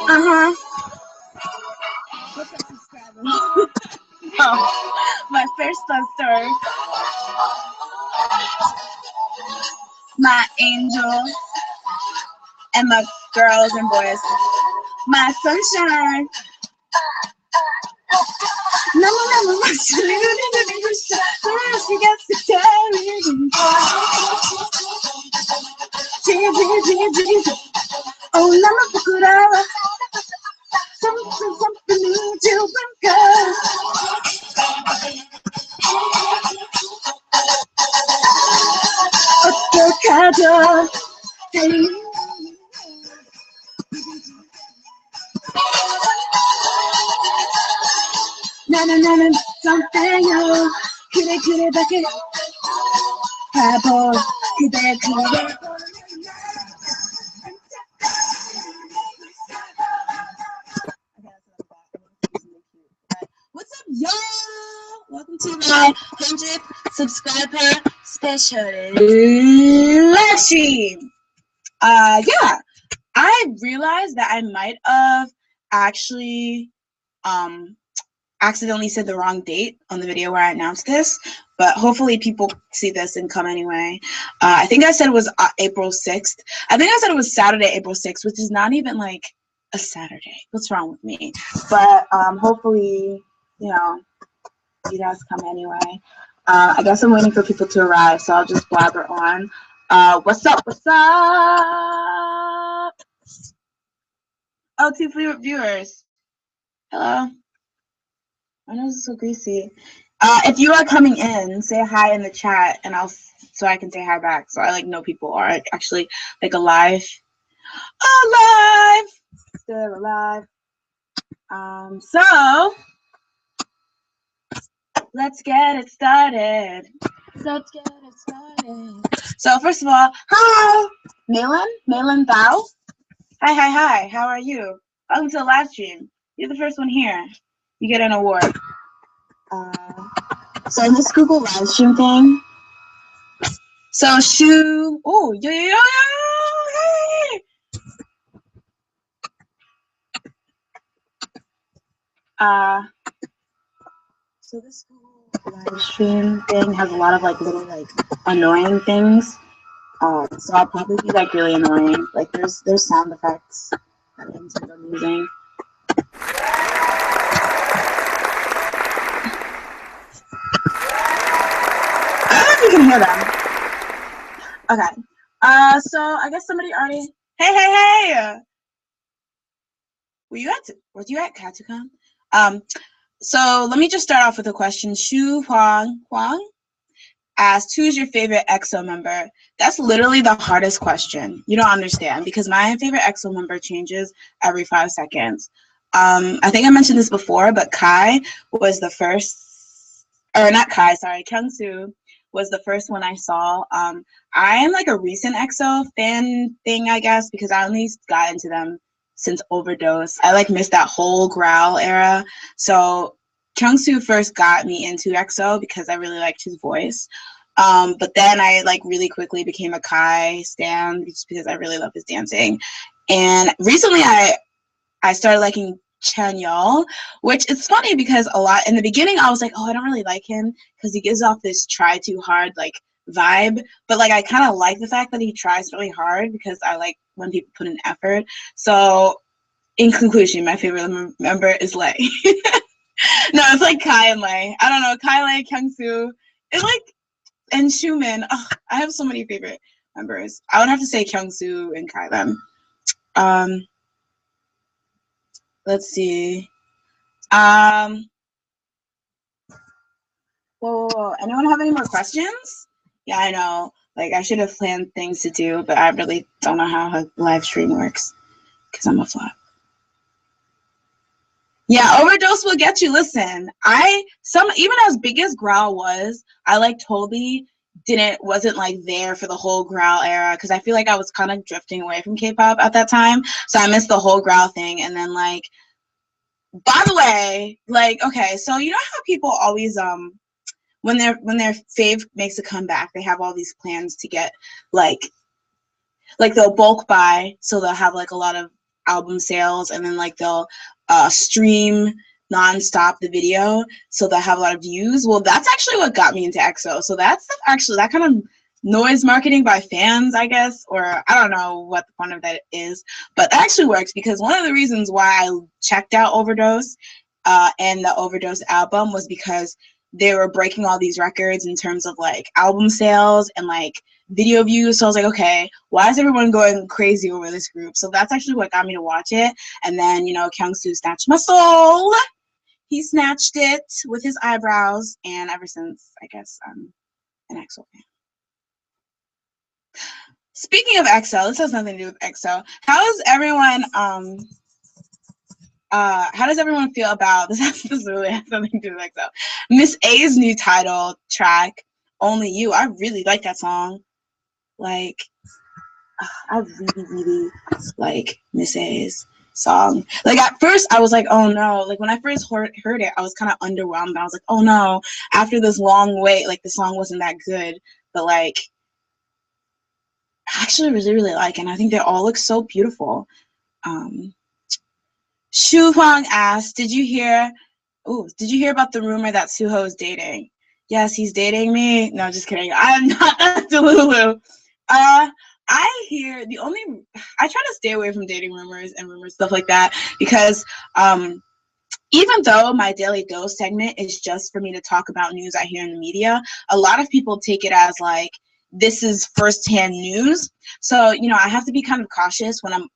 Uh-huh. What's up, subscriber? Oh, my first sister. My angel. And my girls and boys. My sunshine. No, she gets to tell me. Oh, lama pukurawa. Something new to bring. Otokado. Na something new. Kure back it. Pabo. Kure. What's up, y'all? Welcome to my 100th subscriber special live stream. Yeah, I realized that I might have actually accidentally said the wrong date on the video where I announced this, but hopefully people see this and come anyway. I think I said it was April 6th. I think I said it was Saturday, April 6th, which is not even like a Saturday. What's wrong with me? But hopefully, you know, you guys come anyway. I guess I'm waiting for people to arrive, so I'll just blabber on. What's up? What's up? Oh, 2 viewers. Hello. My nose is so greasy. If you are coming in, say hi in the chat, and so I can say hi back. So I like know people are actually like alive. Still alive. So let's get it started. So first of all, hi, Malin Thou. Hi. How are you? Welcome to the live stream. You're the first one here. You get an award. So in this Google live stream thing. So Shu. Oh, yo, hey. So this Google live stream thing has a lot of like little like annoying things. So I'll probably be like really annoying. Like there's sound effects that I'm using. I don't know if you can hear them. Okay. So I guess somebody already. Hey. Were you at Katsucon? So let me just start off with a question. Shu Huang asked, who's your favorite EXO member? That's literally the hardest question. You don't understand because my favorite EXO member changes every 5 seconds. I think I mentioned this before, but Kai was the first, or not Kai, sorry, Kyungsoo was the first one I saw. I am like a recent EXO fan thing, I guess, because I only got into them since Overdose. I like missed that whole Growl era. So Kyungsoo first got me into EXO because I really liked his voice. But then I like really quickly became a Kai stan just because I really love his dancing. And recently I started liking Chanyeol, which it's funny because a lot in the beginning I was like, oh, I don't really like him because he gives off this try too hard like vibe. But like I kind of like the fact that he tries really hard because I like when people put in effort. So in conclusion, my favorite member is Lay. No, it's like Kai and Lay. I don't know, Kai, Lay, Kyungsoo. It's like, and Schumann. Oh, I have so many favorite members. I would have to say Kyungsoo and Kai then. Let's see. Whoa. Anyone have any more questions? Yeah, I know. Like, I should have planned things to do, but I really don't know how a live stream works because I'm a flop. Yeah, Overdose will get you. Listen, even as big as Growl was, I like totally wasn't like there for the whole Growl era because I feel like I was kind of drifting away from K-pop at that time. So I missed the whole Growl thing. And then like, by the way, like, okay, so you know how people always when their fave makes a comeback, they have all these plans to get like they'll bulk buy, so they'll have like a lot of album sales, and then like they'll stream nonstop the video, so they'll have a lot of views. Well, that's actually what got me into EXO. So that's actually that kind of noise marketing by fans, I guess, or I don't know what the point of that is, but that actually works, because one of the reasons why I checked out Overdose and the Overdose album was because they were breaking all these records in terms of like album sales and like video views. So I was like, okay, why is everyone going crazy over this group? So that's actually what got me to watch it. And then, you know, Kyungsoo snatched my soul. He snatched it with his eyebrows, and ever since, I guess, I'm an EXO fan. Speaking of EXO, this has nothing to do with EXO. How does everyone feel about this? This really has nothing to do with EXO. Miss A's new title track, "Only You." I really like that song. Like, I really like Miss A's song. Like, at first I was like, oh no. Like, when I first heard it, I was kind of underwhelmed. I was like, oh no, after this long wait, like the song wasn't that good. But like, I actually really like it, and I think they all look so beautiful. Shu Huang asked, did you hear about the rumor that Suho is dating? Yes, he's dating me. No, just kidding. I'm not that Delulu. I try to stay away from dating rumors and stuff like that, because even though my Daily Dose segment is just for me to talk about news I hear in the media, a lot of people take it as like, this is firsthand news. So, you know, I have to be kind of cautious when I'm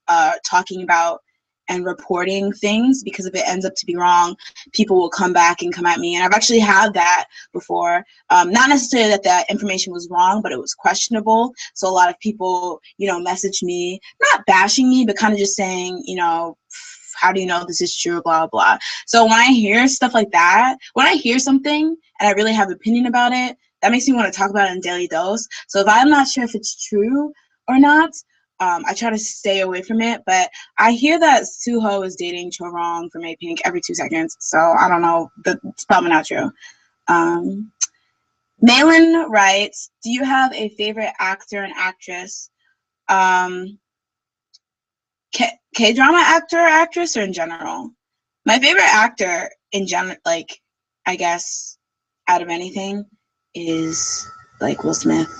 talking about and reporting things, because if it ends up to be wrong, people will come back and come at me. And I've actually had that before. Not necessarily that the information was wrong, but it was questionable. So a lot of people, you know, message me, not bashing me, but kind of just saying, you know, how do you know this is true, blah, blah. So when I hear stuff like that, when I hear something and I really have an opinion about it, that makes me want to talk about it in Daily Dose. So if I'm not sure if it's true or not, I try to stay away from it. But I hear that Suho is dating Chorong from A-Pink every 2 seconds. So I don't know. It's probably not true. Malin writes, do you have a favorite actor and actress? K-drama actor or actress, or in general? My favorite actor in general, like, I guess, out of anything, is like Will Smith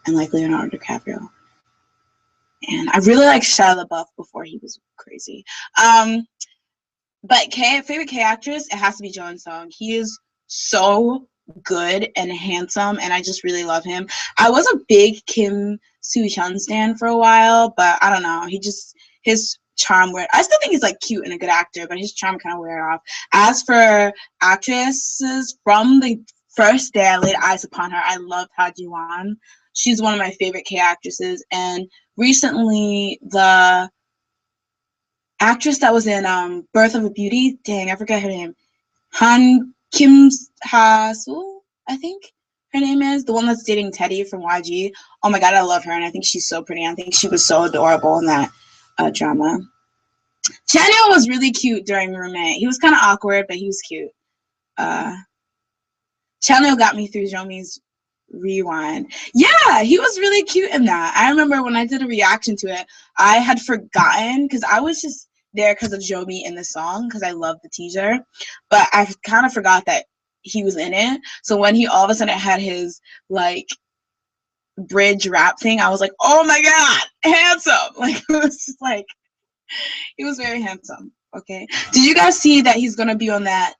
and like Leonardo DiCaprio. And I really like Shia LaBeouf before he was crazy. But favorite K actress, it has to be Jo In-sung. He is so good and handsome, and I just really love him. I was a big Kim Soo-hyun stan for a while, but I don't know. His charm I still think he's like cute and a good actor, but his charm kind of wear off. As for actresses, from the first day I laid eyes upon her, I loved Ha Ji-won. She's one of my favorite K actresses, and recently the actress that was in Birth of a Beauty, dang, I forget her name, Han Kim Ha-soo, I think her name is, the one that's dating Teddy from YG. Oh my god, I love her, and I think she's so pretty. I think she was so adorable in that drama. Chanyeol was really cute during Roommate. He was kind of awkward, but he was cute. Chanyeol got me through Jomi's Rewind. Yeah, he was really cute in that. I remember when I did a reaction to it, I had forgotten, because I was just there because of Jomi in the song, because I love the teaser, but I kind of forgot that he was in it. So when he all of a sudden had his like bridge rap thing, I was like, oh my god, handsome. Like, it was just like, he was very handsome. Okay, did you guys see that he's gonna be on that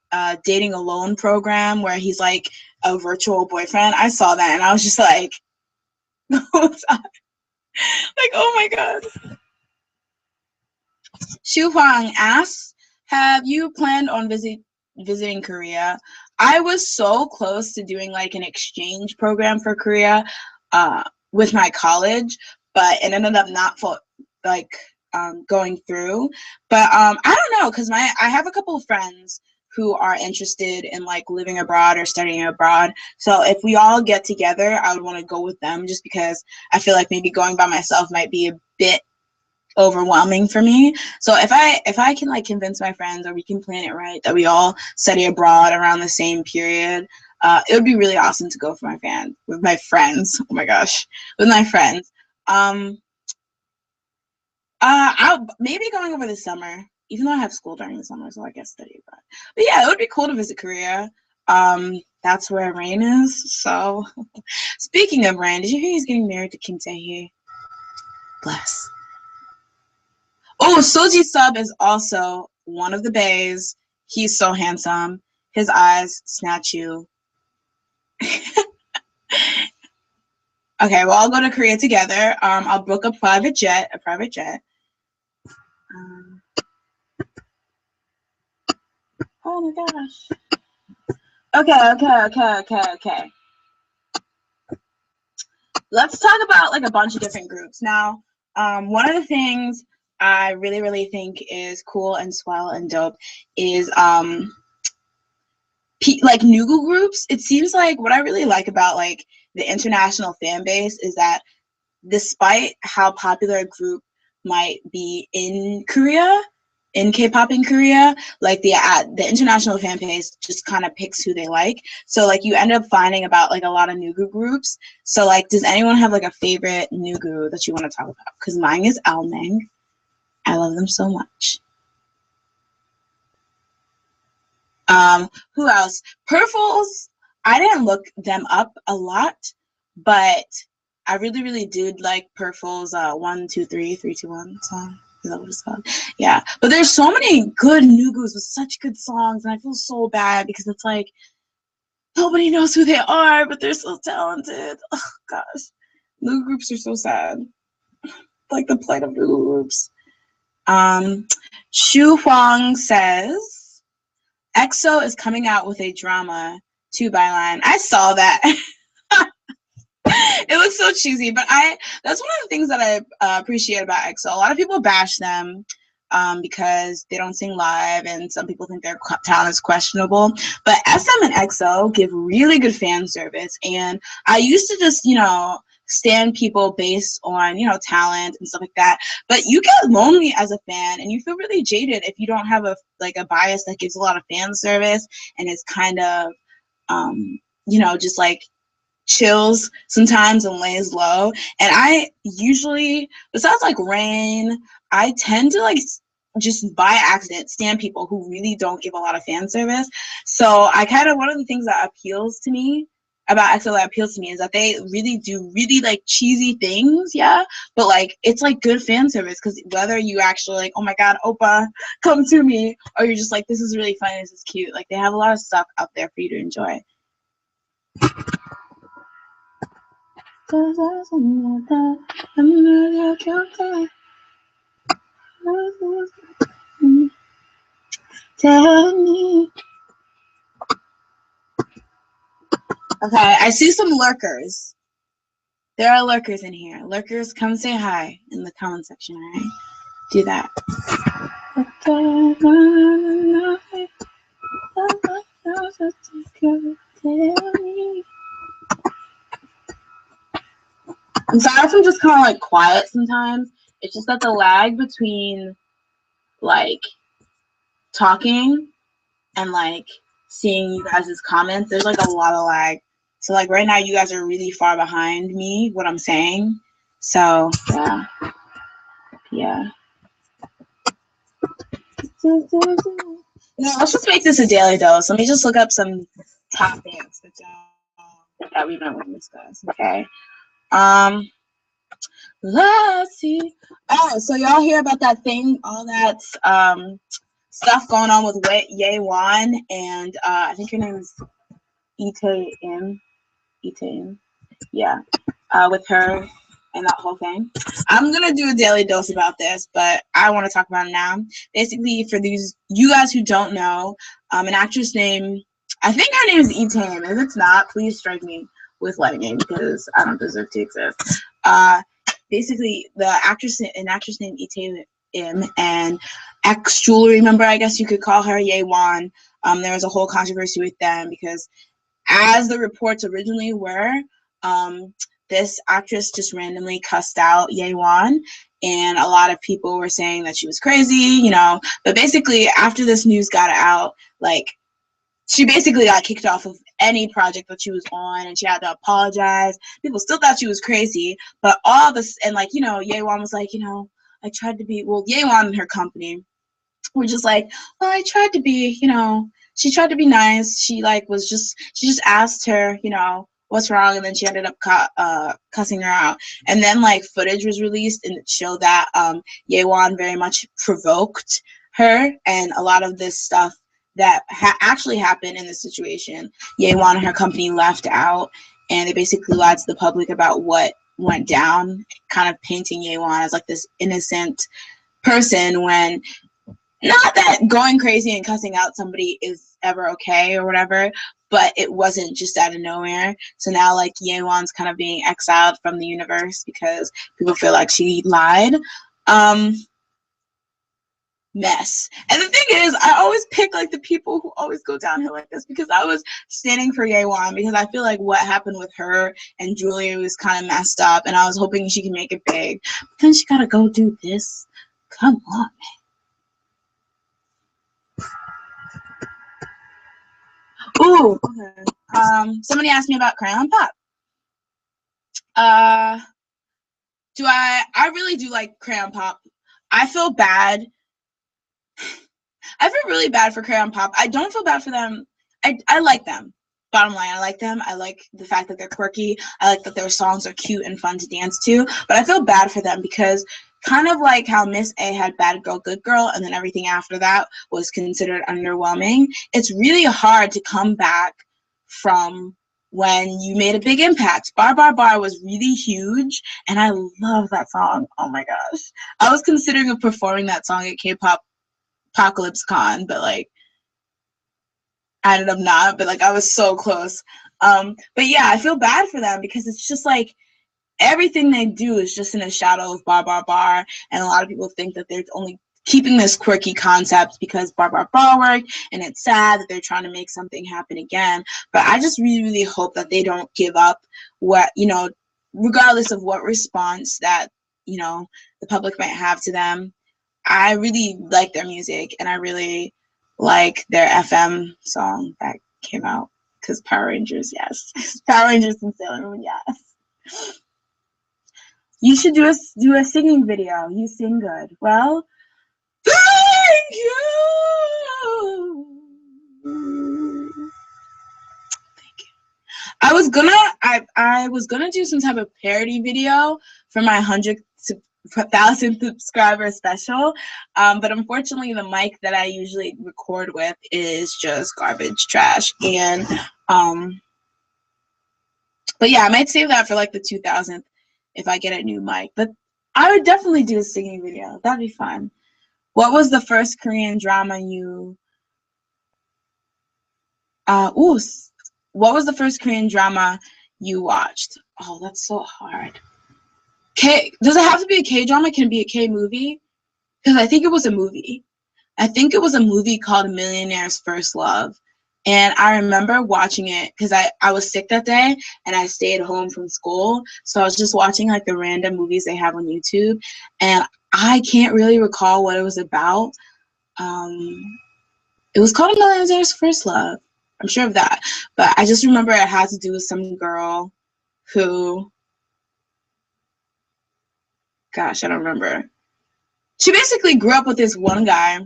dating alone program where he's like a virtual boyfriend? I saw that and I was just like, like, oh my god. Shu Huang asks, have you planned on visiting Korea? I was so close to doing like an exchange program for Korea with my college, but it ended up not going through. But I don't know, because I have a couple of friends who are interested in like living abroad or studying abroad. So if we all get together, I would want to go with them, just because I feel like maybe going by myself might be a bit overwhelming for me. So if I can like convince my friends, or we can plan it right, that we all study abroad around the same period, it would be really awesome to go with my friends. Oh my gosh, with my friends. maybe going over the summer, even though I have school during the summer, so I guess study abroad. But yeah, it would be cool to visit Korea. That's where Rain is. So, speaking of Rain, did you hear he's getting married to Kim Tae-hee? Bless. Oh, Soji Sub is also one of the bays. He's so handsome. His eyes snatch you. Okay, well, I'll go to Korea together. I'll book a private jet. Oh my gosh. Okay. Let's talk about like a bunch of different groups now. One of the things I really think is cool and swell and dope is like Nugu groups. It seems like what I really like about like the international fan base is that despite how popular a group might be in Korea, in K-pop in Korea, like the international fan base just kind of picks who they like. So like you end up finding about like a lot of Nugu groups. So like, does anyone have like a favorite Nugu that you want to talk about? Because mine is Almeng. I love them so much. Who else? Purples. I didn't look them up a lot, but I really did like Purple's 1, 2, 3, 3, 2, 1 song. Is that what it's called? Yeah. But there's so many good Nugus with such good songs, and I feel so bad because it's like nobody knows who they are, but they're so talented. Oh gosh. Nugu groups are so sad. Like the plight of Nugu groups. Shu Huang says EXO is coming out with a drama 2 byline. I saw that. It looks so cheesy, but that's one of the things that I appreciate about EXO. A lot of people bash them because they don't sing live, and some people think their talent is questionable. But SM and EXO give really good fan service, and I used to just, stand people based on, talent and stuff like that. But you get lonely as a fan, and you feel really jaded if you don't have a bias that gives a lot of fan service and is kind of, just like chills sometimes and lays low. And I usually, besides like Rain, I tend to like just by accident stand people who really don't give a lot of fan service. So I kind of, one of the things that appeals to me about EXO that appeals to me is that they really do really like cheesy things, yeah, but like it's like good fan service, because whether you actually like, oh my god, Oppa, come to me, or you're just like, this is really funny, this is cute, like they have a lot of stuff out there for you to enjoy. Okay, I see some lurkers. There are lurkers in here. Lurkers, come say hi in the comment section, all right? Do that. I'm sorry if I'm just kind of like quiet sometimes. It's just that the lag between like talking and like seeing you guys' comments, there's like a lot of lag. So like right now you guys are really far behind me, what I'm saying. So yeah. Let's just make this a daily dose. Let me just look up some top bands that we might want to discuss. Okay. Let's see. Oh, so y'all hear about that thing, all that stuff going on with Yewan, and I think her name is Itae. Yeah, with her and that whole thing. I'm gonna do a daily dose about this, but I want to talk about it now. Basically, for you guys who don't know, an actress named, I think her name is Itae. If it's not, please strike me with lightning because I don't deserve to exist. Basically, an actress named Itae and ex jewelry member, I guess you could call her, Yewan. There was a whole controversy with them because, as the reports originally were, this actress just randomly cussed out Yewan, and a lot of people were saying that she was crazy, But basically, after this news got out, like, she basically got kicked off of any project that she was on, and she had to apologize. People still thought she was crazy, but all this, and like, Yewan was like, I tried to be, well, Yeon and her company were just like, oh, I tried to be, she tried to be nice. She she just asked her, what's wrong, and then she ended up cussing her out. And then footage was released and it showed that Yeon very much provoked her, and a lot of this stuff that actually happened in this situation, Yeon and her company left out, and they basically lied to the public about what went down, kind of painting Yeon as this innocent person, when not that going crazy and cussing out somebody is ever okay or whatever, but it wasn't just out of nowhere. So now Yeon's kind of being exiled from the universe because people feel like she lied. Mess. And the thing is, I always pick the people who always go downhill like this, because I was standing for Yeon, because I feel like what happened with her and Julia was kind of messed up, and I was hoping she could make it big. But then she gotta go do this. Come on, man. Ooh, okay. Somebody asked me about Crayon Pop. I really do like Crayon Pop. I feel bad. I feel really bad for Crayon Pop. I don't feel bad for them. I like them. Bottom line, I like them. I like the fact that they're quirky. I like that their songs are cute and fun to dance to. But I feel bad for them because kind of like how Miss A had Bad Girl, Good Girl, and then everything after that was considered underwhelming, it's really hard to come back from when you made a big impact. Bar Bar Bar was really huge, and I love that song. Oh my gosh. I was considering performing that song at K-Pop Apocalypse Con, but I ended up not, but I was so close. But yeah, I feel bad for them because it's just everything they do is just in a shadow of Bar Bar Bar, and a lot of people think that they're only keeping this quirky concept because Bar Bar Bar worked, and it's sad that they're trying to make something happen again. But I just really, really hope that they don't give up what, regardless of what response that, the public might have to them. I really like their music, and I really like their FM song that came out, because Power Rangers, yes. Power Rangers and Sailor Moon, yes. You should do a singing video. You sing good. Well, thank you. Thank you. I was gonna do some type of parody video for my 1,000 subscriber special, but unfortunately the mic that I usually record with is just garbage trash, and but yeah, I might save that for the 2,000th if I get a new mic. But I would definitely do a singing video. That'd be fun. What was the first Korean drama you what was the first Korean drama you watched? Oh, that's so hard. Does it have to be a K-drama? Can it be a K-movie? Because I think it was a movie. I think it was a movie called Millionaire's First Love. And I remember watching it because I was sick that day and I stayed home from school. So I was just watching the random movies they have on YouTube. And I can't really recall what it was about. It was called Millionaire's First Love. I'm sure of that. But I just remember it had to do with some girl who, gosh, I don't remember. She basically grew up with this one guy,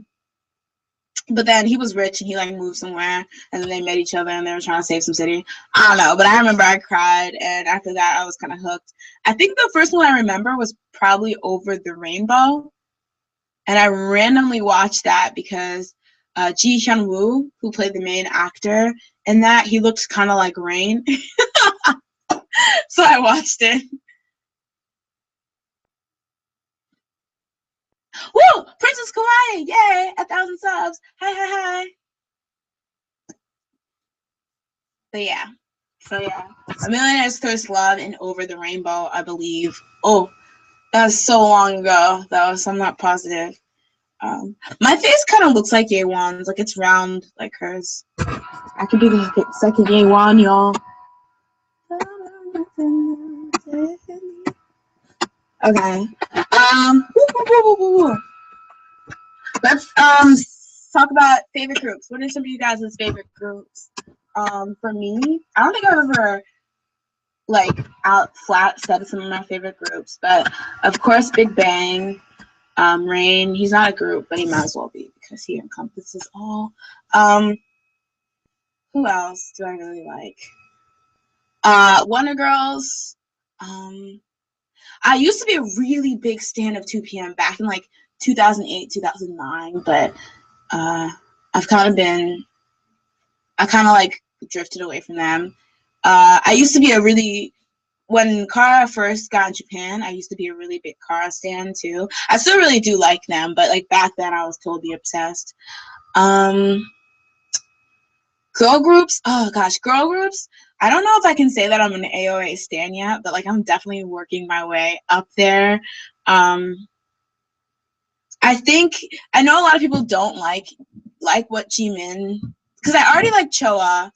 but then he was rich and he moved somewhere, and then they met each other and they were trying to save some city. I don't know, but I remember I cried, and after that I was kind of hooked. I think the first one I remember was probably Over the Rainbow, and I randomly watched that because Ji Hyun-woo, who played the main actor in that, he looks kind of like Rain. So I watched it. Woo! Princess Kawaii! Yay! 1,000 subs! Hi, hi, hi! But yeah. So yeah. A Millionaire's First Love and Over the Rainbow, I believe. Oh, that was so long ago. I'm not positive. My face kind of looks like Yeon's. It's round like hers. I could be the second Yeon, y'all. Okay. Let's talk about favorite groups. What are some of you guys' favorite groups? For me, I don't think I've ever out flat said some of my favorite groups, but of course Big Bang. Rain, he's not a group, but he might as well be because he encompasses all. Who else do I really like? Wonder Girls. I used to be a really big stan of 2PM back in like 2008, 2009, but I kind of like drifted away from them. I used to be when Kara first got in Japan, I used to be a really big Kara stan too. I still really do like them, but like back then I was totally obsessed. Girl groups, oh gosh, girl groups. I don't know if I can say that I'm an AOA stan yet, but like I'm definitely working my way up there. I know a lot of people don't like what Jimin, because I already like Choa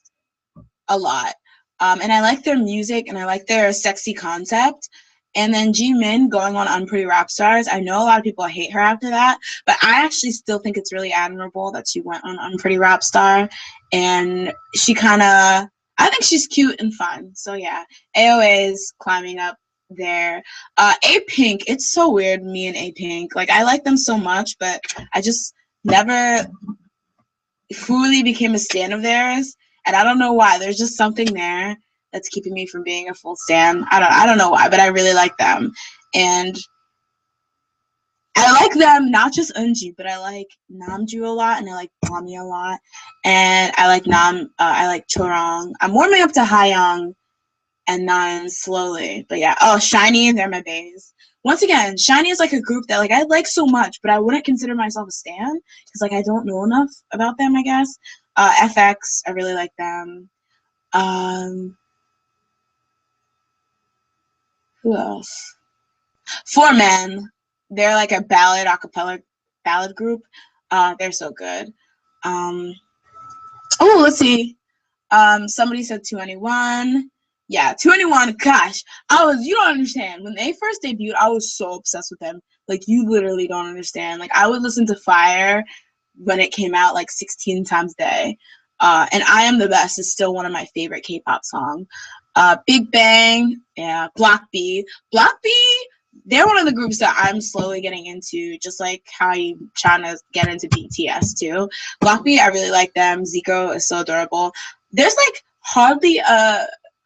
a lot. And I like their music and I like their sexy concept. And then Jimin going on Unpretty Rap Stars. I know a lot of people hate her after that, but I actually still think it's really admirable that she went on Unpretty Rap Star. And I think she's cute and fun. So yeah, AOA is climbing up there. A-Pink, it's so weird, me and A-Pink. Like, I like them so much, but I just never fully became a stan of theirs. And I don't know why. There's just something there that's keeping me from being a full stan. I don't know why, but I really like them. And I like them, not just Eunji, but I like Namju a lot, and I like Bami a lot. And I like I like Chorong. I'm warming up to Hayoung and Nan slowly. But yeah, Shiny, they're my baes. Once again, Shiny is like a group that like I like so much, but I wouldn't consider myself a stan because like I don't know enough about them, I guess. FX, I really like them. Who else? 4Men, they're like a ballad acapella ballad group. They're so good. Let's see. Somebody said 2NE1. Yeah, 2NE1. Gosh, you don't understand. When they first debuted, I was so obsessed with them. Like, you literally don't understand. Like, I would listen to Fire when it came out like 16 times a day. And I Am the Best is still one of my favorite K-pop songs. Big Bang, yeah, Block B. Block B, they're one of the groups that I'm slowly getting into, just like how I'm trying to get into BTS too. Block B, I really like them. Zico is so adorable. There's like hardly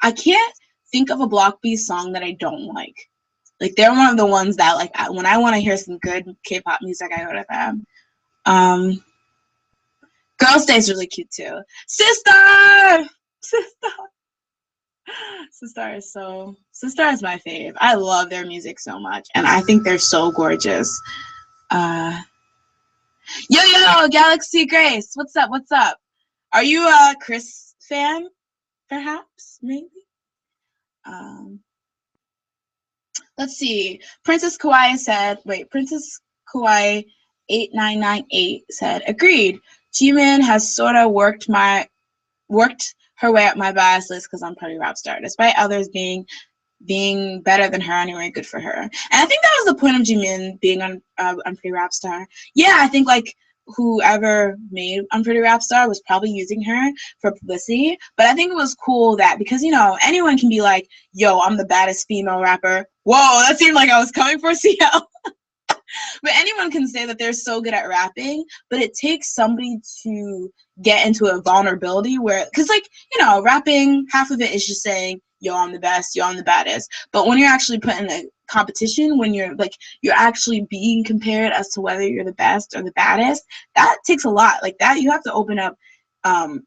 I can't think of a Block B song that I don't like. Like, they're one of the ones that like when I want to hear some good K-pop music, I go to them. Girls' Day is really cute too. Sister! Sister is my fave. I love their music so much, and I think they're so gorgeous. Yo, Galaxy Grace, what's up? Are you a Chris fan, perhaps, maybe? Let's see. Princess Kawaii 8998 said, agreed. Jimin has sort of worked her way up my bias list because I'm Pretty Rap Star, despite others being better than her anyway. Good for her. And I think that was the point of Jimin being on Pretty Rap Star. Yeah, I think like whoever made Pretty Rap Star was probably using her for publicity. But I think it was cool that because anyone can be like, yo, I'm the baddest female rapper. Whoa, that seemed like I was coming for CL. But anyone can say that they're so good at rapping, but it takes somebody to get into a vulnerability where, because like, rapping, half of it is just saying, yo, I'm the best, yo, I'm the baddest. But when you're actually put in a competition, when you're actually being compared as to whether you're the best or the baddest, that takes a lot. Like that, you have to open up, a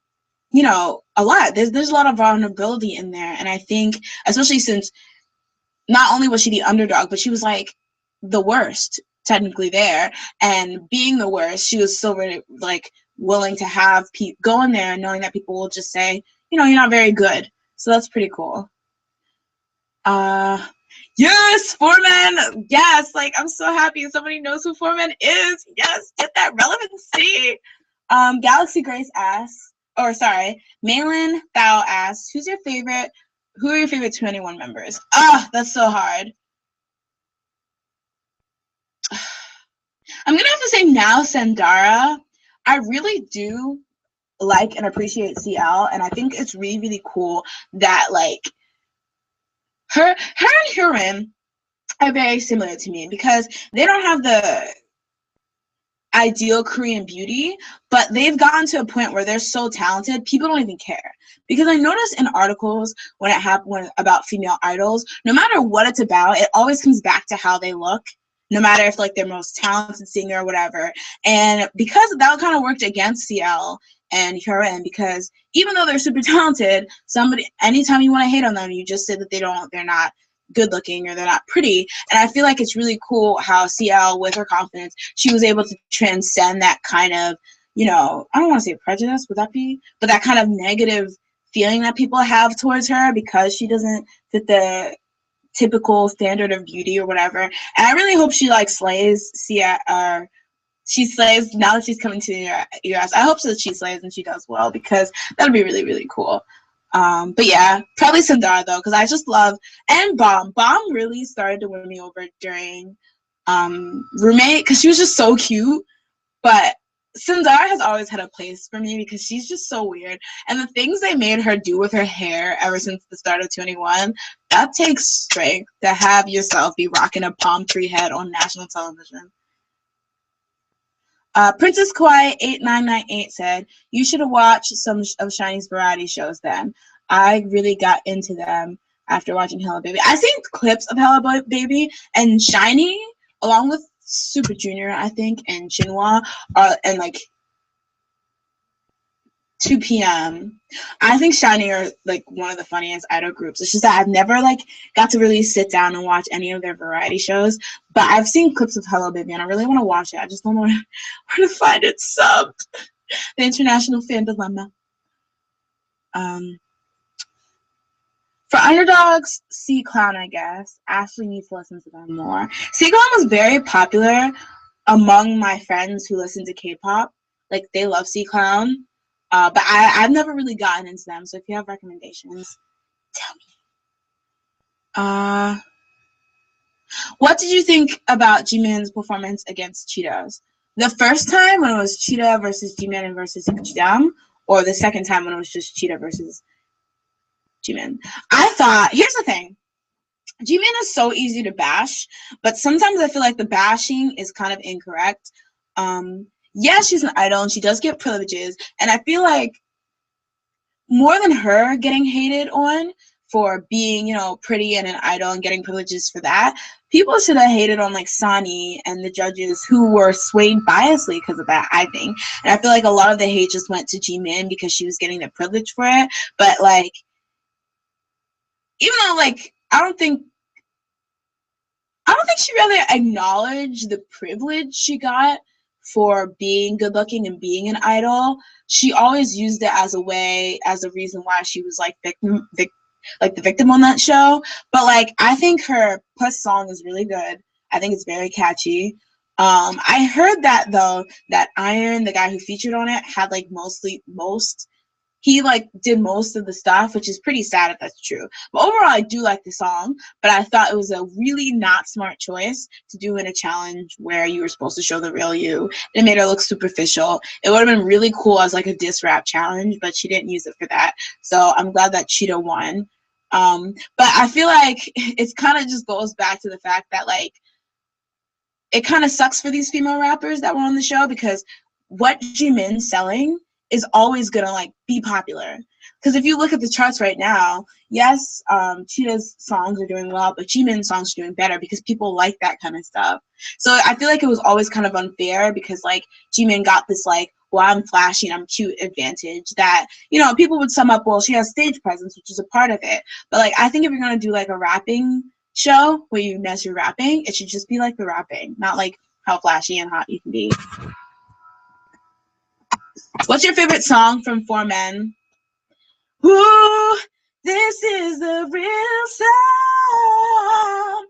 lot. There's a lot of vulnerability in there. And I think, especially since not only was she the underdog, but she was like the worst technically there, and being the worst, she was still really like willing to have people go in there and knowing that people will just say, you're not very good. So that's pretty cool. Yes, 4Men. Yes, like I'm so happy somebody knows who 4Men is. Yes, get that relevancy. Galaxy Grace asks, Malin Thao asks, who are your favorite 2NE1 members? That's so hard. I'm gonna have to say now Sandara. I really do like and appreciate CL, and I think it's really, really cool that like her and Hurin are very similar to me because they don't have the ideal Korean beauty, but they've gotten to a point where they're so talented, people don't even care. Because I noticed in articles when it happened about female idols, no matter what it's about, it always comes back to how they look, no matter if like they're most talented singer or whatever. And because that kind of worked against CL and Hyun, because even though they're super talented, anytime you want to hate on them, you just say that they're not good looking or they're not pretty. And I feel like it's really cool how CL, with her confidence, she was able to transcend that kind of, I don't want to say prejudice, would that be? But that kind of negative feeling that people have towards her because she doesn't fit the typical standard of beauty or whatever. And I really hope she like slays she slays now that she's coming to the US. I hope that she slays and she does well, because that'd be really, really cool. But yeah, probably Sundar though, because I just love, and Bomb really started to win me over during Roommate, because she was just so cute. But Sundar has always had a place for me because she's just so weird, and the things they made her do with her hair ever since the start of 21, that takes strength to have yourself be rocking a palm tree head on national television. Princess Kawaii 8998 said, "You should have watched some of SHINee's variety shows then. I really got into them after watching Hello Baby." I've seen clips of Hello Baby, and SHINee, along with Super Junior, I think, and Shinhwa, and like 2 p.m. I think SHINee are like one of the funniest idol groups. It's just that I've never like got to really sit down and watch any of their variety shows, but I've seen clips of Hello Baby and I really want to watch it. I just don't know where to find it subbed. The International Fan Dilemma. For underdogs, C Clown, I guess. Ashley needs to listen to them more. C Clown was very popular among my friends who listen to K-pop. Like, they love C Clown. But I've never really gotten into them, so if you have recommendations, tell me. What did you think about Jimin's performance against Cheetos? The first time when it was Cheetah versus Jimin versus Jidam, or the second time when it was just Cheetah versus Jimin? I thought, here's the thing. Jimin is so easy to bash, but sometimes I feel like the bashing is kind of incorrect. Yeah, she's an idol and she does get privileges, and I feel like more than her getting hated on for being, pretty and an idol and getting privileges for that, people should have hated on like Sunny and the judges who were swayed biasly because of that, I think. And I feel like a lot of the hate just went to Jimin because she was getting the privilege for it. But like, even though like I don't think she really acknowledged the privilege she got for being good looking and being an idol. She always used it as a reason why she was like the victim on that show. But like, I think her Puss song is really good. I think it's very catchy. I heard that though, that Iron, the guy who featured on it, had like he like did most of the stuff, which is pretty sad if that's true. But overall, I do like the song, but I thought it was a really not smart choice to do in a challenge where you were supposed to show the real you. It made her look superficial. It would have been really cool as like a diss rap challenge, but she didn't use it for that. So I'm glad that Cheetah won. But I feel like it kind of just goes back to the fact that like, it kind of sucks for these female rappers that were on the show, because what Jimin's selling is always gonna like be popular. Because if you look at the charts right now, yes, Cheetah's songs are doing well, but Jimin's songs are doing better because people like that kind of stuff. So I feel like it was always kind of unfair because like Jimin got this like, well, I'm flashy and I'm cute advantage that, people would sum up, well, she has stage presence, which is a part of it. But like, I think if you're gonna do like a rapping show where you measure rapping, it should just be like the rapping, not like how flashy and hot you can be. What's your favorite song from Four Men? Ooh, this is the real sound.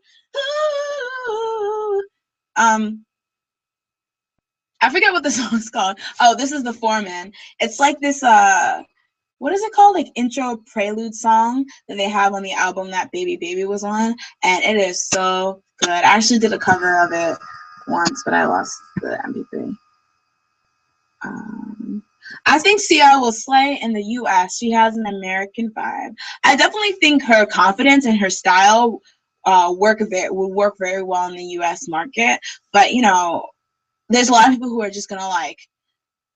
I forget what the song's called. Oh, this is the Four Men. It's like this what is it called? Like intro prelude song that they have on the album that Baby Baby was on, and it is so good. I actually did a cover of it once, but I lost the MP3. I think Sia will slay in the US. She has an American vibe. I definitely think her confidence and her style would work very well in the US market. But there's a lot of people who are just gonna like,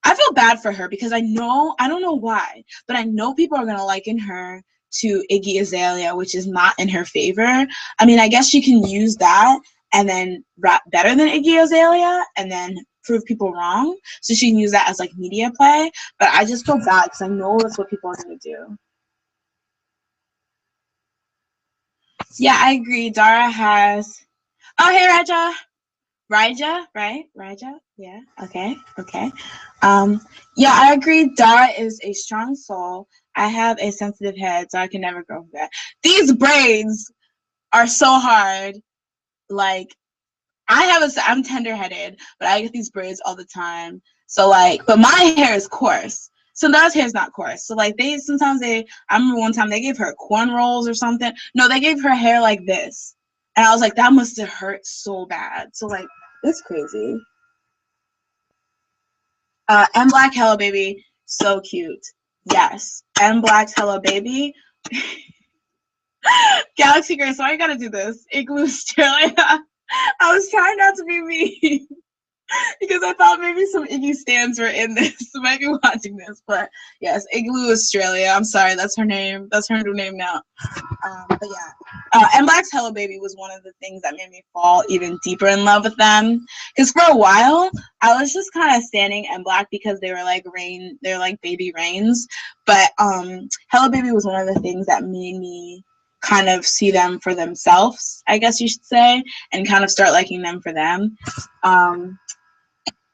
I feel bad for her because I don't know why, but I know people are gonna liken her to Iggy Azalea, which is not in her favor. I mean, I guess she can use that and then rap better than Iggy Azalea and then prove people wrong. So she can use that as like media play. But I just feel bad because I know that's what people are gonna do. Yeah, I agree. Dara has. Oh, hey, Raja. Raja, right? Raja? Yeah. Okay. Okay. Yeah, I agree. Dara is a strong soul. I have a sensitive head, so I can never grow that. These braids are so hard. Like, I'm tender-headed, but I get these braids all the time. So like, but my hair is coarse. So Dara's hair is not coarse. So like I remember one time they gave her cornrows or something. No, they gave her hair like this. And I was like, that must have hurt so bad. So like, it's crazy. M Black Hello Baby, so cute. Yes. M Black's Hello Baby. Galaxy Grace, why you gotta do this? Igloo Australia. I was trying not to be mean. Because I thought maybe some Iggy stans were in this, might be watching this, but yes, Igloo Australia. I'm sorry, that's her name. That's her new name now. But yeah, M Black's Hello Baby was one of the things that made me fall even deeper in love with them. Because for a while, I was just kind of standing M Black because they were like they're like baby rains. But Hello Baby was one of the things that made me kind of see them for themselves, I guess you should say, and kind of start liking them for them.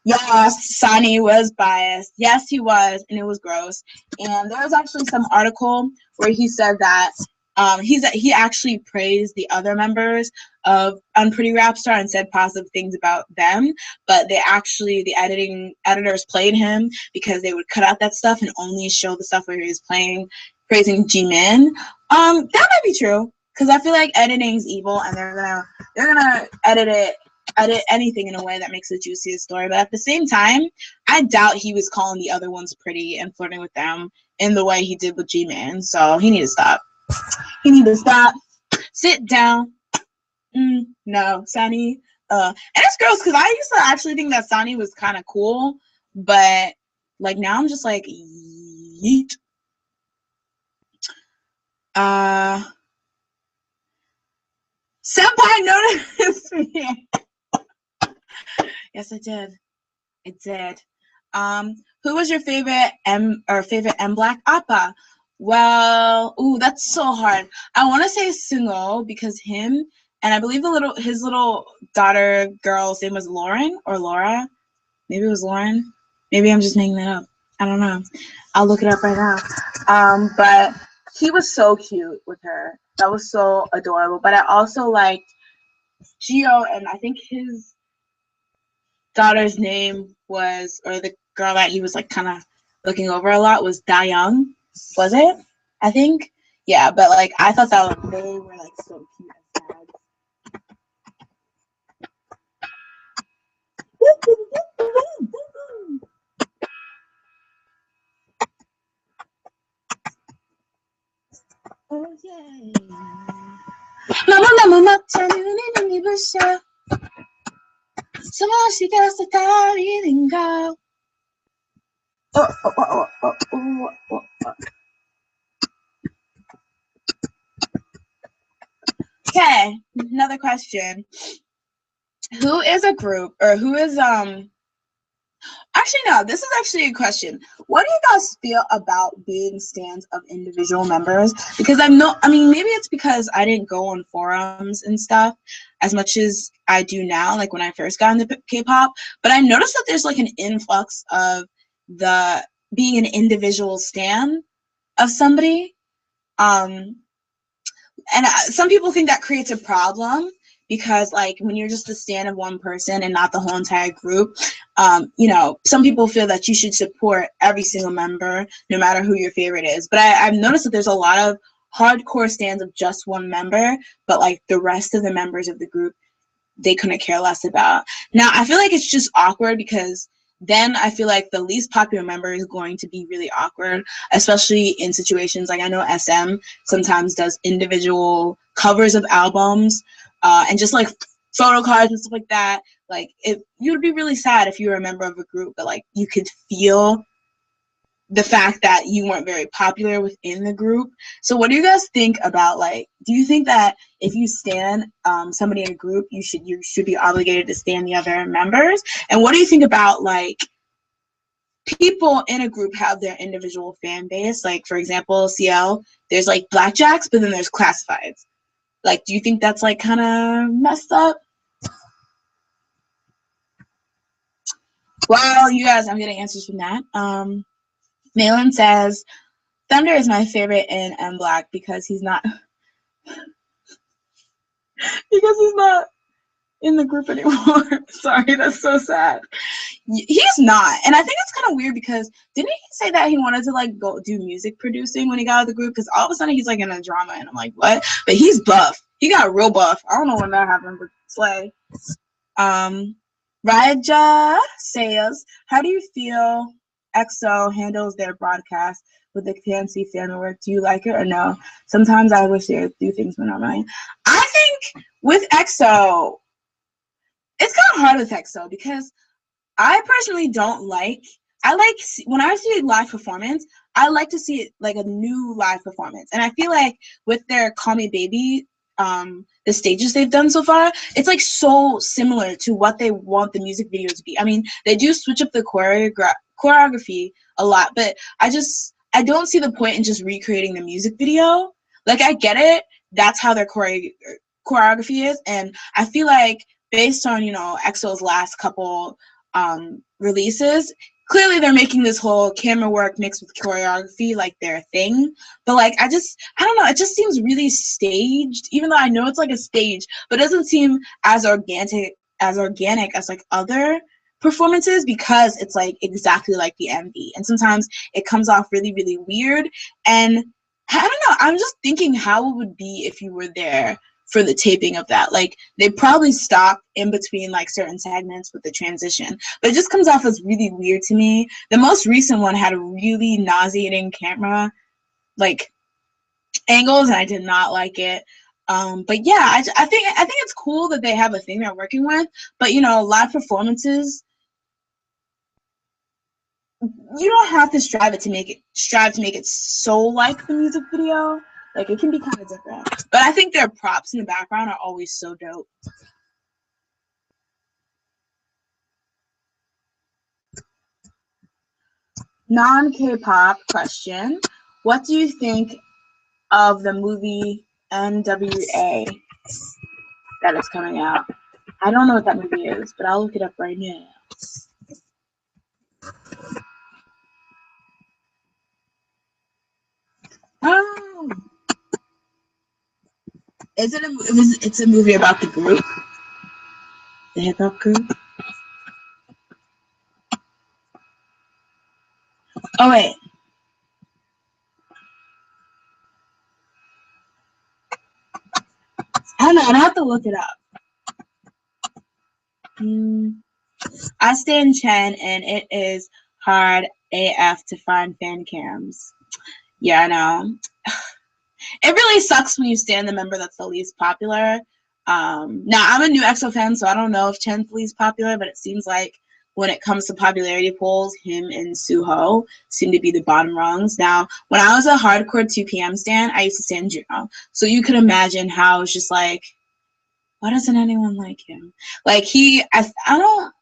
Yes, Sonny was biased. Yes, he was, and it was gross. And there was actually some article where he said that he actually praised the other members of Unpretty Rap Star and said positive things about them, but the editors played him because they would cut out that stuff and only show the stuff where he was praising G-Min. That might be true because I feel like editing's evil, and they're gonna edit anything in a way that makes the juiciest story. But at the same time, I doubt he was calling the other ones pretty and flirting with them in the way he did with G-Man. So he need to stop. He need to stop. Sit down. No, Sonny. And it's gross because I used to actually think that Sonny was kind of cool, but like now I'm just like, yeet. Senpai noticed me. Yes, I did. I did. Who was your favorite M Black Appa? Well, ooh, that's so hard. I want to say Sungo because him and I believe his little daughter girl's name was Lauren or Laura. Maybe it was Lauren. Maybe I'm just making that up. I don't know. I'll look it up right now. But he was so cute with her. That was so adorable. But I also liked Gio, and I think his daughter's name was, or the girl that he was like kind of looking over a lot was Dayoung. Was it? I think. Yeah, but like I thought that they were like so cute and sad. Oh yeah. 너무너무 막차는 입으셔. 숨없이 가서 달리는 거. Okay, another question. Who is a group, or who is actually no, this is actually a question. What do you guys feel about being stans of individual members? Because I mean maybe it's because I didn't go on forums and stuff as much as I do now, like when I first got into K-pop, but I noticed that there's like an influx of the being an individual stan of somebody. And some people think that creates a problem because like when you're just a stan of one person and not the whole entire group, you know, some people feel that you should support every single member no matter who your favorite is. But I've noticed that there's a lot of hardcore stans of just one member, but like the rest of the members of the group, they couldn't care less about. Now, I feel like it's just awkward because then I feel like the least popular member is going to be really awkward, especially in situations like I know SM sometimes does individual covers of albums and just like photo cards and stuff like that. Like, you would be really sad if you were a member of a group, but like you could feel the fact that you weren't very popular within the group. So what do you guys think about, like, do you think that if you stan somebody in a group, you should be obligated to stan the other members? And what do you think about, like, people in a group have their individual fan base? Like, for example, CL, there's like blackjacks, but then there's classifieds. Like, do you think that's like kind of messed up? Well, you guys, I'm getting answers from that. Malin says, Thunder is my favorite in M Black because he's not in the group anymore. Sorry, that's so sad. He's not, and I think it's kind of weird because didn't he say that he wanted to like go do music producing when he got out of the group? Because all of a sudden he's like in a drama, and I'm like, what? But he's buff. He got real buff. I don't know when that happened, but slay. Raja says, how do you feel EXO handles their broadcast with the fancy fan work? Do you like it or no? Sometimes I wish they would do things when I'm mine. I think with EXO, it's kind of hard with EXO because I personally don't like, when I see a live performance, I like to see it like a new live performance. And I feel like with their Call Me Baby, the stages they've done so far, it's like so similar to what they want the music video to be. I mean, they do switch up the choreography a lot, but I don't see the point in just recreating the music video. Like, I get it. That's how their choreography is. And I feel like based on, you know, EXO's last couple releases, clearly they're making this whole camera work mixed with choreography like their thing. But like, I don't know, it just seems really staged, even though I know it's like a stage, but it doesn't seem as organic as like other performances because it's like exactly like the MV. And sometimes it comes off really, really weird. And I don't know, I'm just thinking how it would be if you were there for the taping of that. Like, they probably stop in between like certain segments with the transition, but it just comes off as really weird to me. The most recent one had a really nauseating camera like angles, and I did not like it. But yeah, I think it's cool that they have a thing they're working with, but you know, live performances, you don't have to strive to make it so like the music video. Like, it can be kind of different. But I think their props in the background are always so dope. Non-K-pop question. What do you think of the movie NWA that is coming out? I don't know what that movie is, but I'll look it up right now. Oh. It's a movie about the group, the hip hop group. Oh wait, I don't know. I have to look it up. I stand Chen, and it is hard AF to find fan cams. Yeah, I know. It really sucks when you stand the member that's the least popular. Now, I'm a new EXO fan, so I don't know if Chen's the least popular, but it seems like when it comes to popularity polls, him and Suho seem to be the bottom rungs. Now, when I was a hardcore 2PM stan, I used to stand Juno. So you could imagine how it's just like, why doesn't anyone like him? Like, I don't,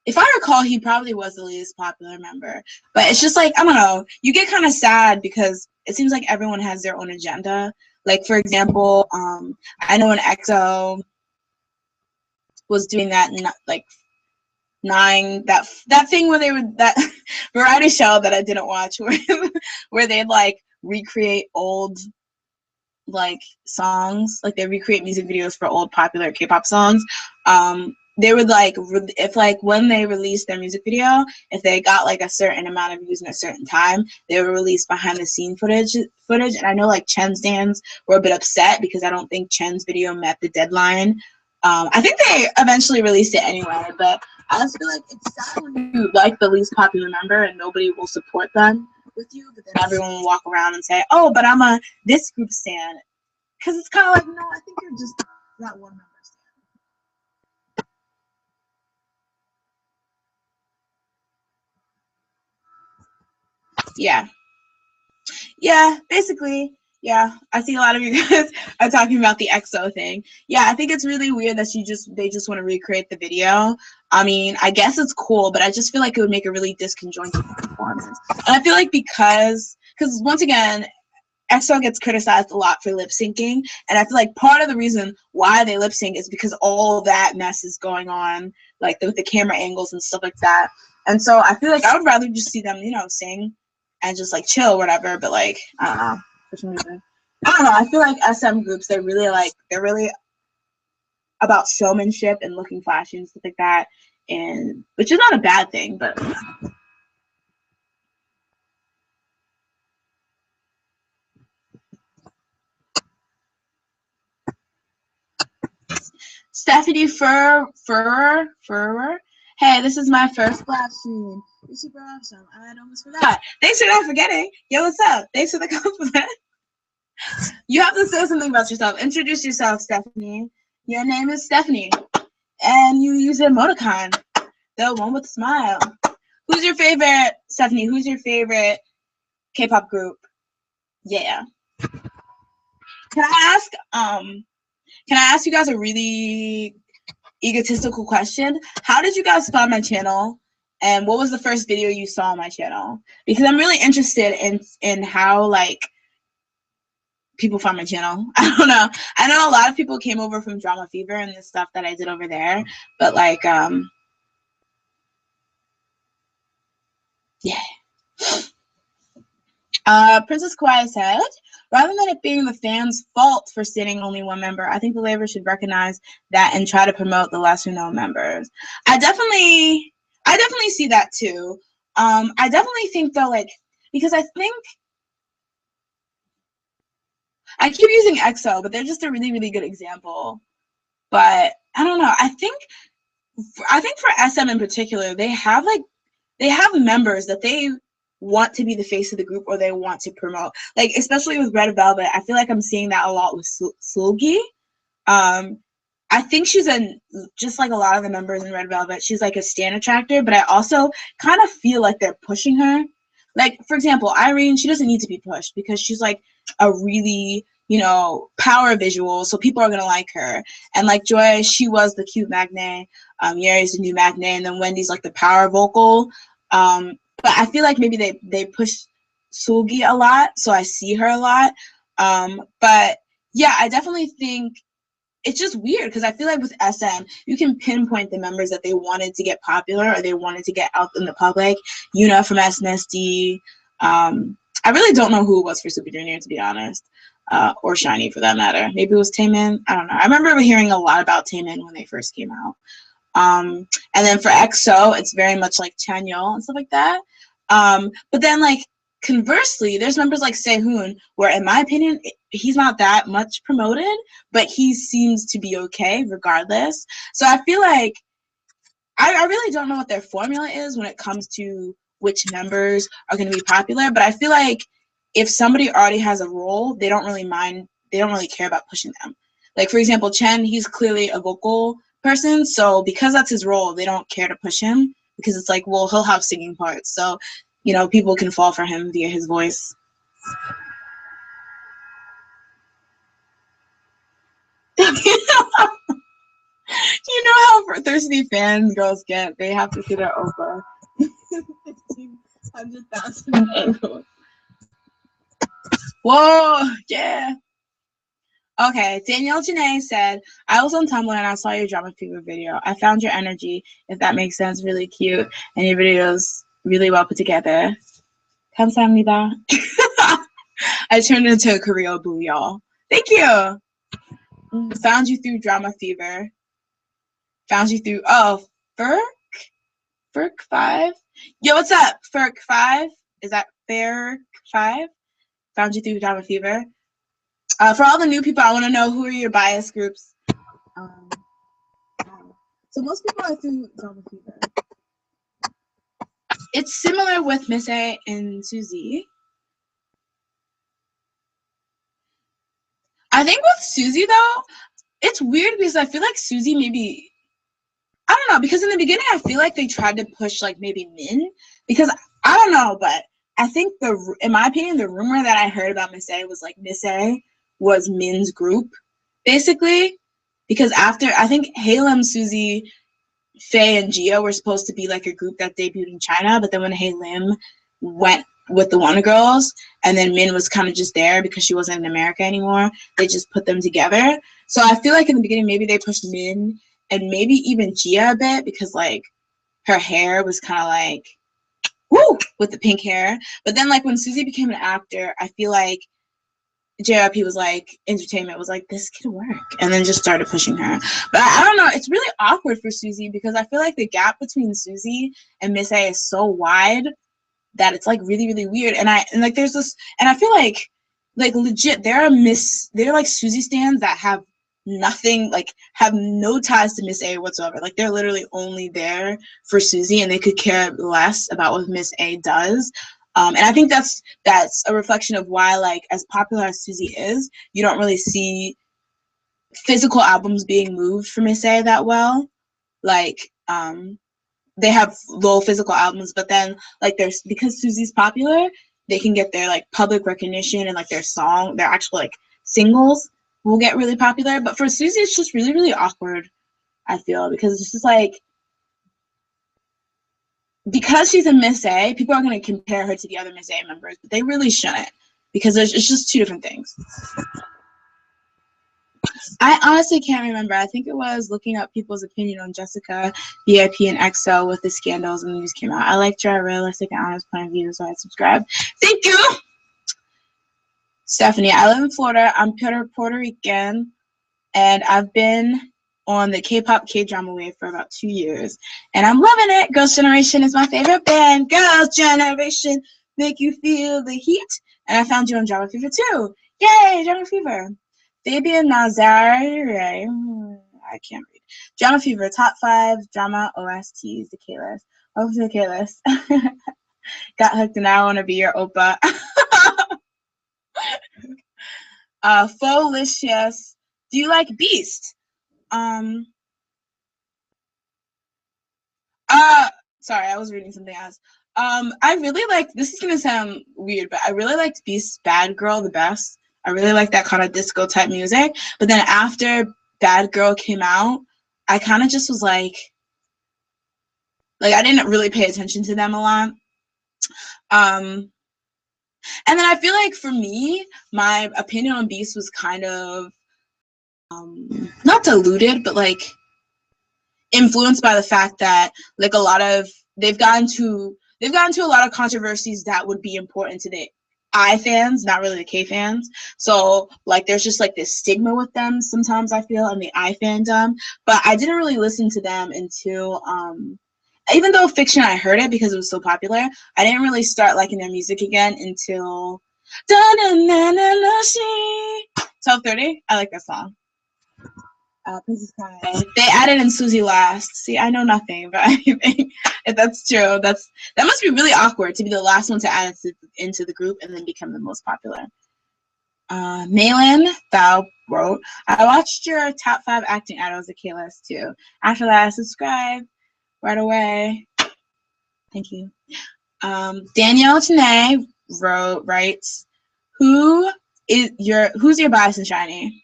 if I recall, he probably was the least popular member. But it's just like, I don't know, you get kind of sad because it seems like everyone has their own agenda. Like, for example, I know when EXO was doing that, like, that thing where they would, that variety show that I didn't watch, where they'd like recreate old like songs, like they recreate music videos for old popular K-pop songs. They would like, if like when they released their music video, if they got like a certain amount of views in a certain time, they would release behind the scene footage. And I know like Chen's stands were a bit upset because I don't think Chen's video met the deadline. I think they eventually released it anyway, but I just feel like it's sad when you like the least popular member and nobody will support them with you, but then everyone will walk around and say, oh, but I'm a this group stan. Because it's kind of like, no, I think you're just that one member stan. Yeah. Yeah, basically. Yeah, I see a lot of you guys are talking about the EXO thing. Yeah, I think it's really weird that they just want to recreate the video. I mean, I guess it's cool, but I just feel like it would make a really disconjointed performance. And I feel like because once again, EXO gets criticized a lot for lip syncing, and I feel like part of the reason why they lip sync is because all that mess is going on, like with the camera angles and stuff like that. And so I feel like I would rather just see them, sing and just like chill, whatever. But like, I don't know, for some reason, I don't know. I feel like SM groups, they're really about showmanship and looking flashy and stuff like that, and which is not a bad thing, but. Stephanie Furrer. Hey, this is my first live stream. You're super awesome. I almost forgot. Thanks for not forgetting. Yo, what's up? Thanks for the compliment. You have to say something about yourself. Introduce yourself, Stephanie. Your name is Stephanie, and you use emoticon, the one with a smile. Who's your favorite, Stephanie? Who's your favorite K-pop group? Yeah. Can I ask you guys a really egotistical question? How did you guys find my channel, and what was the first video you saw on my channel? Because I'm really interested in how like people find my channel. I don't know. I know a lot of people came over from Drama Fever and the stuff that I did over there, but like yeah. Princess Kawaii said, rather than it being the fans' fault for sitting only one member, I think the label should recognize that and try to promote the lesser known members. I definitely see that too. I definitely think though, like, because I think I keep using EXO, but they're just a really, really good example. But I don't know. I think for SM in particular, they have members that they want to be the face of the group or they want to promote. Like especially with Red Velvet, I feel like I'm seeing that a lot with Sulgi. I think she's just like a lot of the members in Red Velvet, she's like a stan attractor, but I also kind of feel like they're pushing her. Like, for example, Irene, she doesn't need to be pushed because she's like a really, power visual, so people are going to like her. And like Joy, she was the cute magne, Yeri's the new magne, and then Wendy's like the power vocal. But I feel like maybe they push Sulgi a lot, so I see her a lot. But yeah, I definitely think it's just weird because I feel like with SM, you can pinpoint the members that they wanted to get popular or they wanted to get out in the public. Yuna from SNSD. I really don't know who it was for Super Junior, to be honest, or Shiny for that matter. Maybe it was Taemin. I don't know. I remember hearing a lot about Taemin when they first came out. And then for EXO, it's very much like Chanyeol and stuff like that. But then like conversely, there's members like Sehun, where in my opinion, he's not that much promoted, but he seems to be okay regardless. So I feel like I really don't know what their formula is when it comes to which members are going to be popular, but I feel like if somebody already has a role, they don't really care about pushing them. Like, for example, Chen, he's clearly a vocal person, so because that's his role, they don't care to push him because it's like, well, he'll have singing parts, so, people can fall for him via his voice. You know how thirsty fan girls get. They have to see their Oprah. 100,000 angles. Whoa, yeah. Okay, Danielle Janae said, I was on Tumblr and I saw your Drama Fever video. I found your energy, if that makes sense, really cute. And your videos really well put together. 감사합니다. I turned into a Korea boo, y'all. Thank you. Found you through Drama Fever. Found you through, Ferk5? Yo, what's up, Ferk5? Is that Ferk5? Found you through Drama Fever. For all the new people, I want to know, who are your bias groups? So most people are through Drama Fever. It's similar with Miss A and Suzy. I think with Suzy, though, it's weird because I feel like Suzy maybe, I don't know, because in the beginning I feel like they tried to push like maybe Min, because I don't know, but I think in my opinion, the rumor that I heard about Miss A was like Miss A was Min's group, basically, because after I think Halem, Suzy, Faye, and Gia were supposed to be like a group that debuted in China, but then when Halem went with the Wonder Girls, and then Min was kind of just there because she wasn't in America anymore, they just put them together. So I feel like in the beginning maybe they pushed Min and maybe even Gia a bit because like her hair was kind of like woo with the pink hair. But then like when Suzy became an actor, I feel like JYP was like, entertainment was like, this could work, and then just started pushing her. But I don't know, it's really awkward for Suzy because I feel like the gap between Suzy and Miss A is so wide that it's like really, really weird. And like there's this, and I feel like legit there are like Suzy stands that have nothing, like have no ties to Miss A whatsoever. Like they're literally only there for Suzy and they could care less about what Miss A does. And I think that's a reflection of why, like, as popular as Suzy is, you don't really see physical albums being moved for Miss A that well. Like, they have low physical albums, but then like there's because Suzy's popular, they can get their like public recognition and like their actual like singles will get really popular. But for Suzy, it's just really, really awkward, I feel, because it's just like because she's a Miss A, people are going to compare her to the other Miss A members, but they really shouldn't because it's just two different things. I honestly can't remember. I think it was looking up people's opinion on Jessica, VIP, and EXO with the scandals and the news came out. I liked your realistic and honest point of view, so I subscribed. Thank you! Stephanie, I live in Florida. I'm Puerto Rican, and I've been on the K-pop, K-drama wave for about 2 years, and I'm loving it. Girls' Generation is my favorite band. Girls' Generation make you feel the heat. And I found you on Drama Fever too. Yay, Drama Fever. Fabian Nazar, I can't read. Drama Fever, top 5 drama OSTs, the K-list. Oh, the K-list. Got hooked and I want to be your oppa. Folicious. Do you like Beast? Sorry, I was reading something else. I really like, this is gonna sound weird, but I really liked Beast's Bad Girl the best. I really like that kind of disco type music. But then after Bad Girl came out, I kind of just was like I didn't really pay attention to them a lot. And then I feel like for me, my opinion on Beast was kind of not diluted, but like influenced by the fact that like they've gotten to a lot of controversies that would be important to the I fans, not really the K fans. So like there's just like this stigma with them sometimes I feel in the I fandom. But I didn't really listen to them until even though Fiction I heard it because it was so popular, I didn't really start liking their music again until 12:30. I like that song. Princess Kai. They added in Suzy last. See, I know nothing, but I think if that's true, that must be really awkward to be the last one to add into the group and then become the most popular. Malin Thou wrote, I watched your top 5 acting idols at K-list too. After that, I subscribed right away. Thank you. Danielle Tanay writes, who's your bias in Shiny?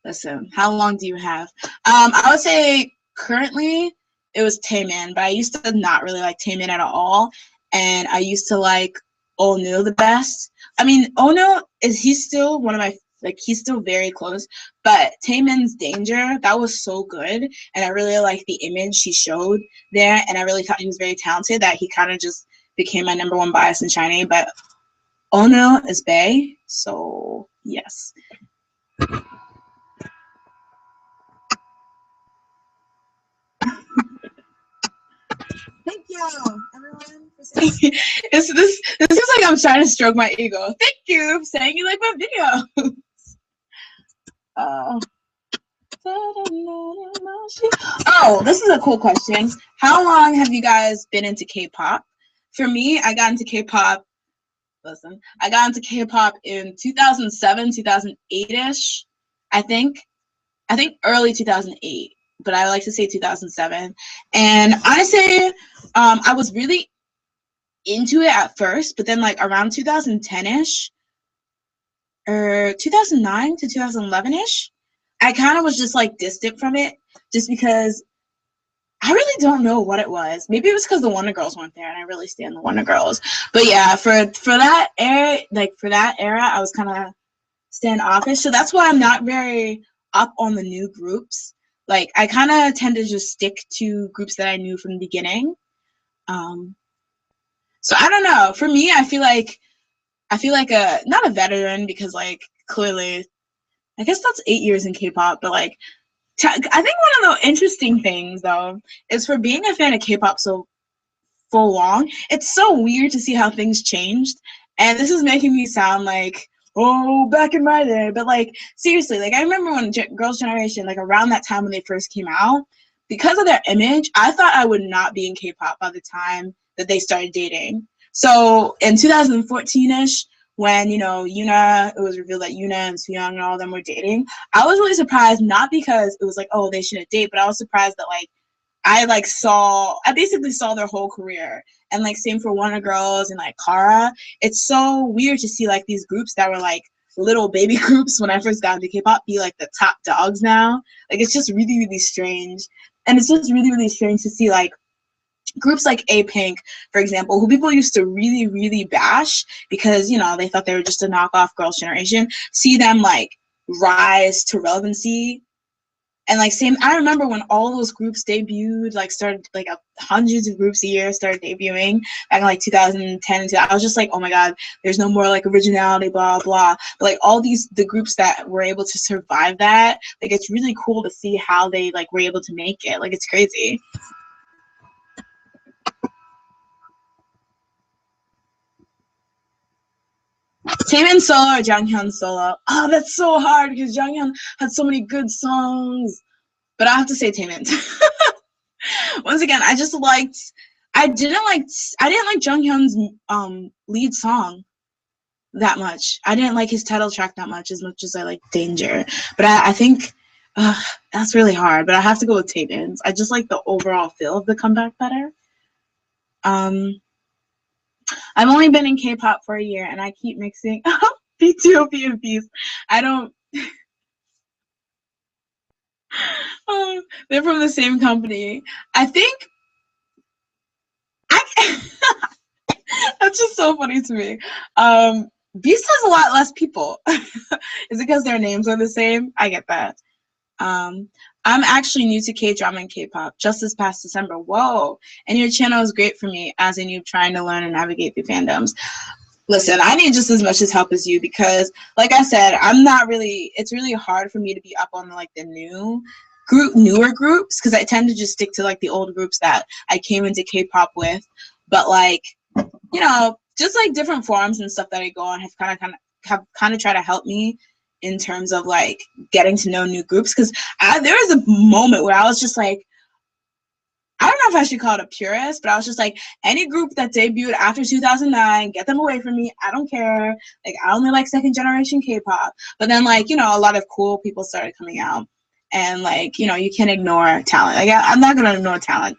Listen, how long do you have? I would say currently it was Taemin, but I used to not really like Taemin at all, and I used to like Onu the best. I mean, Onu he's still one of my he's still very close, but Taemin's Danger, that was so good, and I really liked the image he showed there, and I really thought he was very talented that he kind of just became my number 1 bias in Shiny. But Onu is bae, so yes. Thank you, everyone, for saying this is like I'm trying to stroke my ego. Thank you for saying you like my video. Oh, this is a cool question. How long have you guys been into K-pop? For me, I got into K-pop. Listen, I got into K-pop in 2007, 2008-ish. I think early 2008. But I like to say 2007. And honestly, I was really into it at first, but then like around 2010-ish or 2009 to 2011-ish, I kind of was just like distant from it just because I really don't know what it was. Maybe it was because the Wonder Girls weren't there, and I really stand the Wonder Girls. But yeah, for that era, I was kind of standoffish. So that's why I'm not very up on the new groups. Like I kind of tend to just stick to groups that I knew from the beginning. So I don't know. For me, I feel like a not a veteran because like clearly, I guess that's 8 years in K-pop, but like I think one of the interesting things though is for being a fan of K-pop so long, it's so weird to see how things changed. And this is making me sound like, oh, back in my day, but like seriously, like I remember when Girls' Generation, like around that time when they first came out, because of their image, I thought I would not be in K-pop by the time that they started dating. So in 2014-ish, when Yuna, it was revealed that Yuna and Sooyoung and all of them were dating, I was really surprised, not because it was like, oh, they shouldn't date, but I was surprised that like I basically saw their whole career. And like same for Wonder Girls and like Kara. It's so weird to see like these groups that were like little baby groups when I first got into K-pop be like the top dogs now. Like it's just really, really strange. And it's just really, really strange to see like groups like A-Pink, for example, who people used to really, really bash because, they thought they were just a knockoff Girls' Generation, see them like rise to relevancy. And like same, I remember when all those groups debuted, like started like hundreds of groups a year started debuting back in like 2010. I was just like, oh my god, there's no more like originality, blah blah. But like all the groups that were able to survive that, like it's really cool to see how they like were able to make it. Like it's crazy. Taemin solo or Jonghyun solo? Oh, that's so hard because Jonghyun had so many good songs. But I have to say Taemin. Once again, I didn't like Jonghyun's lead song that much. I didn't like his title track that much as I like Danger. But I think that's really hard. But I have to go with Taemin's. I just like the overall feel of the comeback better. I've only been in K-pop for a year, and I keep mixing B2OP and Peace. I don't. They're from the same company. I think. That's just so funny to me. Beast has a lot less people. Is it because their names are the same? I get that. I'm actually new to K-drama and K-pop just this past December. Whoa. And your channel is great for me as a noob trying to learn and navigate through fandoms. Listen, I need just as much as help as you because, like I said, it's really hard for me to be up on like the newer groups because I tend to just stick to like the old groups that I came into K-pop with. But like, just like different forums and stuff that I go on have kind of tried to help me in terms of like getting to know new groups because there was a moment where I was just like, I don't know if I should call it a purist, but I was just like, any group that debuted after 2009, get them away from me. I don't care. Like, I only like second generation K-pop. But then like, a lot of cool people started coming out and like, you can't ignore talent. Like, I'm not going to ignore talent.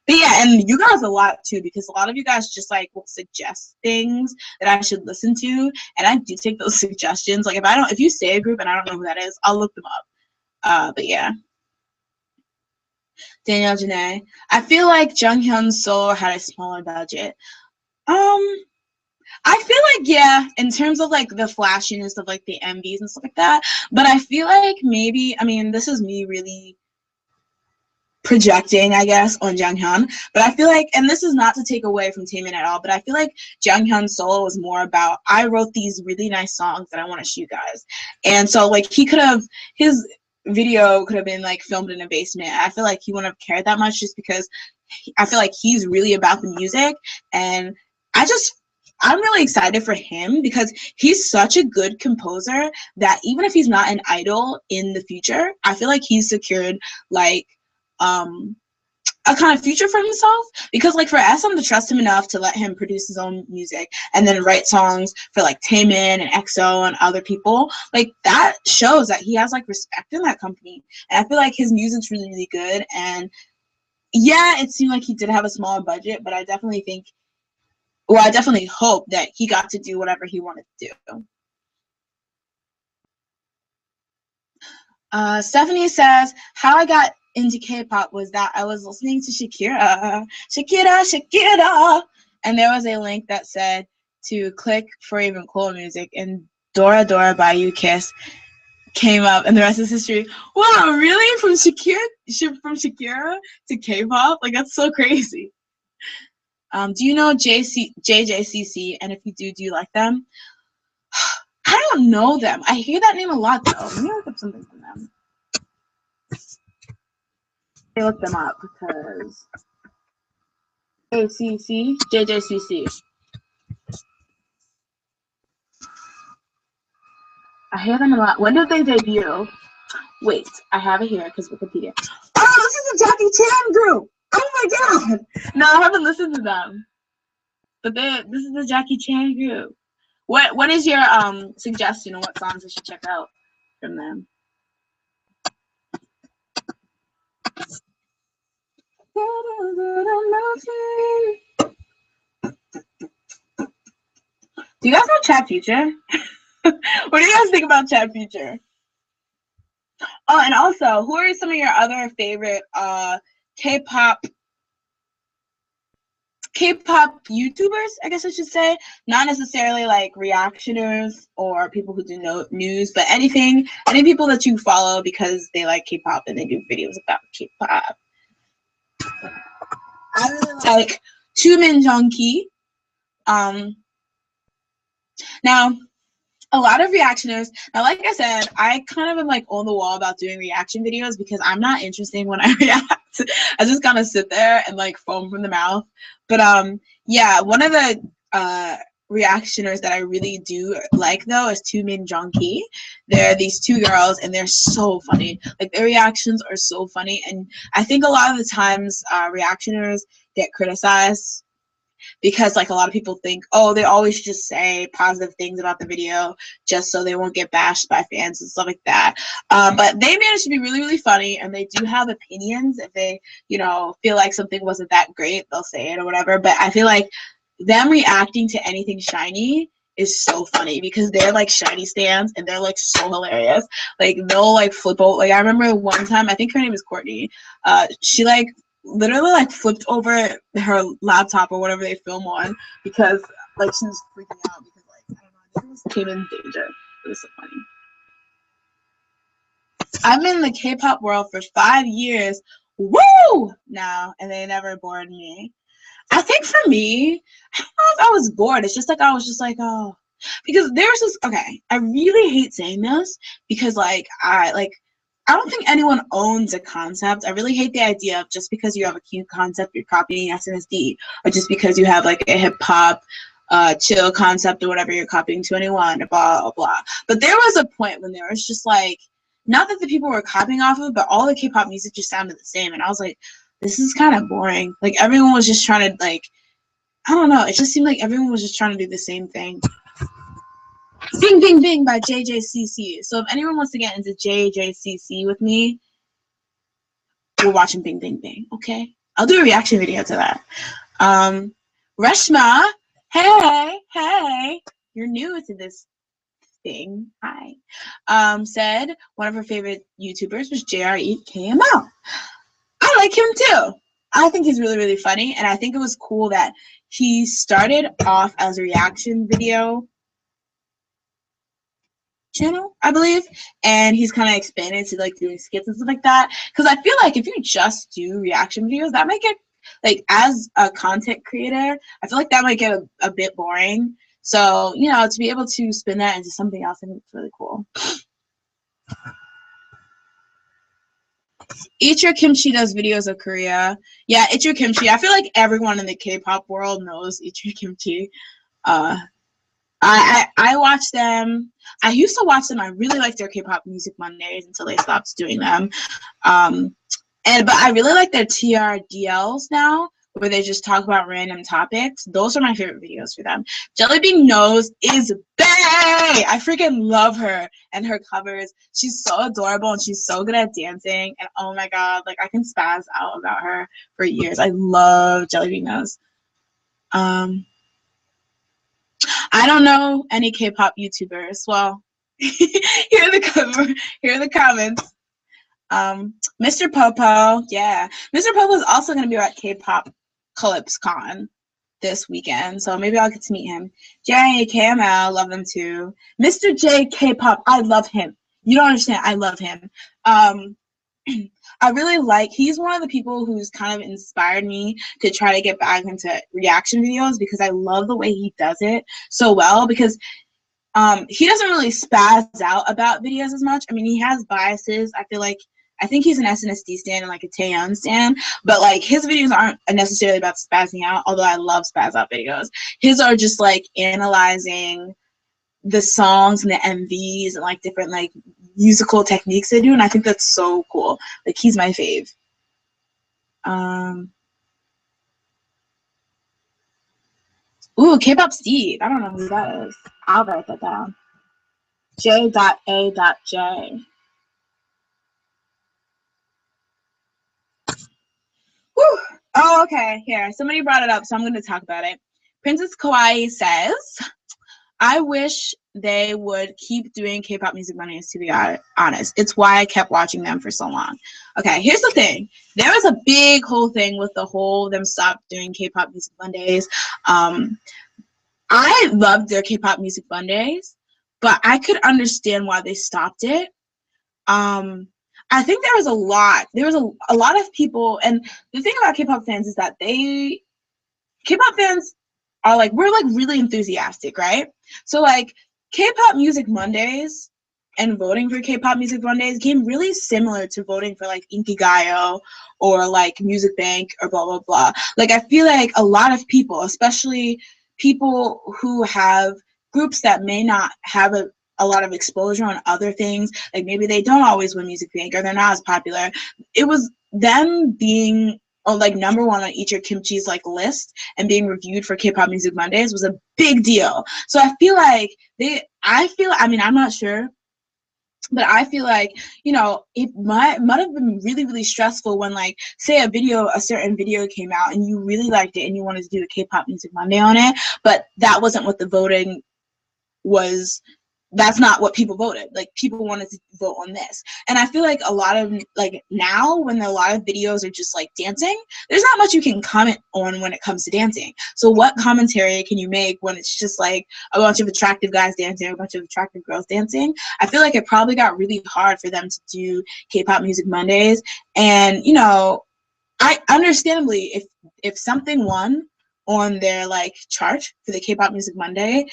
But yeah, and you guys a lot too, because a lot of you guys just like will suggest things that I should listen to, and I do take those suggestions. Like if you say a group and I don't know who that is, I'll look them up. But yeah, Danielle Janae. I feel like Jonghyun's solo had a smaller budget. I feel like yeah, in terms of like the flashiness of like the MVs and stuff like that. But I feel like maybe this is me really projecting, I guess, on Jonghyun, but I feel like, and this is not to take away from Taemin at all, but I feel like Jonghyun's solo was more about, I wrote these really nice songs that I want to show you guys, and so like his video could have been like filmed in a basement. I feel like he wouldn't have cared that much just because I feel like he's really about the music, and I'm really excited for him because he's such a good composer that even if he's not an idol in the future, I feel like he's secured like a kind of future for himself, because like for SM to trust him enough to let him produce his own music and then write songs for like Taemin and EXO and other people, like that shows that he has like respect in that company. And I feel like his music's really, really good. And yeah, it seemed like he did have a smaller budget, but I definitely think Well, I definitely hope that he got to do whatever he wanted to do. Stephanie says, how I got into K-pop was that I was listening to Shakira, and there was a link that said to click for even cooler music, and Dora Dora by You Kiss came up, and the rest is history. Wow, really? From Shakira to K-pop? Like, that's so crazy. Do you know JJCC? And if you do you like them? I don't know them. I hear that name a lot, though. Let me look up something from them. I look them up because JJCC. I hear them a lot. When did they debut? Wait, I have it here because Wikipedia. Oh, this is a Jackie Chan group. Oh my god. No, I haven't listened to them. But this is the Jackie Chan group. What is your suggestion on what songs I should check out from them? Do you guys know Chat Future? What do you guys think about Chat Future? Oh, and also, who are some of your other favorite K-pop YouTubers, I guess I should say? Not necessarily like reactioners or people who do news, but any people that you follow because they like K-pop and they do videos about K-pop. I really like Tumin Jongki. Now, a lot of reactioners. Now, like I said, I kind of am like on the wall about doing reaction videos because I'm not interesting when I react. I just kind of sit there and like foam from the mouth. But yeah, one of the reactioners that I really do like though is Tumin Jongki. They're these two girls and they're so funny. Like their reactions are so funny, and I think a lot of the times reactioners get criticized because like a lot of people think, oh, they always just say positive things about the video just so they won't get bashed by fans and stuff like that. But they manage to be really, really funny, and they do have opinions. If they, feel like something wasn't that great, they'll say it or whatever. But I feel like them reacting to anything shiny is so funny because they're like shiny stands and they're like so hilarious. Like they'll like flip out. Like I remember one time, I think her name is Courtney. She like literally like flipped over her laptop or whatever they film on because like she was freaking out because like I don't know, she came in danger. It was so funny. I've been in the K-pop world for 5 years. Woo! Now, and they never bored me. I think for me, I don't know if I was bored. It's just like I was just like, oh, because there's this. Okay, I really hate saying this because I don't think anyone owns a concept. I really hate the idea of just because you have a cute concept, you're copying SNSD, or just because you have like a hip hop, chill concept or whatever, you're copying 21, blah, blah, blah. But there was a point when there was just like, not that the people were copying off of it, but all the K-pop music just sounded the same. And I was like, this is kind of boring. Like everyone was just trying to like, I don't know. It just seemed like everyone was just trying to do the same thing. Bing, bing, bing by JJCC. So if anyone wants to get into JJCC with me, we're watching Bing, Bing, Bing, okay? I'll do a reaction video to that. Reshma, hey, you're new to this thing. Hi. Said one of her favorite YouTubers was JREKML. I like him too. I think he's really, really funny, and I think it was cool that he started off as a reaction video channel, I believe, and he's kind of expanded to like doing skits and stuff like that, because I feel like if you just do reaction videos, that might get, like, as a content creator, I feel like that might get a bit boring. So, to be able to spin that into something else, I think it's really cool. Ichiro Kimchi does videos of Korea. Yeah, Ichiro Kimchi. I feel like everyone in the K-pop world knows Ichiro Kimchi. I watch them. I used to watch them. I really liked their K-pop Music Mondays until they stopped doing them. But I really like their TRDLs now, where they just talk about random topics. Those are my favorite videos for them. Jellybean Nose is bae! I freaking love her and her covers. She's so adorable and she's so good at dancing. And oh my god, like I can spaz out about her for years. I love Jellybean Nose. I don't know any K-pop YouTubers. Well, here are the comments. Mr. Popo, yeah. Mr. Popo is also going to be at K-pop CalypsoCon this weekend, so maybe I'll get to meet him. JKML, love them too. Mr. J K-pop, I love him. You don't understand, I love him. I really like, he's one of the people who's kind of inspired me to try to get back into reaction videos because I love the way he does it so well, because he doesn't really spaz out about videos as much. I mean, he has biases. I think he's an SNSD stan and like a Taeyeon stan, but like his videos aren't necessarily about spazzing out, although I love spaz out videos. His are just like analyzing the songs and the MVs and like different like musical techniques they do, and I think that's so cool. Like, he's my fave. Ooh, K-pop Steve. I don't know who that is. I'll write that down. J.A.J. Whew. Oh, okay. Here, somebody brought it up, so I'm going to talk about it. Princess Kawaii says, I wish they would keep doing K-pop Music Mondays, to be honest. It's why I kept watching them for so long. Okay, here's the thing. There was a big whole thing with the whole them stop doing K-pop Music Mondays. I loved their K-pop Music Mondays, but I could understand why they stopped it. I think there was a lot of people, and the thing about K-pop fans is that K-pop fans are like, we're like really enthusiastic, right? So like K-pop Music Mondays and voting for K-pop Music Mondays came really similar to voting for like Inkigayo or like Music Bank or blah, blah, blah. Like, I feel like a lot of people, especially people who have groups that may not have a lot of exposure on other things, like maybe they don't always win Music Bank or they're not as popular. It was them being like number one on each of Kimchi's like list and being reviewed for K-pop Music Mondays was a big deal. So I feel like I mean, I'm not sure, but I feel like, you know, it might have been really, really stressful when, like, say a certain video came out and you really liked it and you wanted to do a K-pop Music Monday on it, but that wasn't what the voting was. That's not what people voted. Like, people wanted to vote on this. And I feel like a lot of, like, now when a lot of videos are just like dancing, there's not much you can comment on when it comes to dancing. So what commentary can you make when it's just like a bunch of attractive guys dancing, a bunch of attractive girls dancing? I feel like it probably got really hard for them to do K-pop Music Mondays. And, you know, I understandably, if something won on their like chart for the K-pop Music Monday,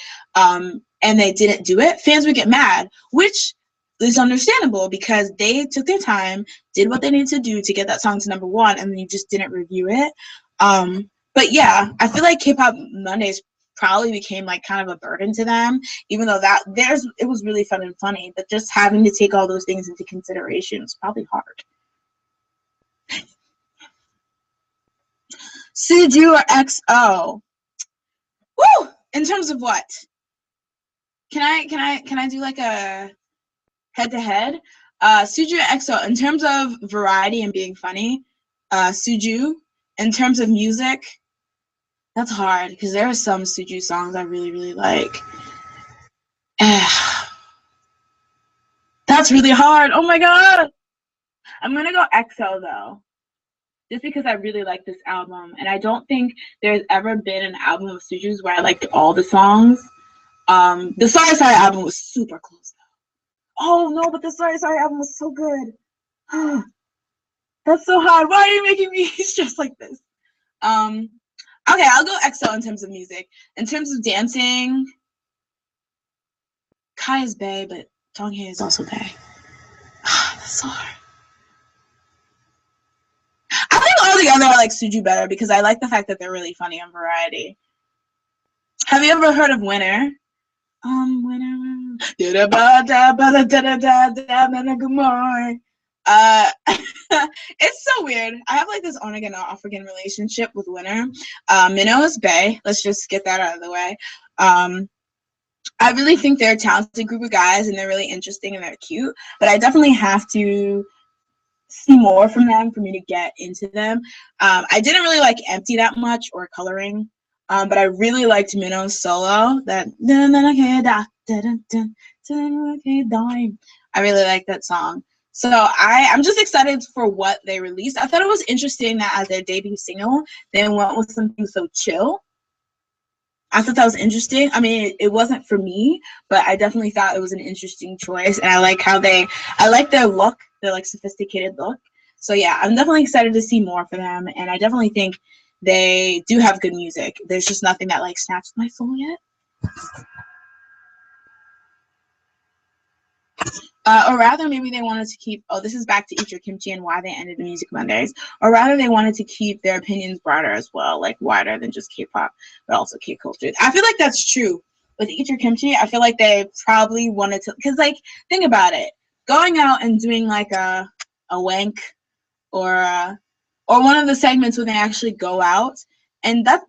and they didn't do it, fans would get mad, which is understandable because they took their time, did what they needed to do to get that song to #1, and then you just didn't review it. But yeah, I feel like K-pop Mondays probably became like kind of a burden to them, even though it was really fun and funny, but just having to take all those things into consideration is probably hard. Suju or XO? Woo! In terms of what? Can I do like a head-to-head? Suju or EXO, in terms of variety and being funny, Suju. In terms of music, that's hard because there are some Suju songs I really, really like. That's really hard. Oh my god! I'm gonna go EXO though, just because I really like this album, and I don't think there's ever been an album of Suju's where I liked all the songs. The Sorry Sorry album was super close though. Oh no, but the Sorry Sorry album was so good. That's so hard. Why are you making me stressed like this? Okay, I'll go EXO in terms of music. In terms of dancing, Kai is bae, but Donghae is also bae. That's so hard. I think altogether I like Suju better because I like the fact that they're really funny on variety. Have you ever heard of Winner? Winner. It's so weird. I have like this on again, off again relationship with Winner. Minho is bae. Let's just get that out of the way. I really think they're a talented group of guys and they're really interesting and they're cute, but I definitely have to see more from them for me to get into them. I didn't really like Empty that much or Coloring. But I really liked Minho's solo. I really like that song. So I'm just excited for what they released. I thought it was interesting that as their debut single, they went with something so chill. I thought that was interesting. I mean, it wasn't for me, but I definitely thought it was an interesting choice. And I like how I like their look, their like sophisticated look. So yeah, I'm definitely excited to see more for them. And I definitely think they do have good music. There's just nothing that like snaps my soul yet. Or rather, maybe they wanted to keep, this is back to Eat Your Kimchi and why they ended the Music Mondays. Or rather, they wanted to keep their opinions broader as well, like wider than just K-pop, but also K-culture. I feel like that's true. With Eat Your Kimchi, I feel like they probably wanted to, because like, think about it. Going out and doing like a wank or one of the segments where they actually go out, and that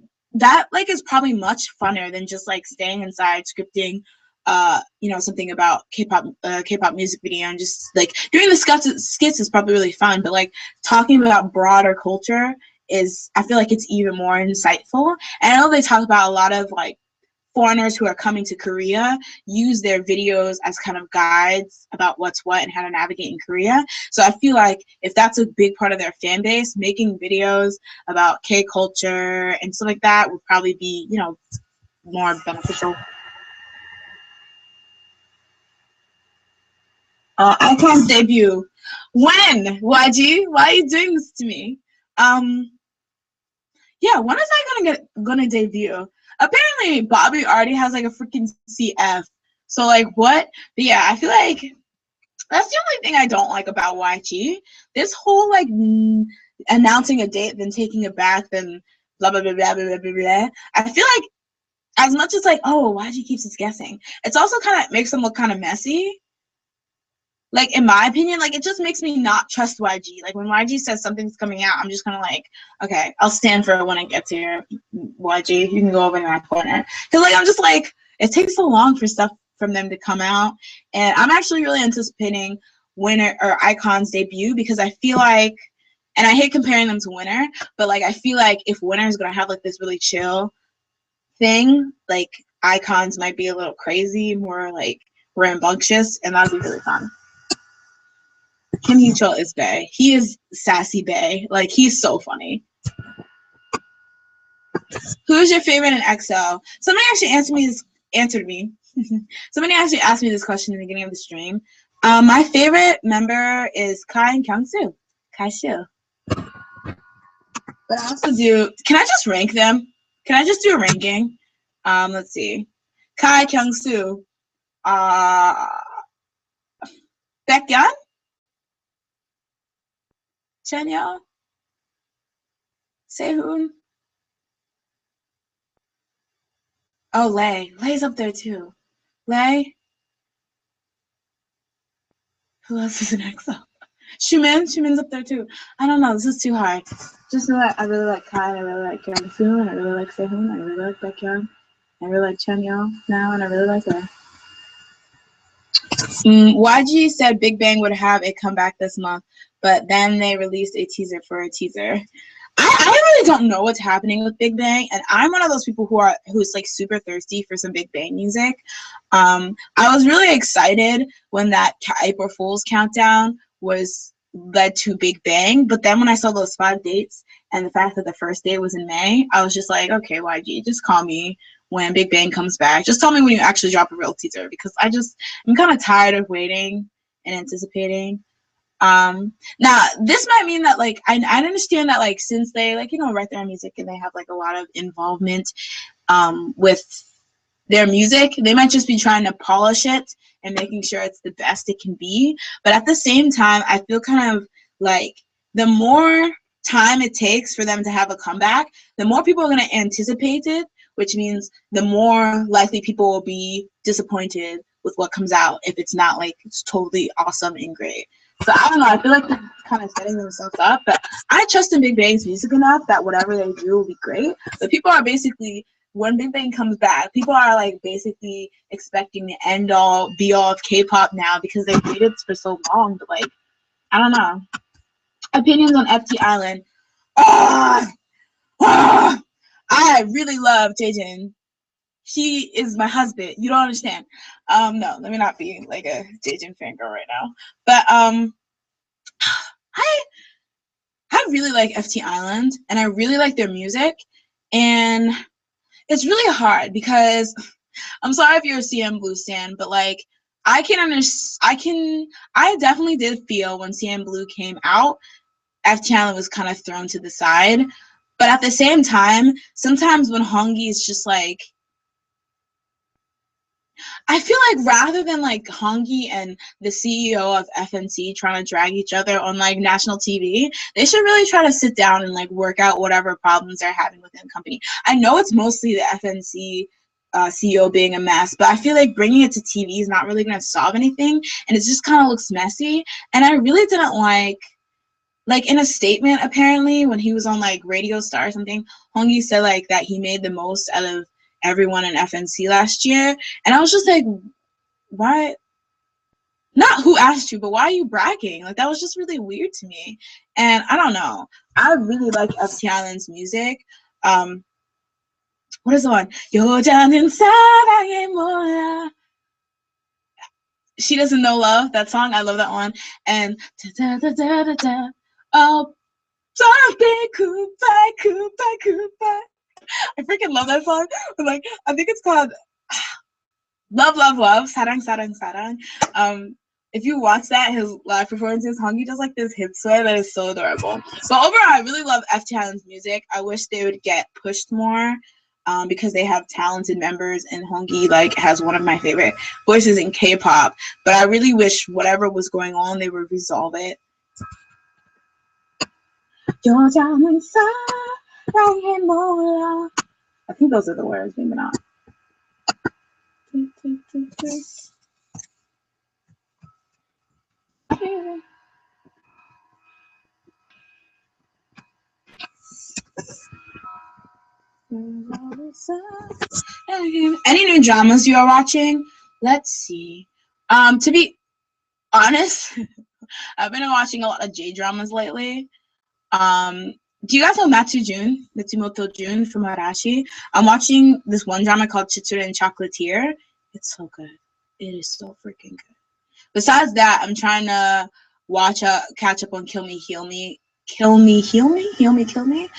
like is probably much funner than just like staying inside scripting something about K-pop music video, and just like doing the skits is probably really fun, but like talking about broader culture is, I feel like it's even more insightful. And I know they talk about a lot of like foreigners who are coming to Korea use their videos as kind of guides about what's what and how to navigate in Korea. So I feel like if that's a big part of their fan base, making videos about K culture and stuff like that would probably be, more beneficial. Icon's debut. When? YG? Why are you doing this to me? Yeah, when is I gonna debut? Apparently Bobby already has like a freaking CF. So like what? But yeah, I feel like that's the only thing I don't like about YG. This whole like announcing a date, then taking it back, then blah blah blah blah blah blah blah. I feel like as much as like, oh, YG keeps us guessing, it's also kind of makes them look kind of messy. Like, in my opinion, like, it just makes me not trust YG. Like, when YG says something's coming out, I'm just kind of like, okay, I'll stand for it when it gets here. YG, you can go over in that corner. Because, like, I'm just like, it takes so long for stuff from them to come out. And I'm actually really anticipating Winner or Icon's debut, because I feel like, and I hate comparing them to Winner, but, like, I feel like if Winner is going to have, like, this really chill thing, like, Icon's might be a little crazy, more, like, rambunctious, and that'd be really fun. Kim Hee-chul is bae. He is sassy bae. Like, he's so funny. Who's your favorite in EXO? Somebody actually answered me. Somebody actually asked me this question in the beginning of the stream. My favorite member is Kai and Kyung-soo. Kai-soo. But I also do, can I just rank them? Can I just do a ranking? Let's see. Kai, Kyung-soo. Baekhyun? Chanyeol? Sehun? Oh, Lay. Lay's up there too. Lay? Who else is in EXO? Shumin's up there too. I don't know. This is too hard. Just know that I really like Kai, I really like Kyung-soo, and I really like Sehun, I really like Baekhyun, I really like Chanyeol now, and I really like Lay. YG said Big Bang would have a comeback this month, but then they released a teaser for a teaser. I really don't know what's happening with Big Bang, and I'm one of those people who's like super thirsty for some Big Bang music. I was really excited when that April Fool's countdown was led to Big Bang, but then when I saw those 5 dates and the fact that the first date was in May, I was just like, okay, YG, just call me when Big Bang comes back. Just tell me when you actually drop a real teaser, because I'm kind of tired of waiting and anticipating. Now this might mean that like I understand that like since they like write their own music and they have like a lot of involvement with their music, they might just be trying to polish it and making sure it's the best it can be. But at the same time, I feel kind of like the more time it takes for them to have a comeback, the more people are going to anticipate it, which means the more likely people will be disappointed with what comes out if it's not like it's totally awesome and great. So I don't know, I feel like they're kind of setting themselves up, but I trust in Big Bang's music enough that whatever they do will be great. But people are basically, when Big Bang comes back, people are like basically expecting the end all be all of K-pop now because they've waited for so long. But like, I don't know. Opinions on FT Island. I really love Jaejin. He is my husband. You don't understand. No, let me not be like a Jaejin fangirl right now. But I I really like FT Island, and I really like their music, and it's really hard because I'm sorry if you're a CM Blue stan, but like I definitely did feel when CM Blue came out, FT Island was kind of thrown to the side, but at the same time, sometimes when Hongi is just like, I feel like rather than like Hongi and the CEO of FNC trying to drag each other on like national TV, they should really try to sit down and like work out whatever problems they're having within the company. I know it's mostly the FNC CEO being a mess, but I feel like bringing it to TV is not really going to solve anything, and it just kind of looks messy. And I really didn't like in a statement apparently when he was on like Radio Star or something, Hongi said like that he made the most out of everyone in FNC last year, and I was just like, why? Not who asked you, but why are you bragging? Like that was just really weird to me, and I don't know. I really like FT Island's music. What is the one? 여자는 사랑에 몰라. She Doesn't Know Love. That song, I love that one. And da da da da da. Oh, something goodbye, goodbye, goodbye. I freaking love that song. But like, I think it's called Love, Love, Love, Sarang, Sarang, Sarang. If you watch that, his live performances, Hongi does like this hip sway that is so adorable. So overall, I really love FT Island's music. I wish they would get pushed more because they have talented members, and Hongi like has one of my favorite voices in K-pop. But I really wish whatever was going on, they would resolve it. I think those are the words, maybe not. Any new dramas you are watching? Let's see. To be honest, I've been watching a lot of J dramas lately. Do you guys know Matsumoto Jun from Arashi? I'm watching this one drama called Chitsuru and Chocolatier. It's so good. It is so freaking good. Besides that, I'm trying to catch up on Kill Me, Heal Me. Kill Me, Heal Me? Heal Me, Kill Me?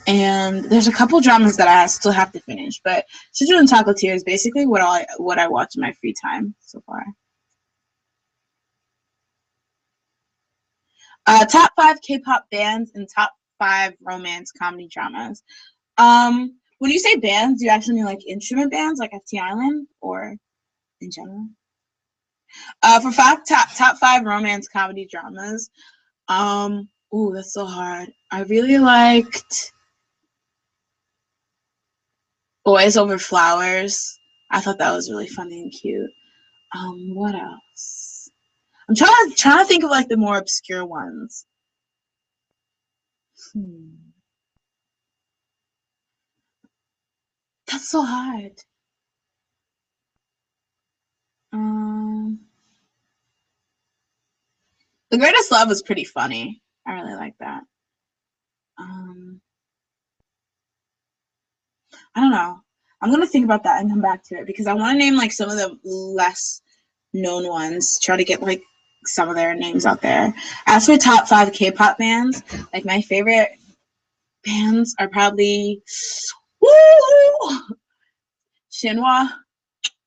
And there's a couple dramas that I still have to finish, but Children and Chocolatier is basically what I watch in my free time so far. Top 5 K-pop bands and top 5 romance comedy dramas. When you say bands, do you actually mean like instrument bands, like FT Island, or in general? For top 5 romance comedy dramas. Ooh, that's so hard. I really liked Boys Over Flowers. I thought that was really funny and cute. What else? I'm trying to think of like the more obscure ones. That's so hard. The Greatest Love was pretty funny. I really like that. I don't know. I'm gonna think about that and come back to it because I want to name like some of the less known ones. Try to get like some of their names out there. As for top 5 K-pop bands, like my favorite bands are probably Shinhwa.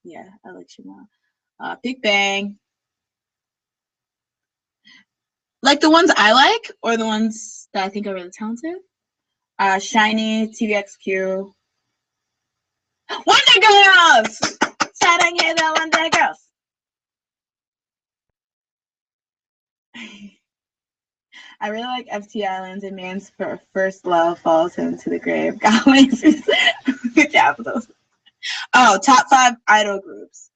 Yeah, I like Shinhwa. Big Bang. Like the ones I like, or the ones that I think are really talented. Shiny, TVXQ. Wonder Girls! 사랑해 the Wonder Girls! I really like FT Island, and Man's First Love Falls Into the Grave. Capitals. Oh, top 5 idol groups.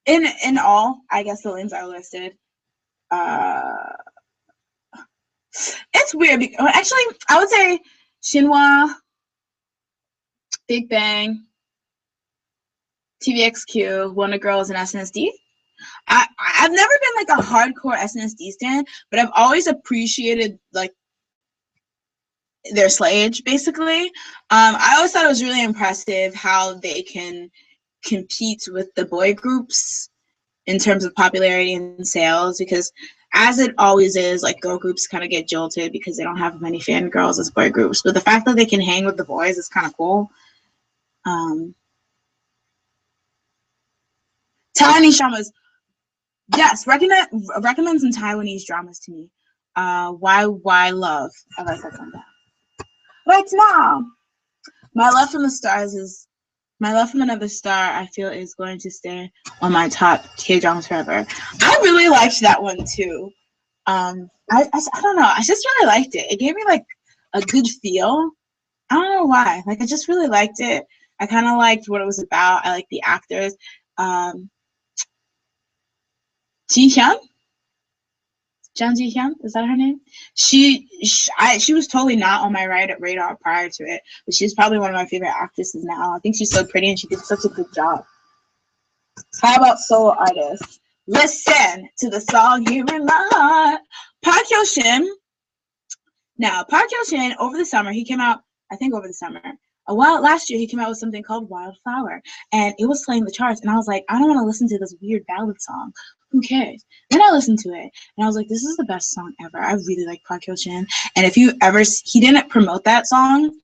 In all, I guess the names are listed. It's weird. Actually, I would say Shinhwa, Big Bang, TVXQ, Wonder Girls, and SNSD. I've never been like a hardcore SNSD stan, but I've always appreciated like their slayage, basically. I always thought it was really impressive how they can compete with the boy groups in terms of popularity and sales, because as it always is, like, girl groups kind of get jilted because they don't have as many fangirls as boy groups. But the fact that they can hang with the boys is kind of cool. Taiwanese dramas, yes, recommend some Taiwanese dramas to me. Why love? I like that one down. Right now, My Love from Another Star, I feel, is going to stay on my top K-dramas forever. I really liked that one too. I don't know. I just really liked it. It gave me like a good feel. I don't know why. Like, I just really liked it. I kind of liked what it was about. I liked the actors. Ji Hyun, Jung Ji Hyun, is that her name? She was totally not on my radar prior to it, but she's probably one of my favorite actresses now. I think she's so pretty and she did such a good job. How about solo artists? Listen to the song "Here in My Heart." Park Hyo-shin. Now, Park Hyo-shin, over the summer, he came out, I think over the summer, last year, he came out with something called Wildflower, and it was playing the charts, and I was like, I don't want to listen to this weird ballad song. Who cares? Then I listened to it, and I was like, this is the best song ever. I really like Park Hyo-shin, and if you ever, he didn't promote that song,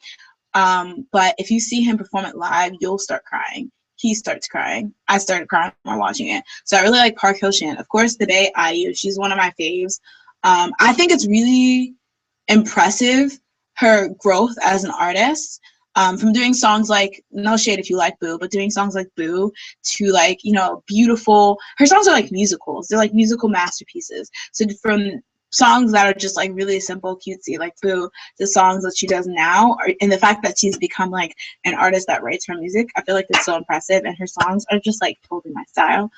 but if you see him perform it live, you'll start crying. He starts crying. I started crying while watching it. So I really like Park Hyo-shin. Of course, the Bae IU, she's one of my faves. I think it's really impressive, her growth as an artist, from doing songs like, no shade if you like Boo, but doing songs like Boo to, like, you know, beautiful, her songs are like musicals. They're like musical masterpieces. So from songs that are just like really simple, cutesy, like Boo, the songs that she does now, and the fact that she's become like an artist that writes her music, I feel like it's so impressive, and her songs are just like totally my style.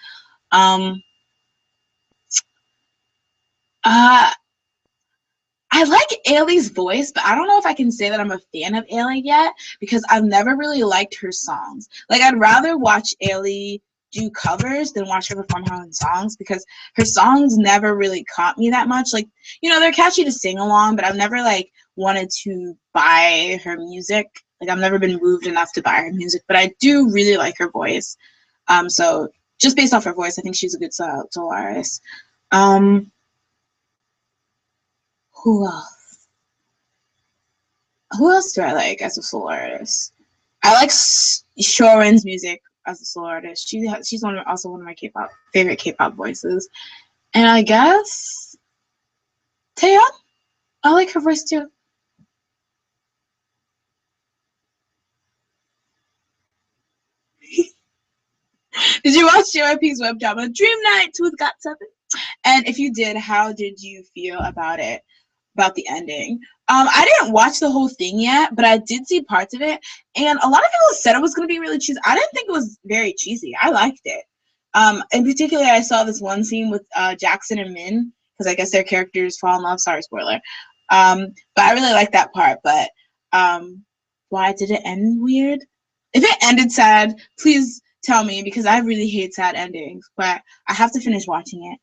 I like Ailey's voice, but I don't know if I can say that I'm a fan of Ailey yet, because I've never really liked her songs. Like, I'd rather watch Ailey do covers than watch her perform her own songs, because her songs never really caught me that much. Like, you know, they're catchy to sing along, but I've never, like, wanted to buy her music. Like, I've never been moved enough to buy her music, but I do really like her voice. So just based off her voice, I think she's a good solo artist. Who else? Who else do I like as a solo artist? I like Shorin's music as a solo artist. She's also one of my favorite K-pop voices. And I guess Taeyeon? I like her voice too. Did you watch JYP's web drama Dream Night with GOT7? And if you did, how did you feel about it? About the ending? I didn't watch the whole thing yet, but I did see parts of it, and a lot of people said it was going to be really cheesy. I didn't think it was very cheesy. I liked it. In particular, I saw this one scene with Jackson and Min, because I guess their characters fall in love. Sorry, spoiler. But I really liked that part. But why did it end weird? If it ended sad, please tell me, because I really hate sad endings. But I have to finish watching it.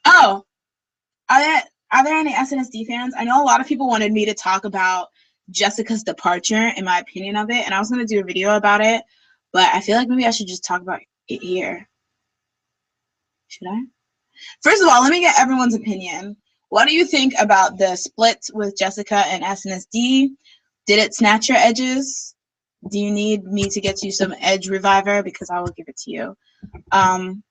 Oh, are there any SNSD fans? I know a lot of people wanted me to talk about Jessica's departure and my opinion of it, and I was going to do a video about it, but I feel like maybe I should just talk about it here. Should I? First of all, let me get everyone's opinion. What do you think about the split with Jessica and SNSD? Did it snatch your edges? Do you need me to get you some edge reviver? Because I will give it to you. And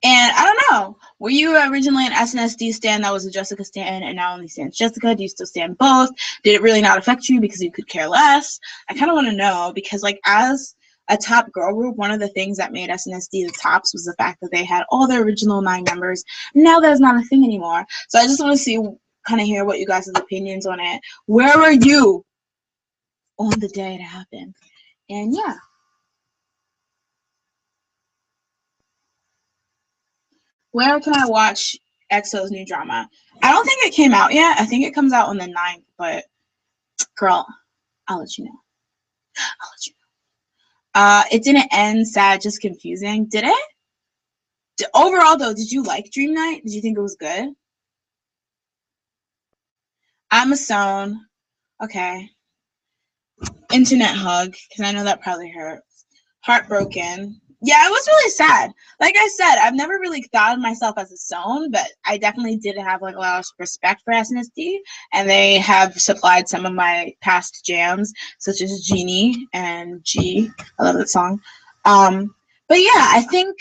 I don't know, were you originally an SNSD stan that was a Jessica stan and now only stands Jessica? Do you still stand both? Did it really not affect you because you could care less? I kind of want to know, because like as a top girl group, one of the things that made SNSD the tops was the fact that they had all the original 9 members. Now that's not a thing anymore. So I just want to see, kind of hear what you guys' opinions on it. Where were you on the day it happened? And yeah. Where can I watch EXO's new drama? I don't think it came out yet. I think it comes out on the 9th, but girl, I'll let you know. I'll let you It didn't end sad, just confusing. Did it? Overall, though, did you like Dream Night? Did you think it was good? I'm a Stone. Okay. Internet hug, because I know that probably hurts. Heartbroken. Yeah, it was really sad. Like I said, I've never really thought of myself as a Stone, but I definitely did have like a lot of respect for SNSD, and they have supplied some of my past jams, such as Genie and G. I love that song. But yeah, I think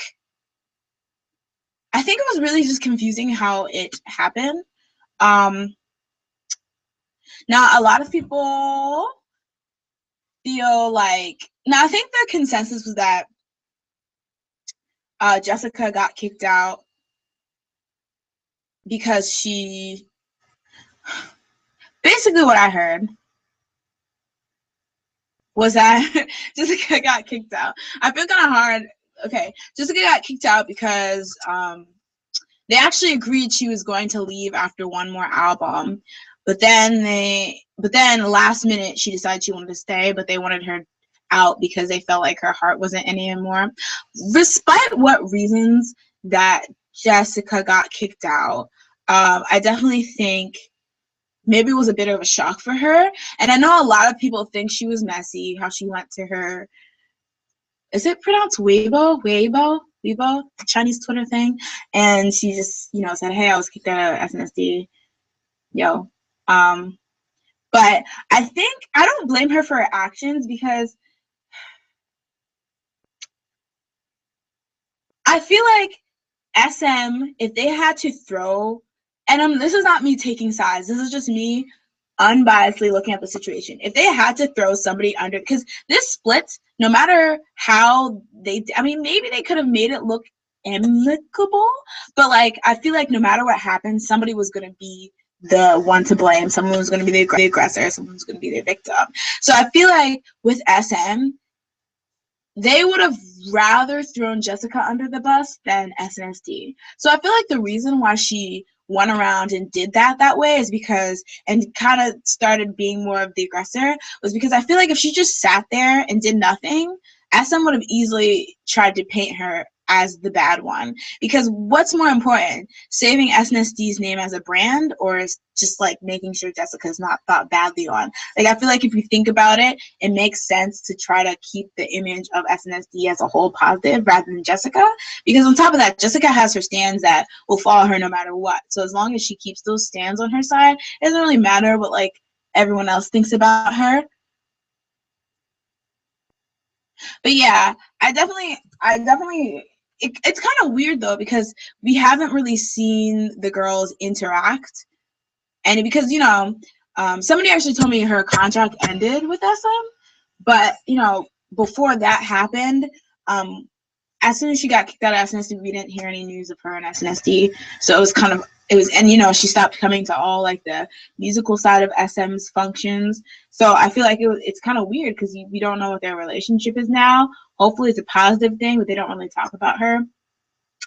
it was really just confusing how it happened. Um, Now a lot of people feel like now I think the consensus was that Jessica got kicked out because she basically what I heard was that Jessica got kicked out. I feel kind of hard. Okay, Jessica got kicked out because they actually agreed she was going to leave after one more album, but then last minute she decided she wanted to stay, but they wanted her out because they felt like her heart wasn't in it anymore. Despite what reasons that Jessica got kicked out, I definitely think maybe it was a bit of a shock for her. And I know a lot of people think she was messy, how she went to her, is it pronounced Weibo, the Chinese Twitter thing, and she just, said, "Hey, I was kicked out of SNSD, yo." But I think I don't blame her for her actions because I feel like SM, if they had to throw, and this is not me taking sides, this is just me unbiasedly looking at the situation. If they had to throw somebody under, because this split, no matter how maybe they could have made it look amicable, but like I feel like no matter what happened, somebody was going to be the one to blame. Someone was going to be the aggressor. Someone was going to be the victim. So I feel like with SM, they would have rather thrown Jessica under the bus than SNSD. So I feel like the reason why she went around and did that way is because, and kind of started being more of the aggressor, was because I feel like if she just sat there and did nothing, SM would have easily tried to paint her as the bad one. Because what's more important, saving SNSD name as a brand, or is just like making sure Jessica's not thought badly on? Like I feel like if you think about it, it makes sense to try to keep the image of SNSD as a whole positive rather than Jessica. Because on top of that, Jessica has her stands that will follow her no matter what. So as long as she keeps those stands on her side, it doesn't really matter what like everyone else thinks about her. But yeah, it's kind of weird though because we haven't really seen the girls interact, and because somebody actually told me her contract ended with SM, but before that happened, as soon as she got kicked out of SNSD, we didn't hear any news of her in SNSD. So and she stopped coming to all like the musical side of SM's functions. So I feel like it's kind of weird because we don't know what their relationship is now. Hopefully it's a positive thing, but they don't really talk about her.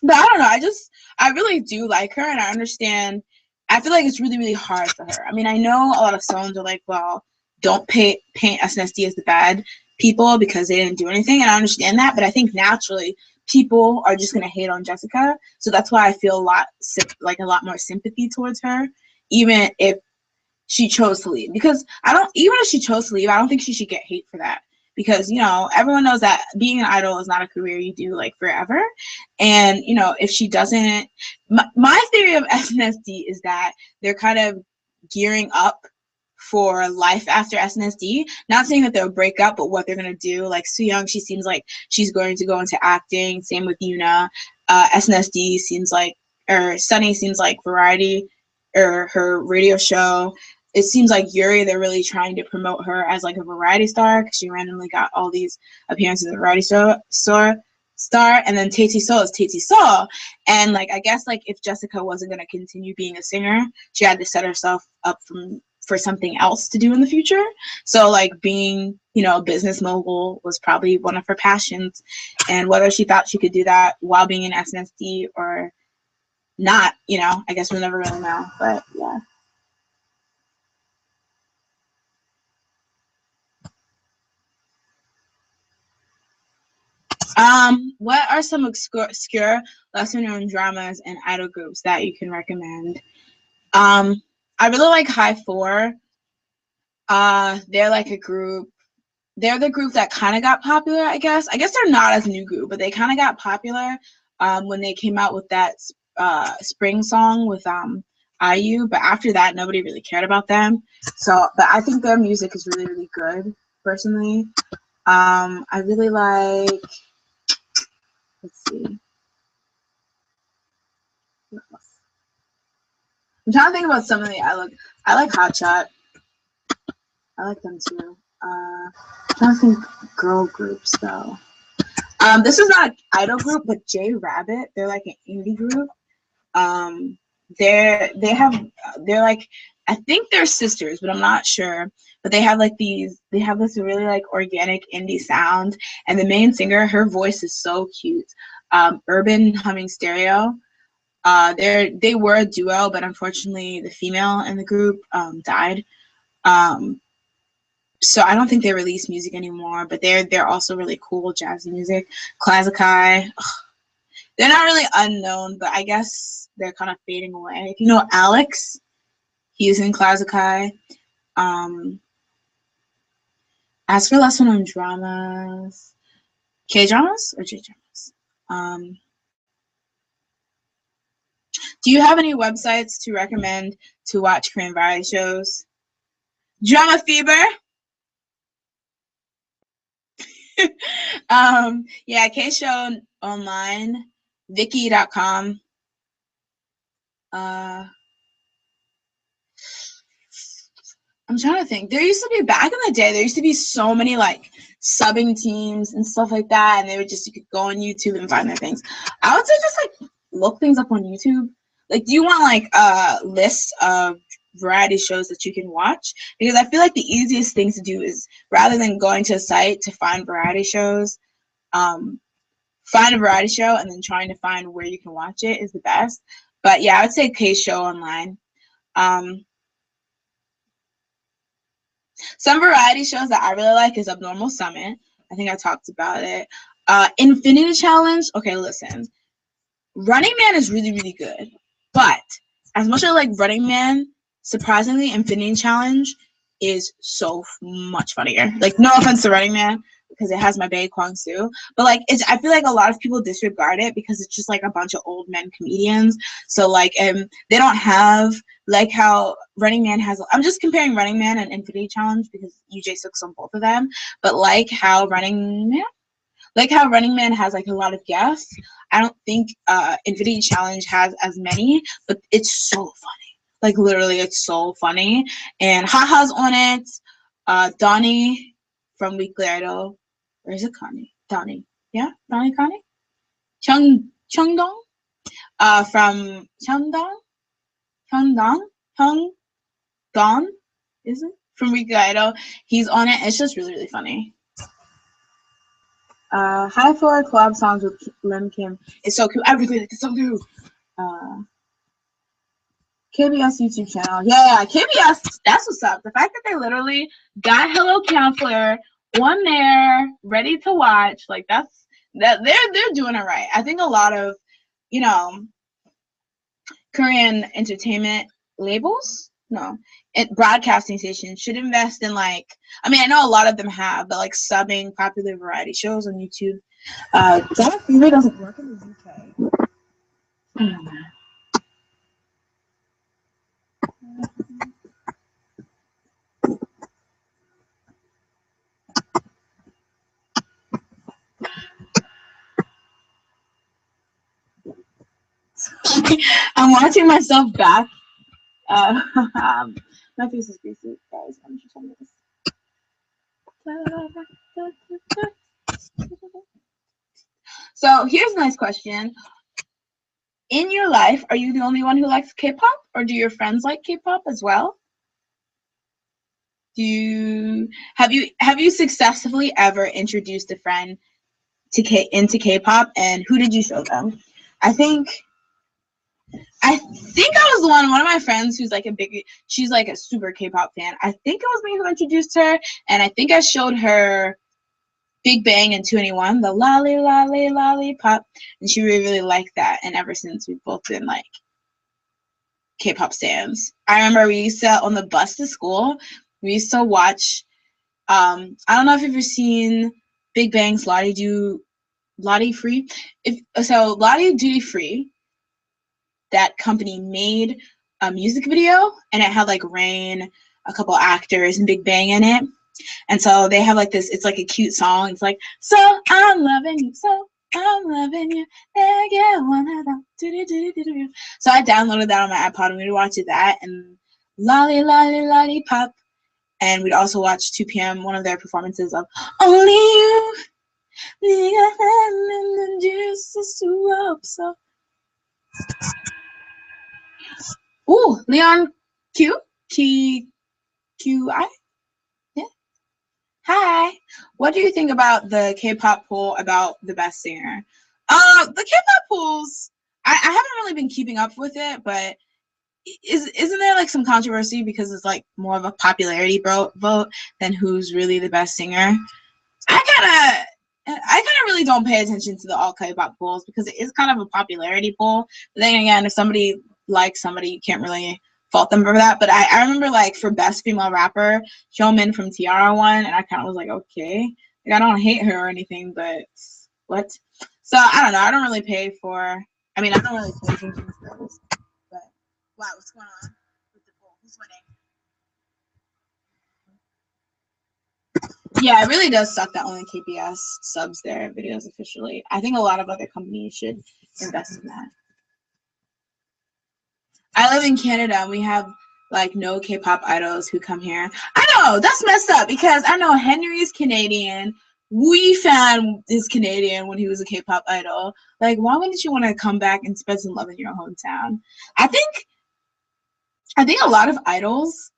But I don't know. I really do like her, and I understand. I feel like it's really, really hard for her. I mean, I know a lot of songs are like, well, don't paint SNSD as the bad people because they didn't do anything, and I understand that. But I think naturally people are just gonna hate on Jessica, so that's why I feel a lot more sympathy towards her, even if she chose to leave. Because even if she chose to leave, I don't think she should get hate for that. Because everyone knows that being an idol is not a career you do like forever. And if she doesn't, my theory of SNSD is that they're kind of gearing up for life after SNSD. Not saying that they'll break up, but what they're gonna do. Like Sooyoung, she seems like she's going to go into acting. Same with Yuna. SNSD seems like, or Sunny seems like variety, or her radio show. It seems like Yuri, they're really trying to promote her as like a variety star because she randomly got all these appearances in the variety show star. And then Tae So is Tae So. And like I guess like if Jessica wasn't gonna continue being a singer, she had to set herself up for something else to do in the future. So like being, a business mogul was probably one of her passions. And whether she thought she could do that while being in SNSD or not, I guess we'll never really know. But yeah. What are some obscure, lesser-known dramas and idol groups that you can recommend? I really like High Four. They're like a group. They're the group that kind of got popular, I guess. I guess they're not as Nugu, but they kind of got popular when they came out with that spring song with IU. But after that, nobody really cared about them. So, but I think their music is really, really good, personally. I really like, let's see. I'm trying to think about some of the I like Hot Shot. I like them too. I'm trying to think girl groups though. This is not an idol group, but J Rabbit. They're like an indie group. They're like, I think they're sisters, but I'm not sure. But they have this really like organic indie sound, and the main singer, her voice is so cute. Urban Humming Stereo. They were a duo, but unfortunately the female in the group died. So I don't think they release music anymore, but they're also really cool jazzy music. Classici, they're not really unknown, but I guess they're kind of fading away. If you know Alex, he's in Classici. As for lesser known dramas, K dramas or J dramas? Do you have any websites to recommend to watch Korean variety shows? Drama Fever. Yeah, K-Show Online, Viki.com. I'm trying to think. There used to be, back in the day, there used to be so many like subbing teams and stuff like that, and you could go on YouTube and find their things. I would say just like look things up on YouTube. Like, do you want like a list of variety shows that you can watch? Because I feel like the easiest thing to do is, rather than going to a site to find variety shows, find a variety show and then trying to find where you can watch it is the best. But yeah, I would say K-Show Online. Some variety shows that I really like is Abnormal Summit. I think I talked about it. Infinity Challenge. Okay, listen. Running Man is really, really good. But as much as I like Running Man, surprisingly, Infinity Challenge is so much funnier. Like, no offense to Running Man, because it has my bae Kwang Soo, but like I feel like a lot of people disregard it because it's just like a bunch of old men comedians. So like they don't have like how Running Man has. I'm just comparing Running Man and Infinity Challenge because UJ sucks on both of them. But like how Running Man has like a lot of guests, I don't think Infinity Challenge has as many, but it's so funny. Like, literally, it's so funny. And Haha's on it. Donnie from Weekly Idol. Where is it, Connie? Donnie. Yeah? Donnie Connie? Cheongdong? From Cheongdong? Cheongdong? Is it? From Weekly Idol. He's on it. It's just really, really funny. High Four collab songs with Lim Kim. It's so cute. Everything is so cute. KBS YouTube channel. Yeah, KBS, that's what's up. The fact that they literally got Hello Counselor on there, ready to watch, like that they're doing it right. I think a lot of, Korean entertainment labels, broadcasting stations should invest in I know a lot of them have, but like subbing popular variety shows on YouTube. That really doesn't work in the UK. I don't know. I'm watching myself back. My face is greasy, guys. I'm just on this. So here's a nice question. In your life, are you the only one who likes K-pop, or do your friends like K-pop as well? Have you successfully ever introduced a friend into K-pop, and who did you show them? I think I was the one of my friends who's like she's like a super K-pop fan. I think it was me who introduced her, and I think I showed her Big Bang and 2NE1, the lolly lolly lollipop, and she really liked that. And ever since, we've both been like K-pop stans. I remember we used to, on the bus to school, we used to watch. I don't know if you've ever seen Big Bang's Lottie Free. Lottie Duty Free, that company made a music video, and it had like Rain, a couple actors, and Big Bang in it. And so they have like this, it's like a cute song. It's like, so I'm loving you, so I'm loving you. Yeah, one of them. So I downloaded that on my iPod and we'd watch it that and Lolly Lolly Lollipop. And we'd also watch 2 p.m. one of their performances of Only You. So. Ooh, Leon Q? QI? Yeah. Hi. What do you think about the K-pop poll about the best singer? The K-pop polls, I haven't really been keeping up with it, but isn't there like some controversy because it's like more of a popularity vote than who's really the best singer? I kind of really don't pay attention to the all K-pop polls because it is kind of a popularity poll. But then again, if somebody likes somebody, you can't really fault them for that. But I remember like for best female rapper, Hyomin from Tiara won, and I kind of was like, okay, like I don't hate her or anything, but what? So I don't know. I don't really I don't really pay attention to those. But wow, what's going on with the poll? Who's winning? Yeah, it really does suck that only KBS subs their videos officially. I think a lot of other companies should invest in that. I live in Canada and we have like no K-pop idols who come here. I know, that's messed up because I know Henry's Canadian. Wee Fan is Canadian when he was a K-pop idol. Like, why wouldn't you want to come back and spread some love in your hometown? I think a lot of idols,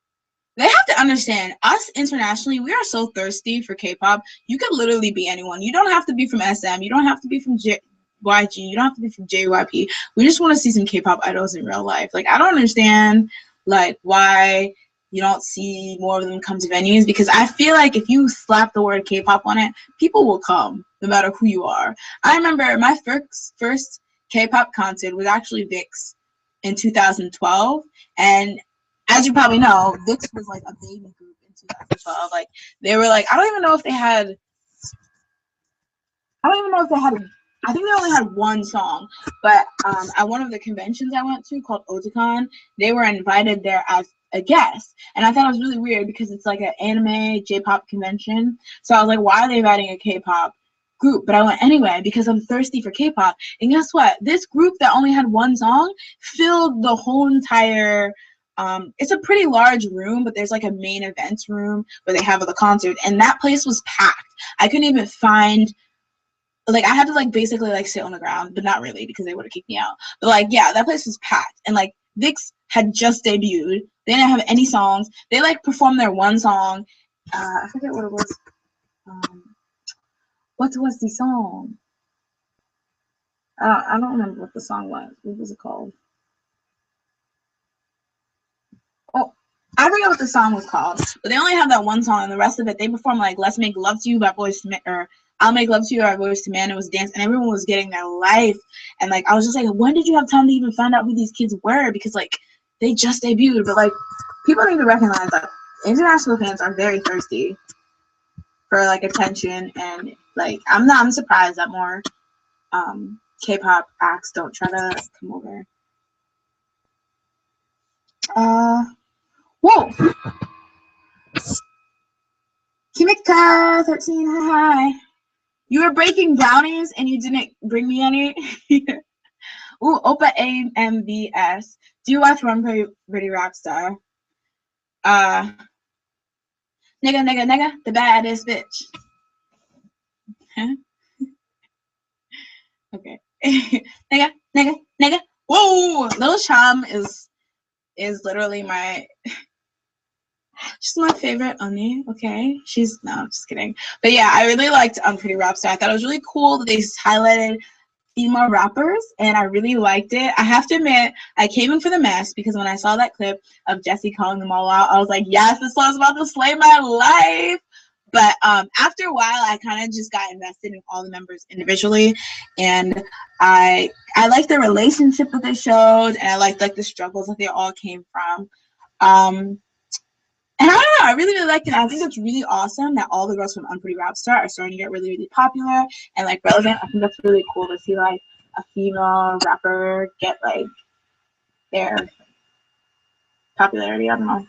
they have to understand, us internationally, we are so thirsty for K-pop. You could literally be anyone. You don't have to be from SM. You don't have to be from YG. You don't have to be from JYP. We just want to see some K-pop idols in real life. Like, I don't understand, like, why you don't see more of them come to venues, because I feel like if you slap the word K-pop on it, people will come, no matter who you are. I remember my first K-pop concert was actually VIX in 2012, and as you probably know, VIX was like a baby group in 2012. Like they were like, I don't even know if they had. I think they only had one song, but at one of the conventions I went to called Otakon, they were invited there as a guest, and I thought it was really weird because it's like an anime J-pop convention. So I was like, why are they inviting a K-pop group? But I went anyway because I'm thirsty for K-pop. And guess what? This group that only had one song filled the whole entire. It's a pretty large room, but there's like a main events room where they have the concert, and that place was packed. I couldn't even find, like, I had to like basically like sit on the ground, but not really because they would have kicked me out. But like, yeah, that place was packed, and like VIX had just debuted. They didn't have any songs. They like performed their one song. I forget what it was. What was the song? I don't remember what the song was. What was it called? Oh, I forget what the song was called, but they only have that one song, and the rest of it, they performed like Let's Make Love to You by Boys to Men, or I'll Make Love to You by Boys to Men. It was dance, and everyone was getting their life. And like, I was just like, when did you have time to even find out who these kids were? Because like, they just debuted. But like, people need to recognize that international fans are very thirsty for like attention, and like, I'm surprised that more K-pop acts don't try to come over. Whoa! Kimika 13, hi. You were breaking brownies and you didn't bring me any? Ooh, Oppa AMVS. Do you watch One Pretty Rock Star? Nigga, the baddest bitch. Huh? Okay. nigga. Whoa! Lil Cham is literally she's my favorite Oni, okay? No, I'm just kidding. But yeah, I really liked Pretty Rock Star. I thought it was really cool that they highlighted female rappers, and I really liked it. I have to admit, I came in for the mess because when I saw that clip of Jessie calling them all out, I was like, yes, this song's about to slay my life. But after a while, I kind of just got invested in all the members individually, and I liked the relationship that they showed, and I liked like the struggles that they all came from. And I don't know, I really liked it. I think it's really awesome that all the girls from Unpretty Rap Star are starting to get really popular and like relevant. I think that's really cool to see like a female rapper get like their popularity. I don't know.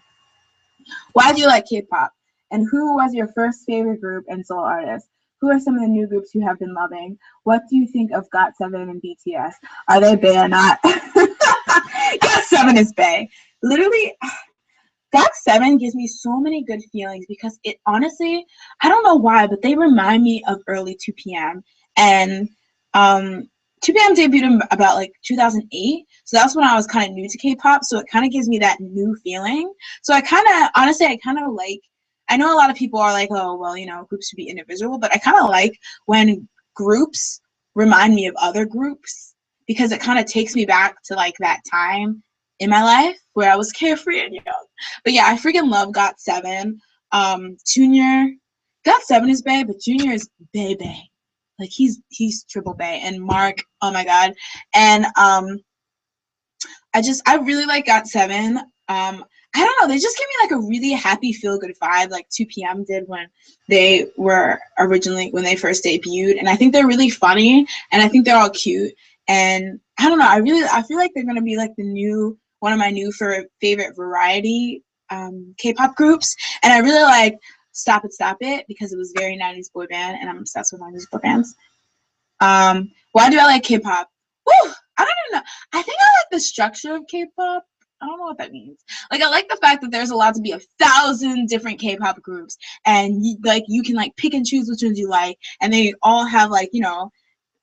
Why do you like K-pop? And who was your first favorite group and solo artist? Who are some of the new groups you have been loving? What do you think of GOT7 and BTS? Are they bae or not? GOT7 is bae. Literally, GOT7 gives me so many good feelings because it honestly, I don't know why, but they remind me of early 2PM. And 2PM debuted in about like 2008. So that's when I was kind of new to K-pop. So it kind of gives me that new feeling. So I kind of, honestly, I kind of like, I know a lot of people are like, oh, well, you know, groups should be individual, but I kind of like when groups remind me of other groups because it kind of takes me back to like that time in my life where I was carefree and young. But yeah, I freaking love GOT7. Junior, GOT7 is bae, but Junior is bae. Like he's triple bae. And Mark, oh my god. And I really like GOT7. I don't know, they just give me like a really happy feel good vibe like 2PM did when they were originally when they first debuted. And I think they're really funny and I think they're all cute. And I don't know, I feel like they're gonna be like one of my new favorite variety K-pop groups. And I really like Stop It because it was very 90s boy band and I'm obsessed with 90s boy bands. Why do I like K-pop? Woo! I don't know. I think I like the structure of K-pop. I don't know what that means. Like, I like the fact that there's allowed to be 1,000 different K-pop groups, and you can like pick and choose which ones you like, and they all have like, you know,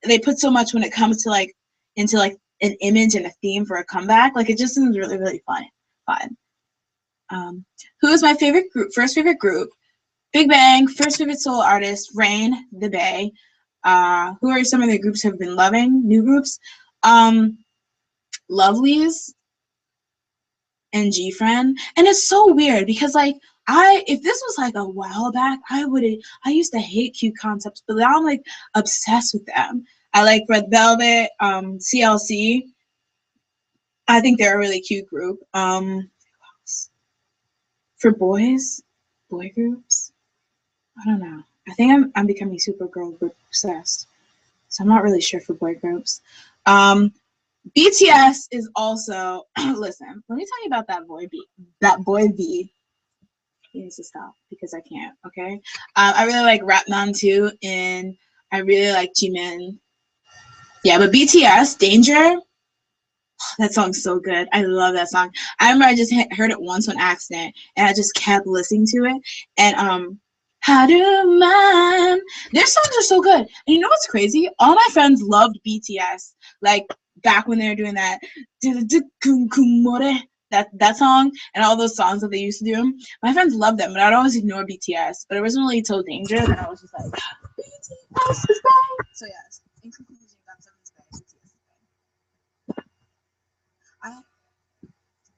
they put so much when it comes to like into like an image and a theme for a comeback. Like, it just seems really fun. Who is my favorite group? First favorite group, Big Bang. First favorite solo artist, Rain, the Bae. Who are some of the groups have been loving? New groups, Lovelies and G-Friend. And it's so weird because like if this was like a while back, I used to hate cute concepts, but now I'm like obsessed with them. I like Red Velvet, CLC. I think they're a really cute group. For boy groups, I don't know. I think I'm becoming super girl group obsessed. So I'm not really sure for boy groups. BTS is also listen, let me tell you about that boy B. He needs to stop because I can't, okay? I really like Rapman too, and I really like Jimin. Yeah, but BTS, Danger, that song's so good. I love that song. I remember I just heard it once on accident, and I just kept listening to it. And how do man? Their songs are so good. And you know what's crazy? All my friends loved BTS. Like back when they were doing that that song and all those songs that they used to do. My friends loved them, but I'd always ignore BTS. But it wasn't really until Danger that I was just like, BTS is back. So yes, in conclusion, GOT7 is back. BTS is back.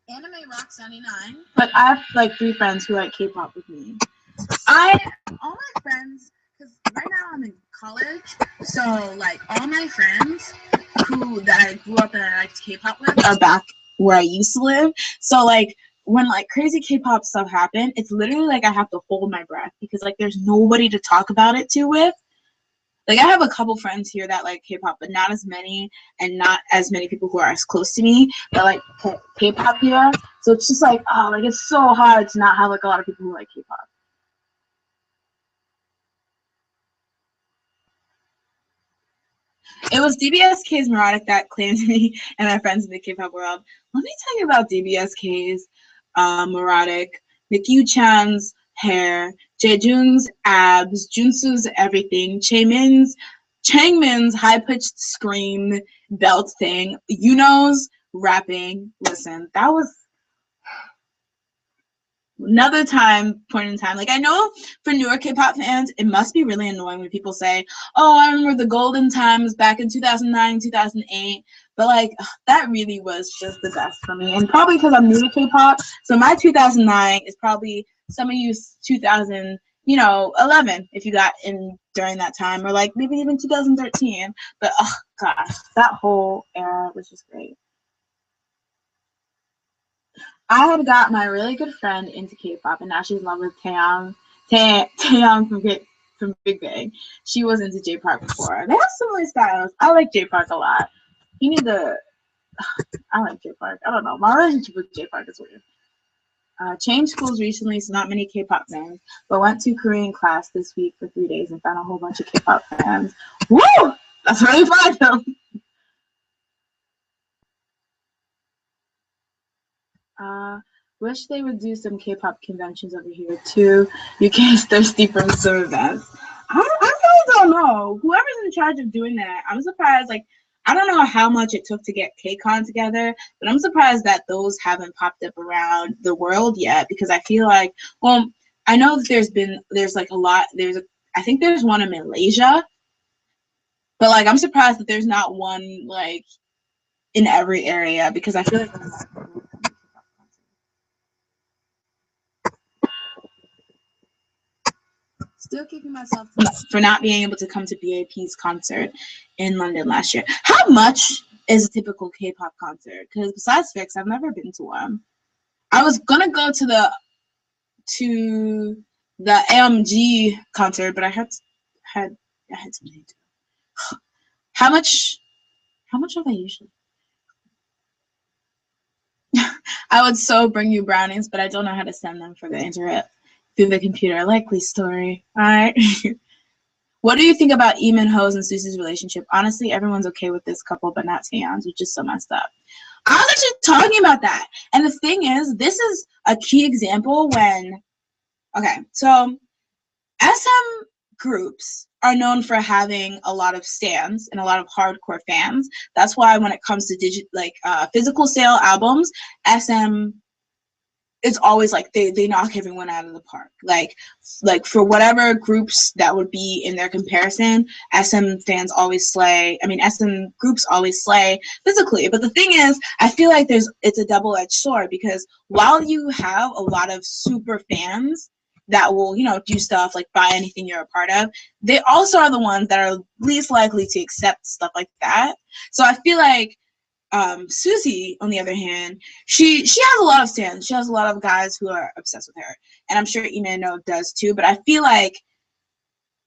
Anime Rocks 99. But I have like 3 friends who like K-pop with me. All my friends, because right now I'm in college, so like all my friends that I grew up and I liked K-pop with are back where I used to live. So like when like crazy K-pop stuff happen, it's literally like I have to hold my breath because like there's nobody to talk about it to with. Like I have a couple friends here that like K-pop, but not as many, and not as many people who are as close to me that like K-pop here. So it's just like, oh, like it's so hard to not have like a lot of people who like K-pop. It was DBSK's Neurotic that claimed me and my friends in the K-pop world. Let me tell you about DBSK's Neurotic, Nikyu Chan's hair, Jaejoong's abs, Junsu's everything, Changmin's high-pitched scream belt thing, Yuno's rapping. Listen, that was another point in time. Like I know for newer K-pop fans, it must be really annoying when people say, "Oh, I remember the golden times back in 2009, 2008." But like that really was just the best for me, and probably because I'm new to K-pop, so my 2009 is probably some of you 2000 you know, 11 if you got in during that time, or like maybe even 2013. But oh gosh, that whole era was just great. I had got my really good friend into K-pop, and now she's in love with Taeyang from Big Bang. She was into J Park before. They have similar styles. I like J Park a lot. You need to. I like J Park. I don't know. My relationship with J Park is weird. Changed schools recently, so not many K-pop fans, but went to Korean class this week for 3 days and found a whole bunch of K-pop fans. Woo! That's really fun. Wish they would do some K-pop conventions over here too. UK's thirsty for some events. I really don't know. Whoever's in charge of doing that, I'm surprised. Like, I don't know how much it took to get KCON together, but I'm surprised that those haven't popped up around the world yet. Because I feel like, well, I know that there's like a lot. I think there's one in Malaysia, but like I'm surprised that there's not one like in every area, because I feel like still kicking myself for not being able to come to BAP's concert in London last year. How much is a typical K-pop concert? Because besides Fix, I've never been to one. I was gonna go to the AMG concert, but I had something to do. How much are they usually? I would so bring you brownies, but I don't know how to send them for the internet through the computer. Likely story. All right. What do you think about Lee Min-ho's and Susie's relationship? Honestly, everyone's okay with this couple, but not Taeyeon's, which is so messed up. I was actually talking about that. And the thing is, this is a key example when, okay, so SM groups are known for having a lot of stans and a lot of hardcore fans. That's why when it comes to physical sale albums, SM, it's always like they knock everyone out of the park. Like for whatever groups that would be in their comparison, SM fans always slay. I mean, SM groups always slay physically. But the thing is, I feel like it's a double-edged sword, because while you have a lot of super fans that will, you know, do stuff like buy anything you're a part of, they also are the ones that are least likely to accept stuff like that. So I feel like Susie, on the other hand, she has a lot of stands. She has a lot of guys who are obsessed with her, and I'm sure Lee Min-ho does too. But I feel like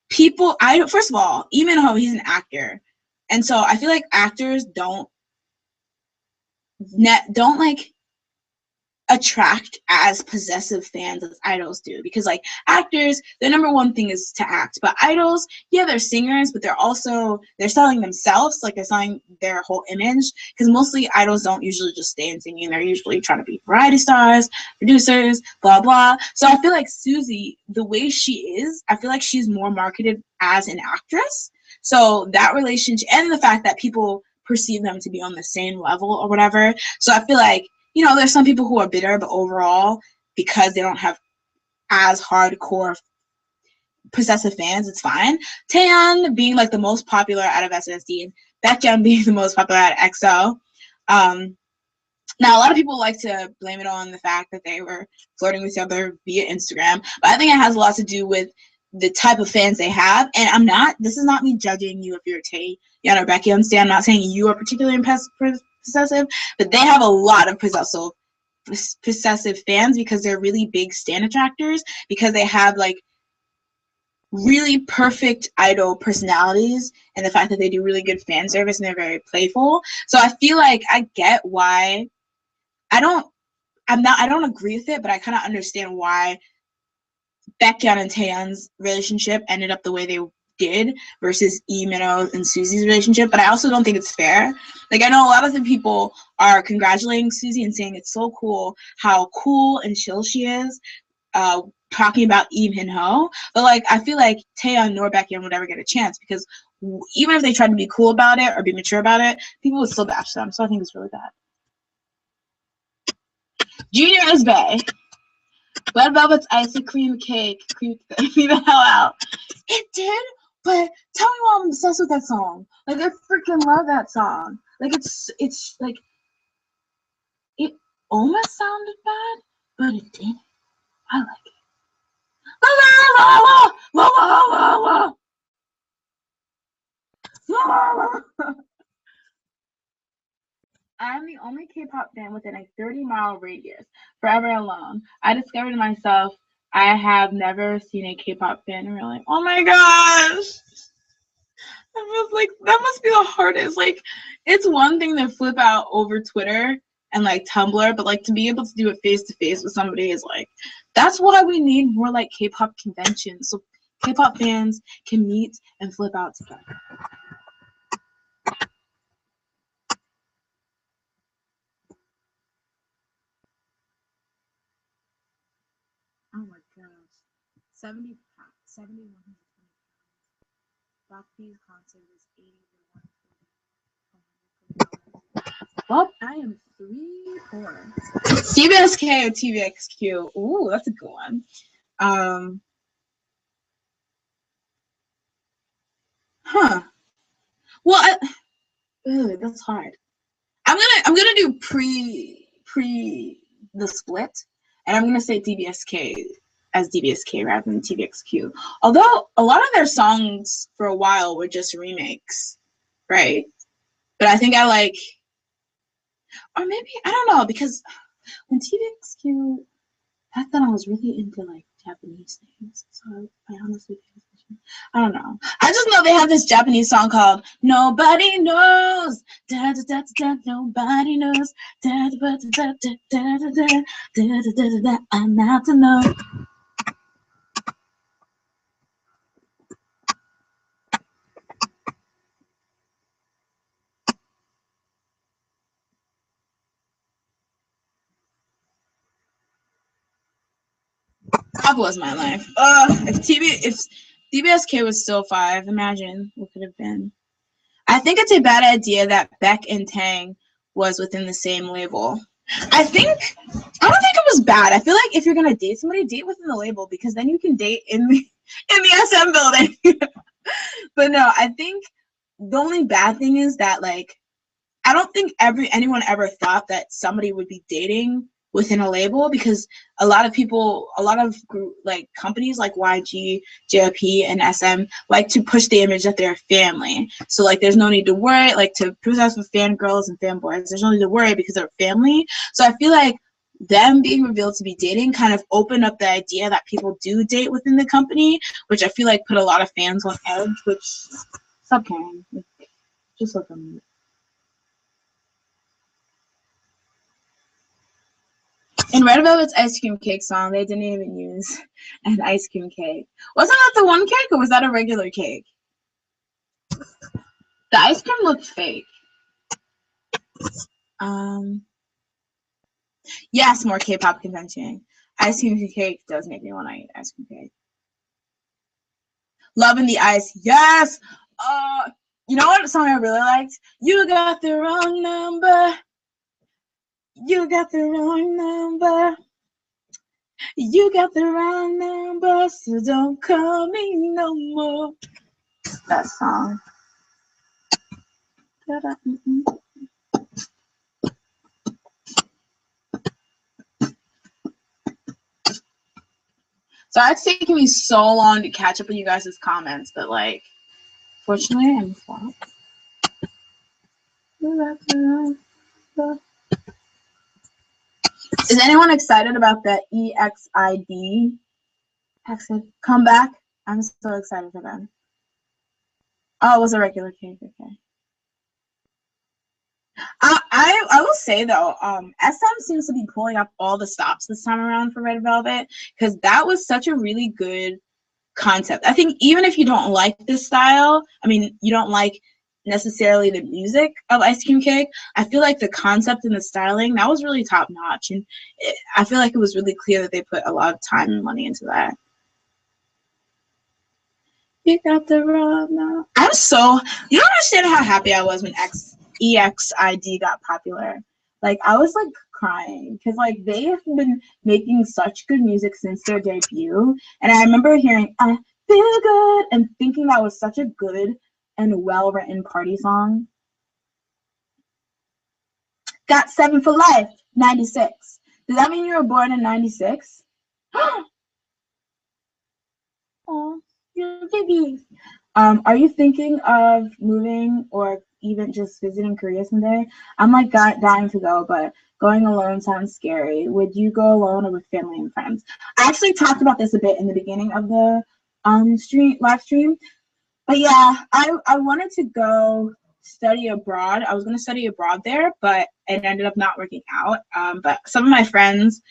first of all, Lee Min-ho, he's an actor, and so I feel like actors don't like attract as possessive fans as idols do, because like actors, their number one thing is to act, but idols, yeah, they're singers, but they're selling themselves, like they're selling their whole image, because mostly idols don't usually just stay in singing. They're usually trying to be variety stars, producers, blah blah. So I feel like Susie, the way she is, I feel like she's more marketed as an actress. So that relationship, and the fact that people perceive them to be on the same level or whatever. So I feel like, you know, there's some people who are bitter, but overall, because they don't have as hardcore possessive fans, it's fine. Taeyeon being like the most popular out of SNSD, and Baekhyun being the most popular out of EXO. Now, a lot of people like to blame it on the fact that they were flirting with each other via Instagram, but I think it has a lot to do with the type of fans they have. And this is not me judging you if you're Taeyeon or Baekhyun stan. I'm not saying you are particularly possessive, but they have a lot of possessive fans because they're really big stan attractors, because they have like really perfect idol personalities, and the fact that they do really good fan service and they're very playful. So I feel like I get why I don't agree with it, but I kind of understand why Baekhyun and Taeyeon's relationship ended up the way they did versus Lee Min-ho and Susie's relationship. But I also don't think it's fair. Like, I know a lot of the people are congratulating Susie and saying it's so cool how cool and chill she is, talking about Lee Min-ho. But like, I feel like Taeyeon nor Baekhyun would ever get a chance, because even if they tried to be cool about it or be mature about it, people would still bash them. So I think it's really bad. Junior is bae. Red Velvet's ice cream cake creeped me the hell out. It did, but tell me why I'm obsessed with that song. Like, I freaking love that song. Like, it's like, it almost sounded bad, but it didn't. I like it. I'm the only K-pop fan within a 30-mile radius. Forever alone. I discovered myself. I have never seen a K-pop fan in real life. Oh my gosh. I was like, that must be the hardest. Like, it's one thing to flip out over Twitter and like Tumblr, but like to be able to do it face to face with somebody is like, that's why we need more like K-pop conventions so K-pop fans can meet and flip out together. Oh my gosh. 71 pounds. Blackpink concert was 80 to 140. Well, I am 3-4. CBSK or TVXQ. Ooh, that's a good one. Well, that's hard. I'm gonna do pre the split, and I'm gonna say DBSK as DBSK rather than TVXQ. Although a lot of their songs for a while were just remakes, right? But I think I like, or maybe I don't know, because when TVXQ back then I was really into like Japanese things, so I honestly pay attention. I don't know. I just know they have this Japanese song called "Nobody Knows." Da da da da. Nobody knows. Da da da da da da da da da da. I'm not to know. That was my life. If DBSK was still 5, imagine what could have been. I think it's a bad idea that Beck and Tang was within the same label. I don't think it was bad. I feel like if you're gonna date somebody, date within the label, because then you can date in the SM building. But no, I think the only bad thing is that like I don't think anyone ever thought that somebody would be dating within a label, because a lot of like companies like YG, JYP, and SM like to push the image that they're a family. So like there's no need to worry, like to possess with fangirls and fanboys, there's no need to worry because they're a family. So I feel like them being revealed to be dating kind of opened up the idea that people do date within the company, which I feel like put a lot of fans on edge, which stop caring. Just look at me. In Red Velvet's Ice Cream Cake song, they didn't even use an ice cream cake. Wasn't that the one cake, or was that a regular cake? The ice cream looked fake. Yes, more K-pop convention. Ice cream cake does make me want to eat ice cream cake. Love in the Ice, yes! You know what song I really liked? You got the wrong number. You got the wrong number. You got the wrong number, so don't call me no more. That song. So it's taking me so long to catch up with you guys' comments, but like, fortunately, I'm flat. Is anyone excited about the EXID comeback? I'm so excited for them. Oh, it was a regular cake. Okay. I will say though, SM seems to be pulling up all the stops this time around for Red Velvet, because that was such a really good concept. I think even if you don't like this style, I mean, you don't like necessarily the music of Ice Cream Cake, I feel like the concept and the styling, that was really top notch, and I feel like it was really clear that they put a lot of time and money into that. You got the wrong now. You don't understand how happy I was when EXID got popular. Like, I was like crying, because like they have been making such good music since their debut, and I remember hearing I feel good and thinking that was such a good and well-written party song. Got 7 for life, 96. Does that mean you were born in 96? Oh, you're babies. Are you thinking of moving or even just visiting Korea someday? I'm like dying to go, but going alone sounds scary. Would you go alone or with family and friends? I actually talked about this a bit in the beginning of the live stream. But yeah, I wanted to go study abroad. I was going to study abroad there, but it ended up not working out. But some of my friends,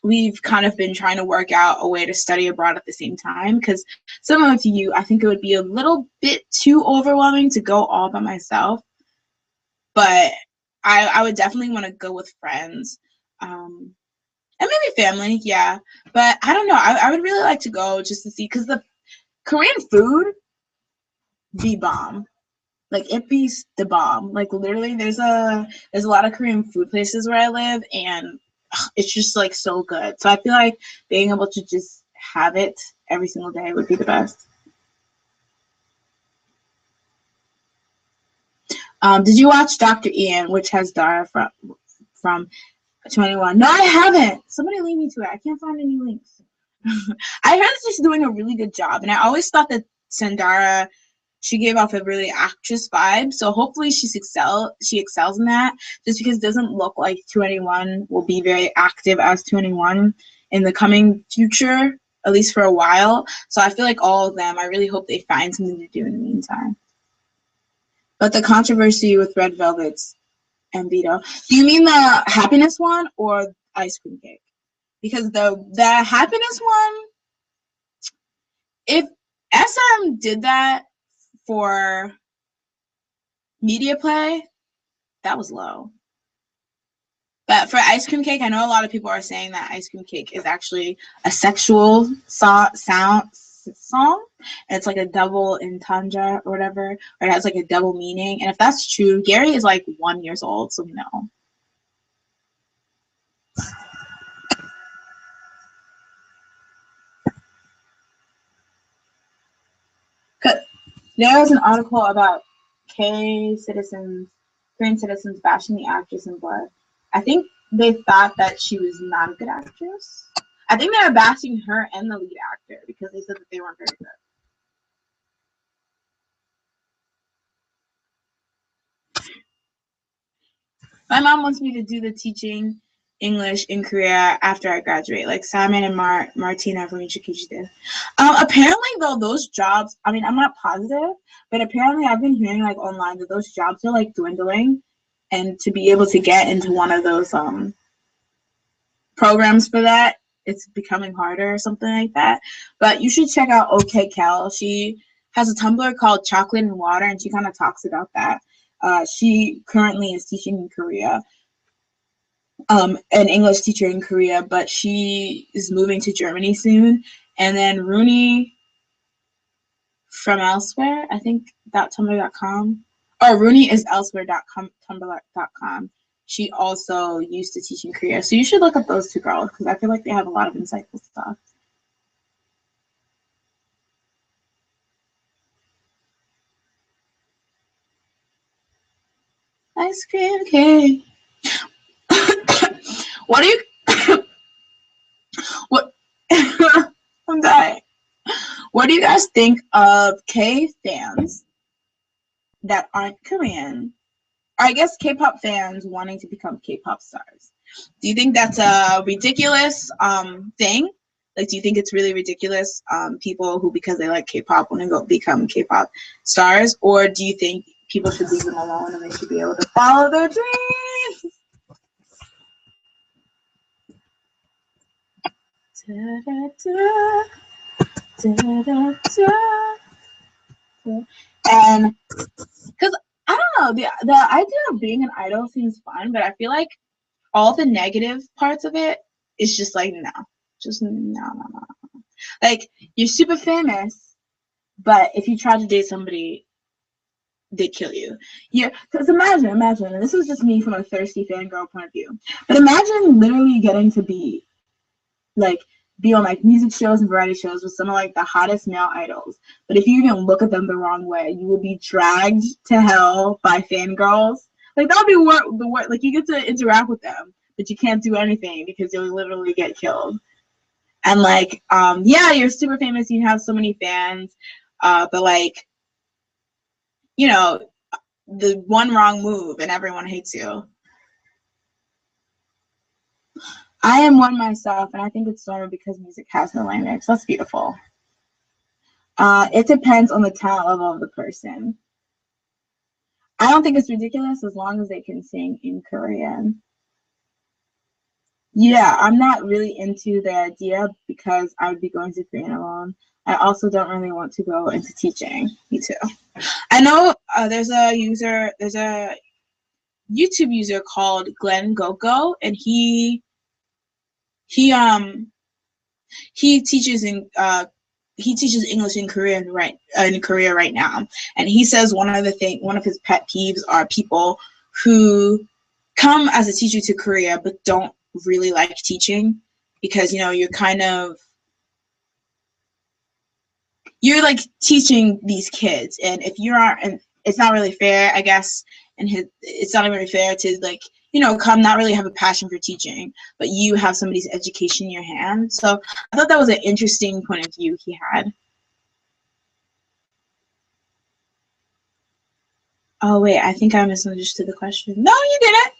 we've kind of been trying to work out a way to study abroad at the same time, because similar to you, I think it would be a little bit too overwhelming to go all by myself. But I would definitely want to go with friends. And maybe family, yeah. But I don't know. I would really like to go just to see, because the Korean food be bomb. Like it be the bomb. Like literally there's a lot of Korean food places where I live, and it's just like so good. So I feel like being able to just have it every single day would be the best. Did you watch Dr. Ian, which has Dara from 21? No, I haven't. Somebody lead me to it. I can't find any links. I heard she's doing a really good job, and I always thought that Sandara, she gave off a really actress vibe, so hopefully she excels in that, just because it doesn't look like 2NE1 will be very active as 2NE1 in the coming future, at least for a while. So I feel like all of them, I really hope they find something to do in the meantime. But the controversy with Red Velvet's and Vito, do you mean the happiness one or ice cream cake? Because the happiness one, if SM did that for media play, that was low. But for ice cream cake, I know a lot of people are saying that ice cream cake is actually a sexual song. And it's like a double entendre or whatever, or it has like a double meaning. And if that's true, Gary is like 1 year old, so no. There was an article about Korean citizens bashing the actress in Blood. I think they thought that she was not a good actress. I think they were bashing her and the lead actor because they said that they weren't very good. My mom wants me to do the teaching English in Korea after I graduate, like Simon and Martina from Ichikuchi did. Apparently, though, those jobs, I mean, I'm not positive, but apparently I've been hearing like online that those jobs are like dwindling, and to be able to get into one of those programs for that, it's becoming harder or something like that. But you should check out OK Kel. She has a Tumblr called Chocolate and Water, and she kind of talks about that. She currently is teaching in Korea, an English teacher in Korea, but she is moving to Germany soon. And then Rooney from elsewhere, I think .tumblr.com, or Rooney is elsewhere.com, tumblr.com. She also used to teach in Korea. So you should look up those two girls because I feel like they have a lot of insightful stuff. Ice cream cake. What do you what I'm dying. What do you guys think of K fans that aren't Korean? Or I guess K-pop fans wanting to become K-pop stars. Do you think that's a ridiculous thing? Like, do you think it's really ridiculous, people who, because they like K-pop, want to go become K-pop stars? Or do you think people should leave them alone and they should be able to follow their dreams? And because I don't know, the idea of being an idol seems fun, but I feel like all the negative parts of it is just like no. Like, you're super famous, but if you try to date somebody, they kill you. Yeah, because imagine, and this is just me from a thirsty fangirl point of view, but imagine literally getting to be on like music shows and variety shows with some of like the hottest male idols. But if you even look at them the wrong way, you will be dragged to hell by fangirls. Like, that would be the worst. Like, you get to interact with them, but you can't do anything because you'll literally get killed. And like, yeah, you're super famous, you have so many fans, but like, you know, the one wrong move and everyone hates you. I am one myself, and I think it's normal because music has no lyrics. That's beautiful. It depends on the talent level of the person. I don't think it's ridiculous as long as they can sing in Korean. Yeah, I'm not really into the idea because I would be going to Korean alone. I also don't really want to go into teaching. Me too. I know there's a YouTube user called Glenn Gogo, and he teaches English in Korean in Korea right now, and he says one of his pet peeves are people who come as a teacher to Korea but don't really like teaching because you're like teaching these kids, and if you aren't, and it's not really fair, I guess, and it's not really fair to like come not really have a passion for teaching, but you have somebody's education in your hand. So I thought that was an interesting point of view he had. Oh wait, I think I misunderstood the question. No, you didn't.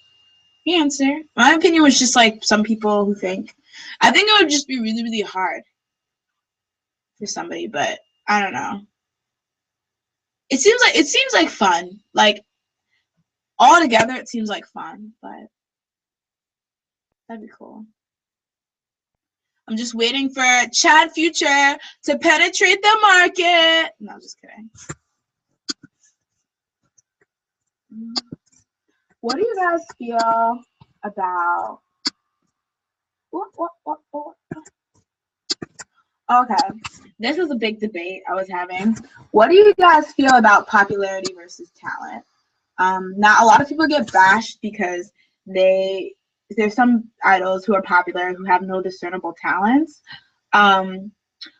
You answered. My opinion was just like some people who think. I think it would just be really, really hard for somebody, but I don't know. It seems like fun. Like all together, it seems like fun, but that'd be cool. I'm just waiting for Chad Future to penetrate the market. No, I'm just kidding. What do you guys feel about? Okay, this is a big debate I was having. What do you guys feel about popularity versus talent? Now, a lot of people get bashed because there's some idols who are popular who have no discernible talents,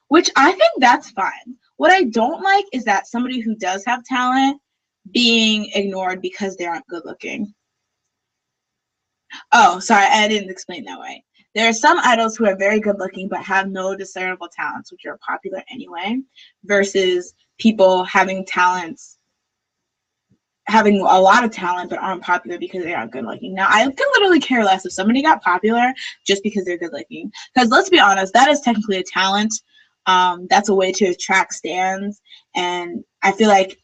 which I think that's fine. What I don't like is that somebody who does have talent being ignored because they aren't good looking. Oh, sorry, I didn't explain that way. There are some idols who are very good looking but have no discernible talents, which are popular anyway, versus people having a lot of talent but aren't popular because they aren't good looking. Now, I could literally care less if somebody got popular just because they're good looking. Because let's be honest, that is technically a talent. That's a way to attract stans. And I feel like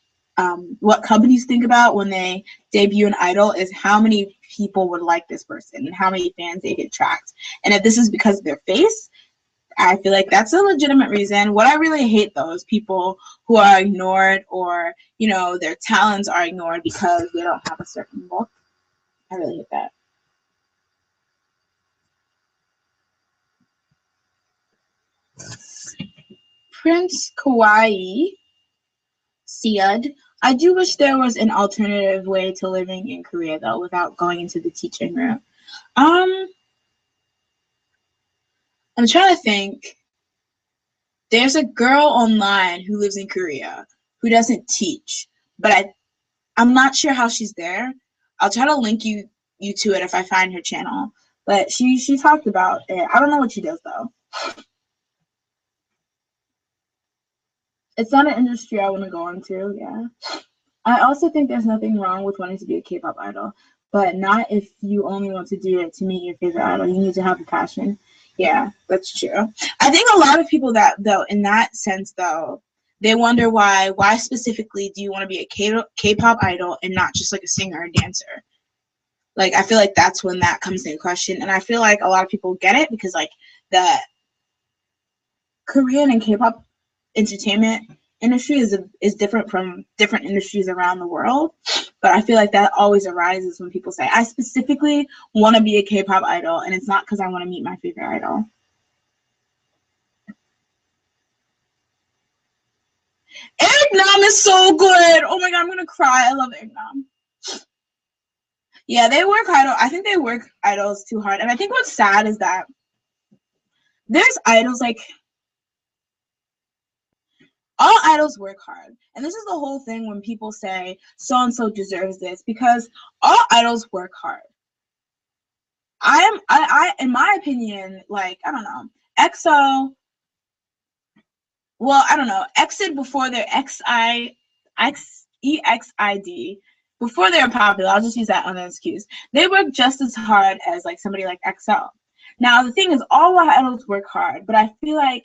what companies think about when they debut an idol is how many people would like this person and how many fans they could attract. And if this is because of their face, I feel like that's a legitimate reason. What I really hate, though, is people who are ignored or, their talents are ignored because they don't have a certain look. I really hate that. Prince Kawaii said, I do wish there was an alternative way to living in Korea, though, without going into the teaching route. I'm trying to think. There's a girl online who lives in Korea who doesn't teach, but I'm not sure how she's there. I'll try to link you to it if I find her channel. But she talked about it. I don't know what she does though. It's not an industry I want to go into. Yeah. I also think there's nothing wrong with wanting to be a K-pop idol, but not if you only want to do it to meet your favorite idol. You need to have a passion. Yeah, that's true. I think a lot of people that though in that sense though, they wonder why specifically do you want to be a K-pop idol and not just like a singer or dancer? Like I feel like that's when that comes into question, and I feel like a lot of people get it because like the Korean and K-pop entertainment industry is different from different industries around the world, but I feel like that always arises when people say I specifically want to be a K-pop idol, and it's not because I want to meet my favorite idol. Eggnom is so good. Oh my god, I'm gonna cry. I love Eggnom. Yeah, they work idol. I think they work idols too hard, and I think what's sad is that there's idols like all idols work hard, and this is the whole thing when people say so and so deserves this, because all idols work hard. I in my opinion, like I don't know, EXO, well, I don't know, EXID before their EXID, before they were popular, I'll just use that on an excuse, they work just as hard as like somebody like EXO. Now the thing is, all idols work hard, but I feel like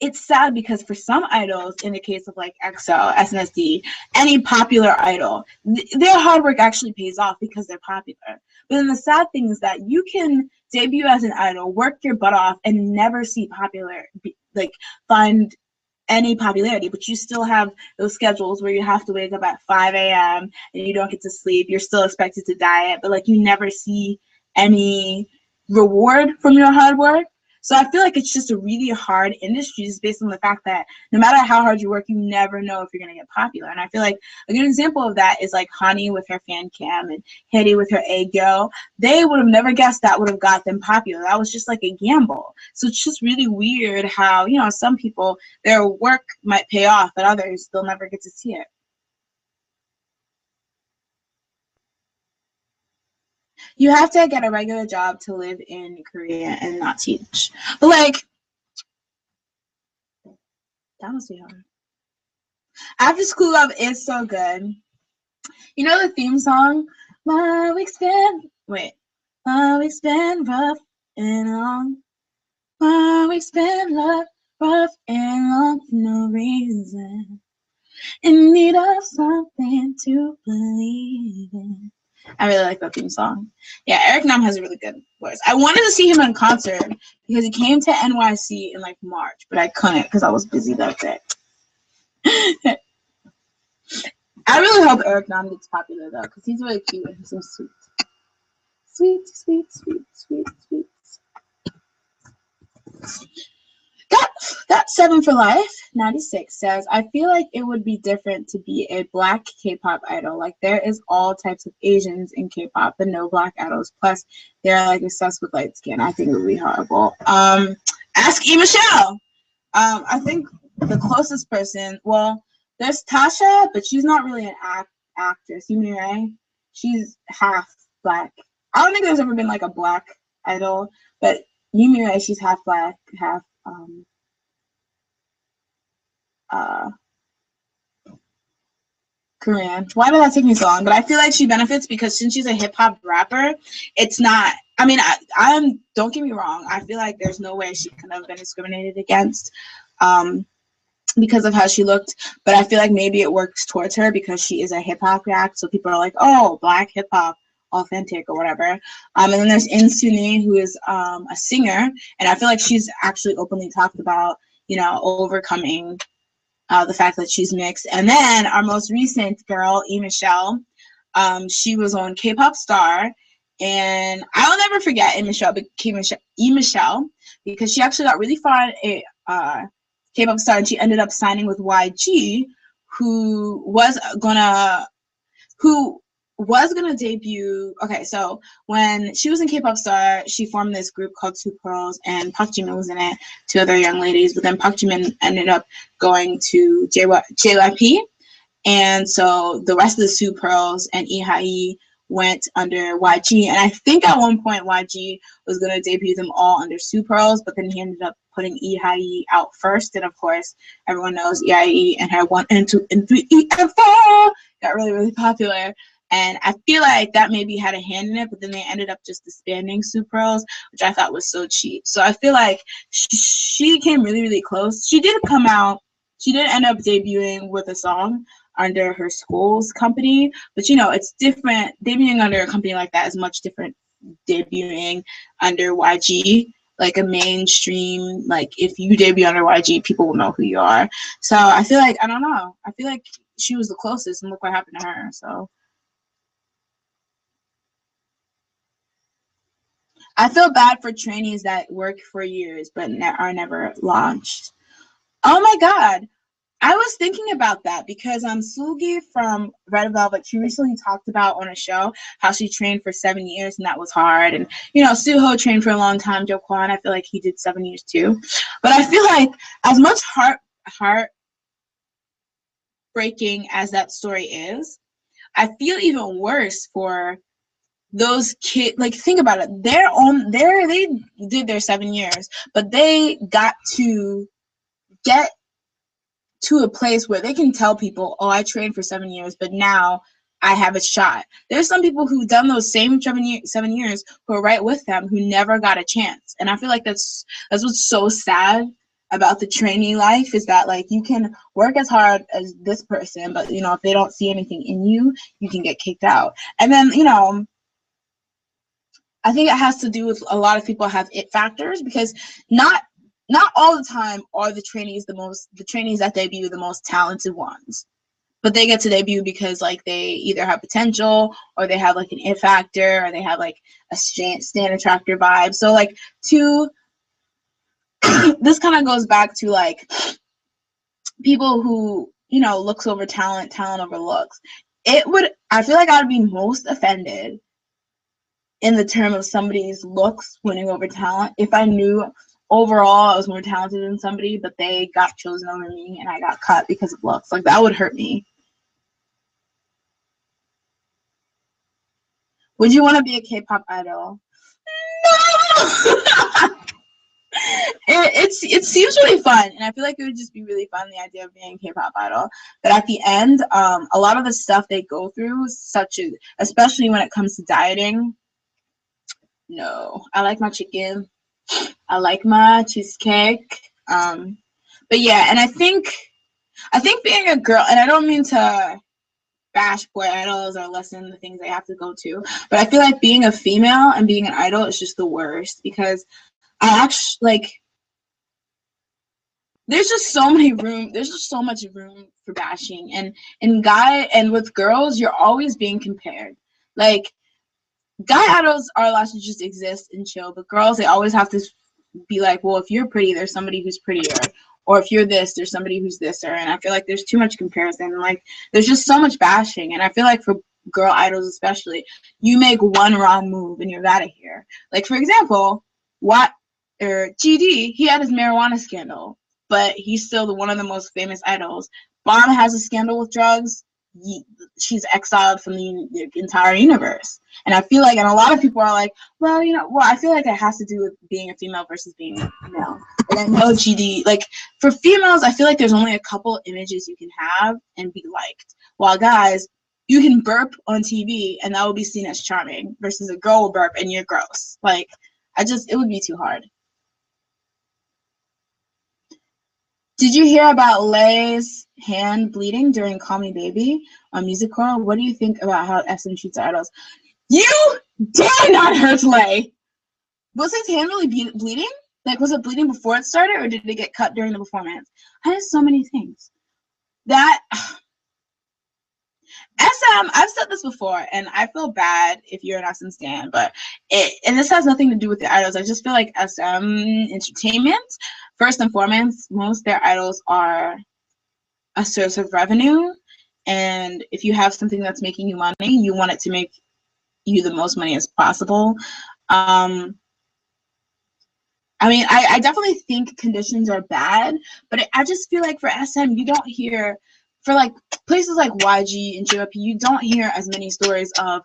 it's sad because for some idols, in the case of like EXO, SNSD, any popular idol, their hard work actually pays off because they're popular. But then the sad thing is that you can debut as an idol, work your butt off, and never see find any popularity, but you still have those schedules where you have to wake up at 5 a.m. and you don't get to sleep. You're still expected to diet, but like you never see any reward from your hard work. So I feel like it's just a really hard industry just based on the fact that no matter how hard you work, you never know if you're going to get popular. And I feel like a good example of that is like Hani with her fan cam and Hedy with her Aegyo. They would have never guessed that would have got them popular. That was just like a gamble. So it's just really weird how, you know, some people, their work might pay off, but others, they'll never get to see it. You have to get a regular job to live in Korea and not teach. But like, that must be hard. After School Love is so good. You know the theme song? My week's been rough and long. My week's been rough and long for no reason. In need of something to believe in. I really like that theme song. Yeah, Eric Nam has a really good voice. I wanted to see him in concert because he came to NYC in like March, but I couldn't because I was busy that day. I really hope Eric Nam gets popular though, because he's really cute and he's so sweet. Sweet, sweet, sweet, sweet, sweet. Got 7 for Life 96 says, I feel like it would be different to be a black K-pop idol. Like there is all types of Asians in K-pop, but no black idols. Plus they're like obsessed with light skin. I think it would be horrible. Ask E. Michelle. I think the closest person, well, there's Tasha, but she's not really an actress. You mean, right? She's half black. I don't think there's ever been like a black idol, but Yumi Ray, she's half black, half Korean. Why did that take me so long? But I feel like she benefits because since she's a hip hop rapper, it's not. I mean, I'm. Don't get me wrong. I feel like there's no way she could have been discriminated against, because of how she looked. But I feel like maybe it works towards her because she is a hip hop act. So people are like, oh, black hip hop, authentic or whatever. And then there's Insuni, who is a singer, and I feel like she's actually openly talked about, you know, overcoming the fact that she's mixed. And then our most recent girl, E. Michelle, she was on K-Pop Star, and I'll never forget E. Michelle because she actually got really far in K-Pop Star, and she ended up signing with YG, who was gonna debut. Okay, so when she was in K-Pop Star, she formed this group called Two Pearls, and Park Jimin was in it, 2 other young ladies. But then Park Jimin ended up going to JYP, and so the rest of the Two Pearls and Ihai went under YG. And I think at one point YG was going to debut them all under Two Pearls, but then he ended up putting Ihai out first. And of course, everyone knows Ihai and her 1 and 2 and 3 and 4 got really, really popular. And I feel like that maybe had a hand in it, but then they ended up just disbanding Two Pearls, which I thought was so cheap. So I feel like she came really, really close. She did come out. She did end up debuting with a song under her school's company, but you know, it's different. Debuting under a company like that is much different debuting under YG, like a mainstream. Like if you debut under YG, people will know who you are. So I feel like, I don't know. I feel like she was the closest, and look what happened to her. So I feel bad for trainees that work for years but are never launched. Oh my God. I was thinking about that because Sugi from Red Velvet, she recently talked about on a show how she trained for 7 years and that was hard. And, you know, Suho trained for a long time. Jo Kwon, I feel like he did 7 years too. But I feel like as much heartbreaking as that story is, I feel even worse for those kids, like, think about it. They did their 7 years, but they got to get to a place where they can tell people, oh, I trained for 7 years, but now I have a shot. There's some people who've done those same 7 years who are right with them who never got a chance. And I feel like that's what's so sad about the trainee life, is that, like, you can work as hard as this person, but, you know, if they don't see anything in you, you can get kicked out. And then, you know, I think it has to do with a lot of people have it factors, because not all the time are the trainees that debut the most talented ones. But they get to debut because, like, they either have potential, or they have, like, an it factor, or they have, like, a stand attractor vibe. So, like, this kind of goes back to, like, people who, you know, looks over talent, talent over looks. I feel like I would be most offended in the term of somebody's looks winning over talent if I knew overall I was more talented than somebody, but they got chosen over me and I got cut because of looks. Like, that would hurt me. Would you want to be a K-pop idol? No! It seems really fun, and I feel like it would just be really fun, the idea of being a K-pop idol. But at the end, a lot of the stuff they go through, such as, especially when it comes to dieting, no. I like my chicken. I like my cheesecake. But yeah, and I think being a girl, and I don't mean to bash boy idols or lessen the things they have to go to, but I feel like being a female and being an idol is just the worst, because I actually, like, there's just so much room for bashing, and with girls, you're always being compared. Like, guy idols are allowed to just exist and chill, but girls, they always have to be like, well, if you're pretty, there's somebody who's prettier, or if you're this, there's somebody who's thiser. And I feel like there's too much comparison. Like, there's just so much bashing, and I feel like for girl idols especially, you make one wrong move and you're out of here. Like, for example, GD, he had his marijuana scandal, but he's still one of the most famous idols. Bomb has a scandal with drugs. She's exiled from the entire universe. And I feel like, and a lot of people are like, well, I feel like it has to do with being a female versus being a male. And I know GD, like, for females, I feel like there's only a couple images you can have and be liked. While guys, you can burp on TV and that will be seen as charming, versus a girl will burp and you're gross. Like, it would be too hard. Did you hear about Lay's hand bleeding during Call Me Baby on Music Core? What do you think about how SM treats idols? You dare not hurt Lay! Was his hand really bleeding? Like, was it bleeding before it started, or did it get cut during the performance? I had so many things. SM, I've said this before, and I feel bad if you're an SM stan, and this has nothing to do with the idols. I just feel like SM Entertainment, first and foremost, most their idols are a source of revenue, and if you have something that's making you money, you want it to make you the most money as possible. I mean, I definitely think conditions are bad, but I just feel like for SM, you don't hear, for like places like YG and JYP, you don't hear as many stories of,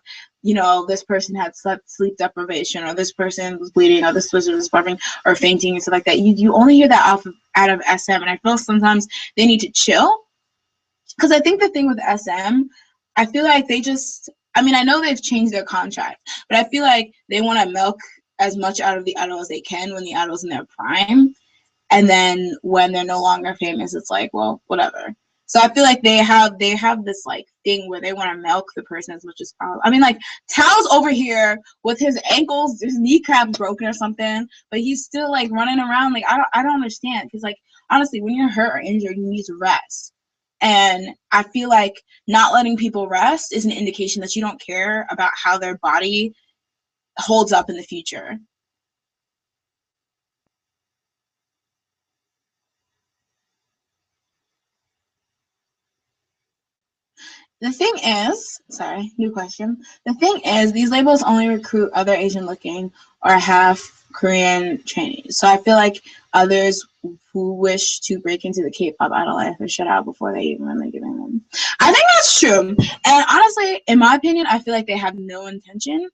this person had sleep deprivation, or this person was bleeding, or this person was barfing or fainting and stuff like that. You only hear that out of SM, and I feel sometimes they need to chill, because I think the thing with SM, I feel like I know they've changed their contract, but I feel like they want to milk as much out of the idol as they can when the idol's in their prime, and then when they're no longer famous, it's like, well, whatever. So I feel like they have this, like, thing where they want to milk the person as much as possible. I mean, like, Tao's over here with his ankles, his kneecap broken or something, but he's still, like, running around. Like, I don't understand, because, like, honestly, when you're hurt or injured, you need to rest. And I feel like not letting people rest is an indication that you don't care about how their body holds up in the future. The thing is, sorry, new question. The thing is, these labels only recruit other Asian looking or half Korean trainees. So I feel like others who wish to break into the K-pop idol life are shut out before they even really get in. I think that's true. And honestly, in my opinion, I feel like they have no intention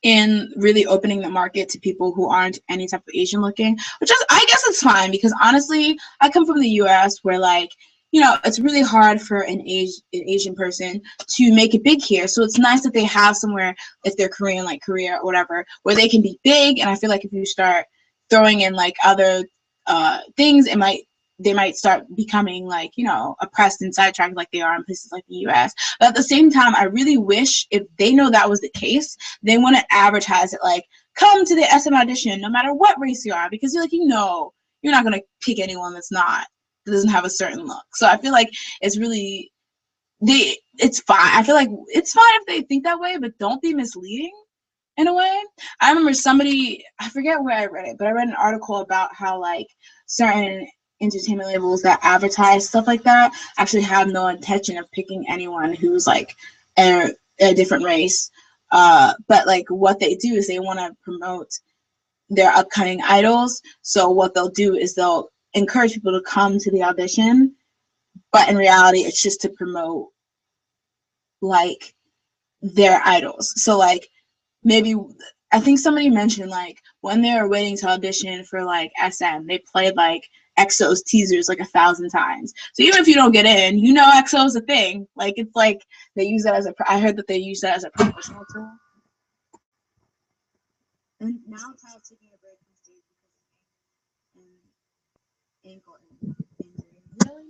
in really opening the market to people who aren't any type of Asian looking, which is, I guess it's fine, because honestly, I come from the US where, like, you know, it's really hard for an Asian person to make it big here. So it's nice that they have somewhere, if they're Korean, like Korea or whatever, where they can be big. And I feel like if you start throwing in like other things, they might start becoming, like, you know, oppressed and sidetracked like they are in places like the US. But at the same time, I really wish, if they know that was the case, they want to advertise it like, come to the SM audition no matter what race you are, because you're like, you know, you're not going to pick anyone that doesn't have a certain look. So I feel like it's really, it's fine. I feel like it's fine if they think that way, but don't be misleading in a way. I remember somebody, I forget where I read it, but I read an article about how, like, certain entertainment labels that advertise stuff like that actually have no intention of picking anyone who's like a different race. But like what they do is they want to promote their upcoming idols. So what they'll do is they'll encourage people to come to the audition, but in reality, it's just to promote like their idols. So like maybe, I think somebody mentioned, like, when they were waiting to audition for like SM, they played like EXO's teasers like 1,000 times. So even if you don't get in, you know EXO's a thing. Like, it's like they use that as I heard that they use that as a promotional tool. And now I'm kind of taking a break from stage because of an ankle injury. Really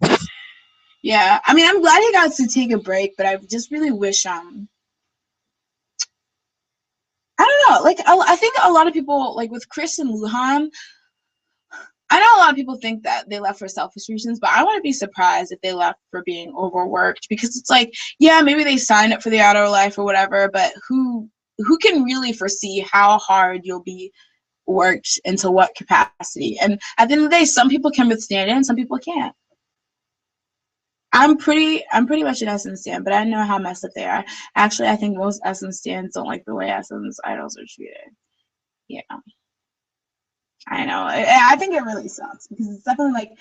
now? Yeah, I mean, I'm glad he got to take a break, but I just really wish I don't know. Like, I think a lot of people, like with Chris and Luhan, I know a lot of people think that they left for selfish reasons, but I wouldn't be surprised if they left for being overworked, because it's like, yeah, maybe they signed up for the idol life or whatever, but who can really foresee how hard you'll be worked into what capacity? And at the end of the day, some people can withstand it and some people can't. I'm pretty much an SM stan, but I know how messed up they are. Actually, I think most SM stans don't like the way SM's idols are treated. Yeah, I know. I think it really sucks, because it's definitely like,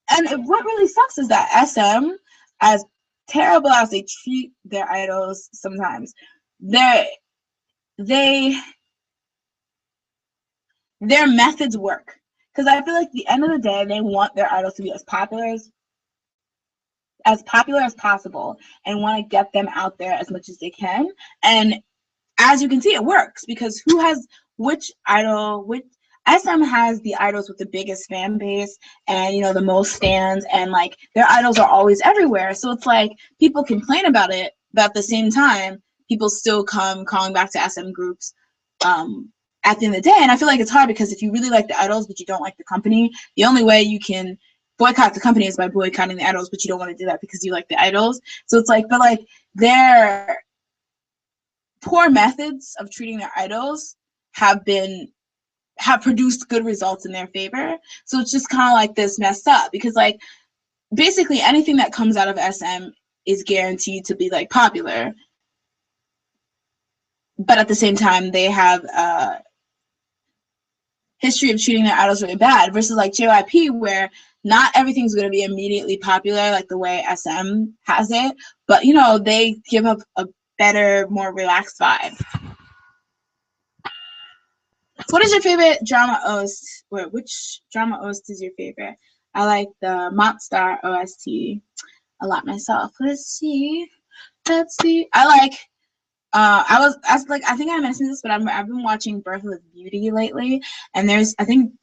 and what really sucks is that SM, as terrible as they treat their idols sometimes, their methods work. Because I feel like at the end of the day, they want their idols to be as popular as possible, and want to get them out there as much as they can. And as you can see, it works, because who has which idol? Which SM has the idols with the biggest fan base, and you know, the most fans, and like their idols are always everywhere. So it's like people complain about it, but at the same time, people still come calling back to SM groups at the end of the day. And I feel like it's hard, because if you really like the idols but you don't like the company, the only way you can boycott the company is by boycotting the idols, but you don't want to do that because you like the idols. So it's like, but like their poor methods of treating their idols have produced good results in their favor. So it's just kind of like this messed up, because like basically anything that comes out of SM is guaranteed to be like popular, but at the same time they have a history of treating their idols really bad, versus like JYP, where not everything's going to be immediately popular like the way SM has it, but you know, they give up a better, more relaxed vibe. What is your favorite drama OST? Wait, which drama OST is your favorite? I like the Monster OST a lot myself. Let's see. I like. I think I mentioned this, but I've been watching Birth of Beauty lately, and there's, I think,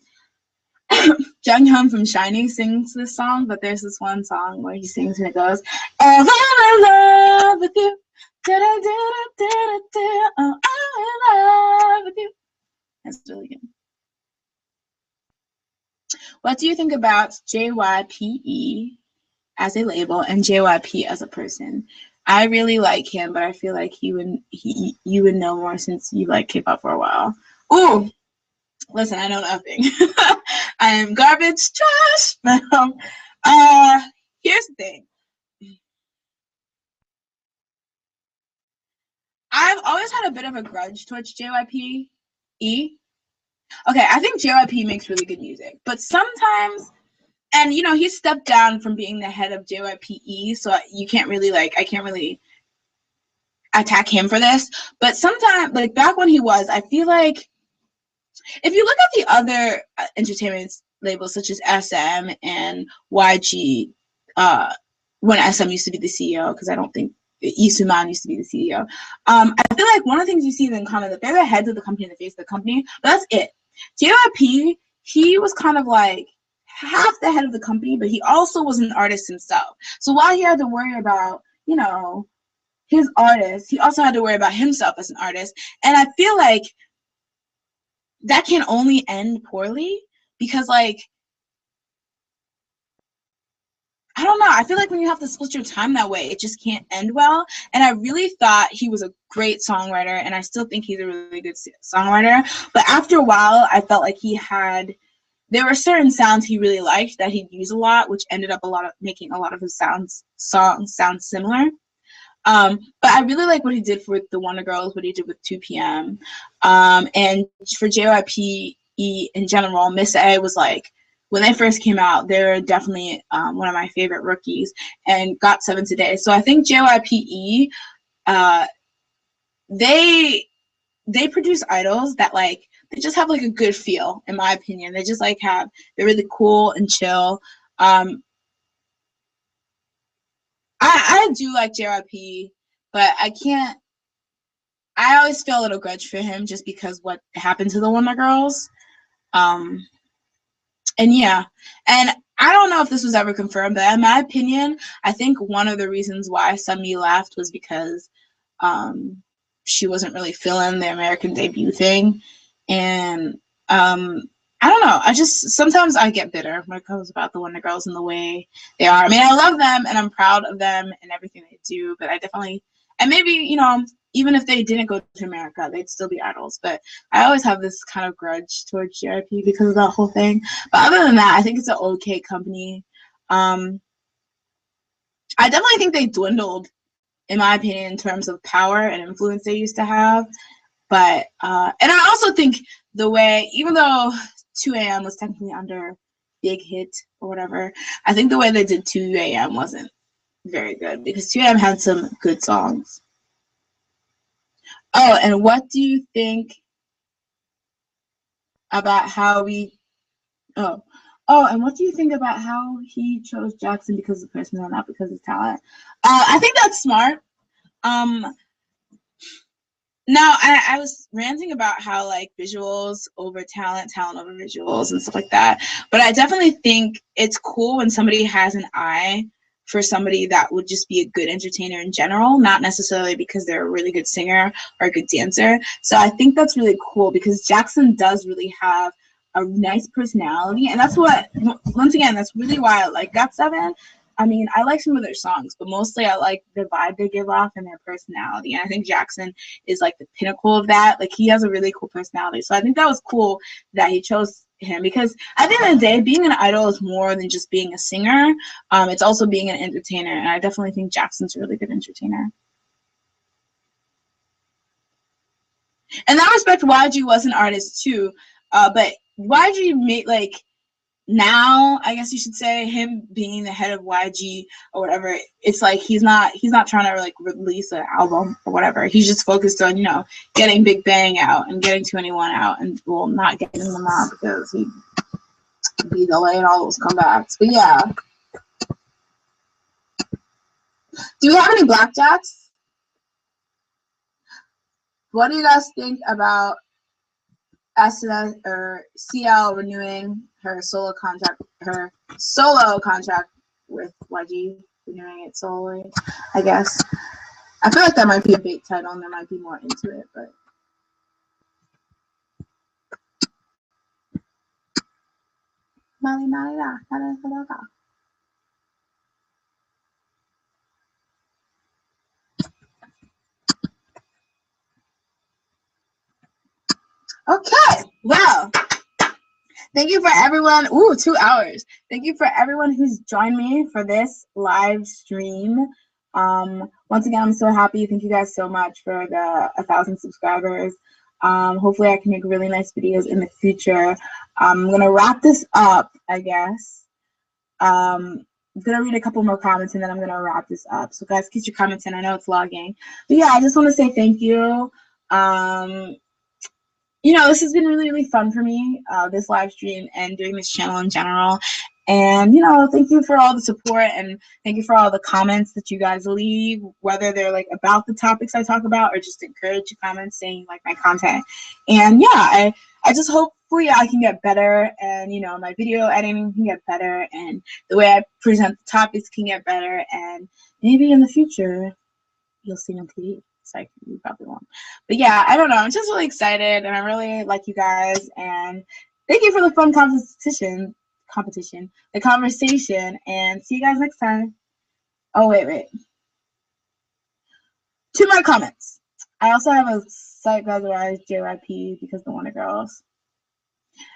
Jung Hyun from SHINee sings this song, but there's this one song where he sings and it goes, "Oh, I'm in love with you. Da, da, da, da, da, da. Oh, I'm in love with you." That's really good. What do you think about JYPE as a label and JYP as a person? I really like him, but I feel like you would know more since you like K-pop for a while. Ooh, listen, I know nothing. I am garbage trash. Here's the thing. I've always had a bit of a grudge towards JYPE. Okay, I think JYP makes really good music, but sometimes, and you know, he stepped down from being the head of JYPE, so you can't really like, I can't really attack him for this, but sometimes, like back when he was, I feel like if you look at the other entertainment labels such as SM and YG, when SM used to be the CEO, because I don't think Isuman used to be the CEO. I feel like one of the things you see in common that they're the heads of the company and the face of the company, but that's it. JYP, he was kind of like half the head of the company, but he also was an artist himself. So while he had to worry about, you know, his artist, he also had to worry about himself as an artist. And I feel like that can only end poorly because, like, I don't know. I feel like when you have to split your time that way, it just can't end well. And I really thought he was a great songwriter, and I still think he's a really good songwriter. But after a while, I felt like there were certain sounds he really liked that he'd use a lot, which ended up making a lot of his songs sound similar. But I really like what he did for the Wonder Girls, what he did with 2PM. And for JYP in general, Miss A was like, when they first came out, they're definitely one of my favorite rookies and got 7 today. So I think JYPE, they produce idols that, like, they just have like a good feel, in my opinion. They just like they're really cool and chill. I do like JYP, but I always feel a little grudge for him just because what happened to the Wonder Girls. And yeah, and I don't know if this was ever confirmed, but in my opinion, I think one of the reasons why Sunmi left was because she wasn't really feeling the American debut thing. And I don't know. Sometimes I get bitter when it comes about the Wonder Girls and the way they are. I mean, I love them and I'm proud of them and everything they do, but I definitely, and maybe, you know, even if they didn't go to America, they'd still be idols. But I always have this kind of grudge towards JYP because of that whole thing. But other than that, I think it's an okay company. I definitely think they dwindled, in my opinion, in terms of power and influence they used to have. But, and I also think the way, even though 2AM was technically under Big Hit or whatever, I think the way they did 2AM wasn't very good because 2AM had some good songs. Oh, and what do you think about how and what do you think about how he chose Jackson because of personality, not because of talent? I think that's smart. Now, I was ranting about how, like, visuals over talent, talent over visuals, and stuff like that. But I definitely think it's cool when somebody has an eye for somebody that would just be a good entertainer in general, not necessarily because they're a really good singer or a good dancer. So I think that's really cool because Jackson does really have a nice personality. And that's what, once again, that's really why I like GOT7. I mean, I like some of their songs, but mostly I like the vibe they give off and their personality. And I think Jackson is like the pinnacle of that. Like, he has a really cool personality. So I think that was cool that he chose him because at the end of the day, being an idol is more than just being a singer. It's also being an entertainer. And I definitely think Jackson's a really good entertainer. In that respect, YG was an artist too. But YG made, like, now, I guess you should say, him being the head of YG or whatever, it's like he's not trying to, like, release an album or whatever. He's just focused on, you know, getting Big Bang out and getting 2NE1 out, and, well, not getting them out because he'd be delaying all those comebacks. But yeah. Do we have any blackjacks? What do you guys think about SNS or CL renewing her solo contract with YG, renewing it solely, I guess. I feel like that might be a big title and there might be more into it, but okay, well, thank you for everyone. 2 hours. Thank you for everyone who's joined me for this live stream. Once again, I'm so happy. Thank you guys so much for the 1,000 subscribers. Hopefully I can make really nice videos in the future. I'm gonna wrap this up, I guess. gonna read a couple more comments and then I'm gonna wrap this up. So guys, keep your comments in. I know it's logging. But yeah, I just want to say thank you. You know, this has been really, really fun for me, this live stream and doing this channel in general. And, you know, thank you for all the support and thank you for all the comments that you guys leave, whether they're like about the topics I talk about or just encourage comments saying like my content. And yeah, I just hopefully I can get better and, you know, my video editing can get better and the way I present the topics can get better. And maybe in the future, you'll see me on TV. Like you probably won't. But yeah, I don't know. I'm just really excited and I really like you guys and thank you for the fun the conversation, and see you guys next time. Oh wait. 2 more comments. I also have a site guys where I JYP because the Wonder Girls.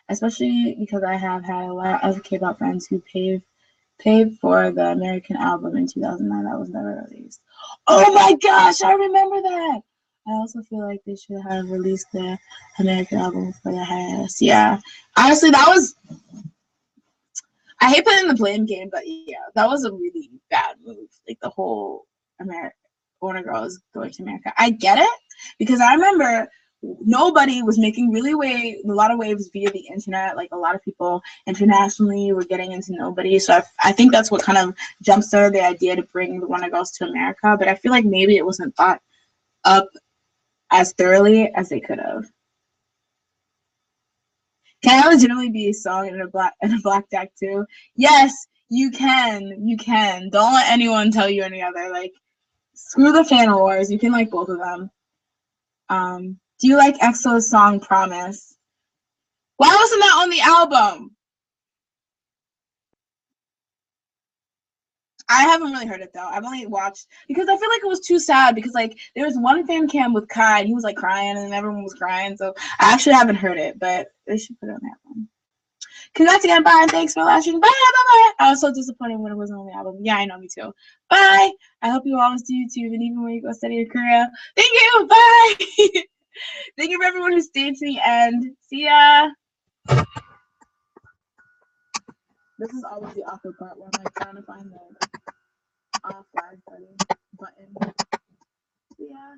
Especially because I have had a lot of K-pop friends who paid for the American album in 2009 that was never released. Oh my gosh, I remember that. I also feel like they should have released the American album for the hiatus. Yeah, honestly, that was. I hate playing the blame game, but yeah, that was a really bad move. Like the whole Warner Girls going to America. I get it because I remember nobody was making a lot of waves via the internet. Like a lot of people internationally were getting into Nobody. So I think that's what kind of jump started the idea to bring the Wonder Girls to America. But I feel like maybe it wasn't thought up as thoroughly as they could have. Can I legitimately be a song in a black deck too? Yes, you can. You can. Don't let anyone tell you any other. Like, screw the fan wars. You can like both of them. Do you like EXO's song Promise? Why wasn't that on the album? I haven't really heard it though. I've only watched because I feel like it was too sad because like there was one fan cam with Kai and he was like crying and everyone was crying. So I actually haven't heard it, but they should put it on that one. Congrats again, bye, and thanks for watching. Bye, bye, bye. I was so disappointed when it wasn't on the album. Yeah, I know, me too. Bye. I hope you always do YouTube and even when you go study your career. Thank you. Bye. Thank you for everyone who stayed to the end. See ya. This is always the awkward part where I'm like trying to find the off flag button. See ya.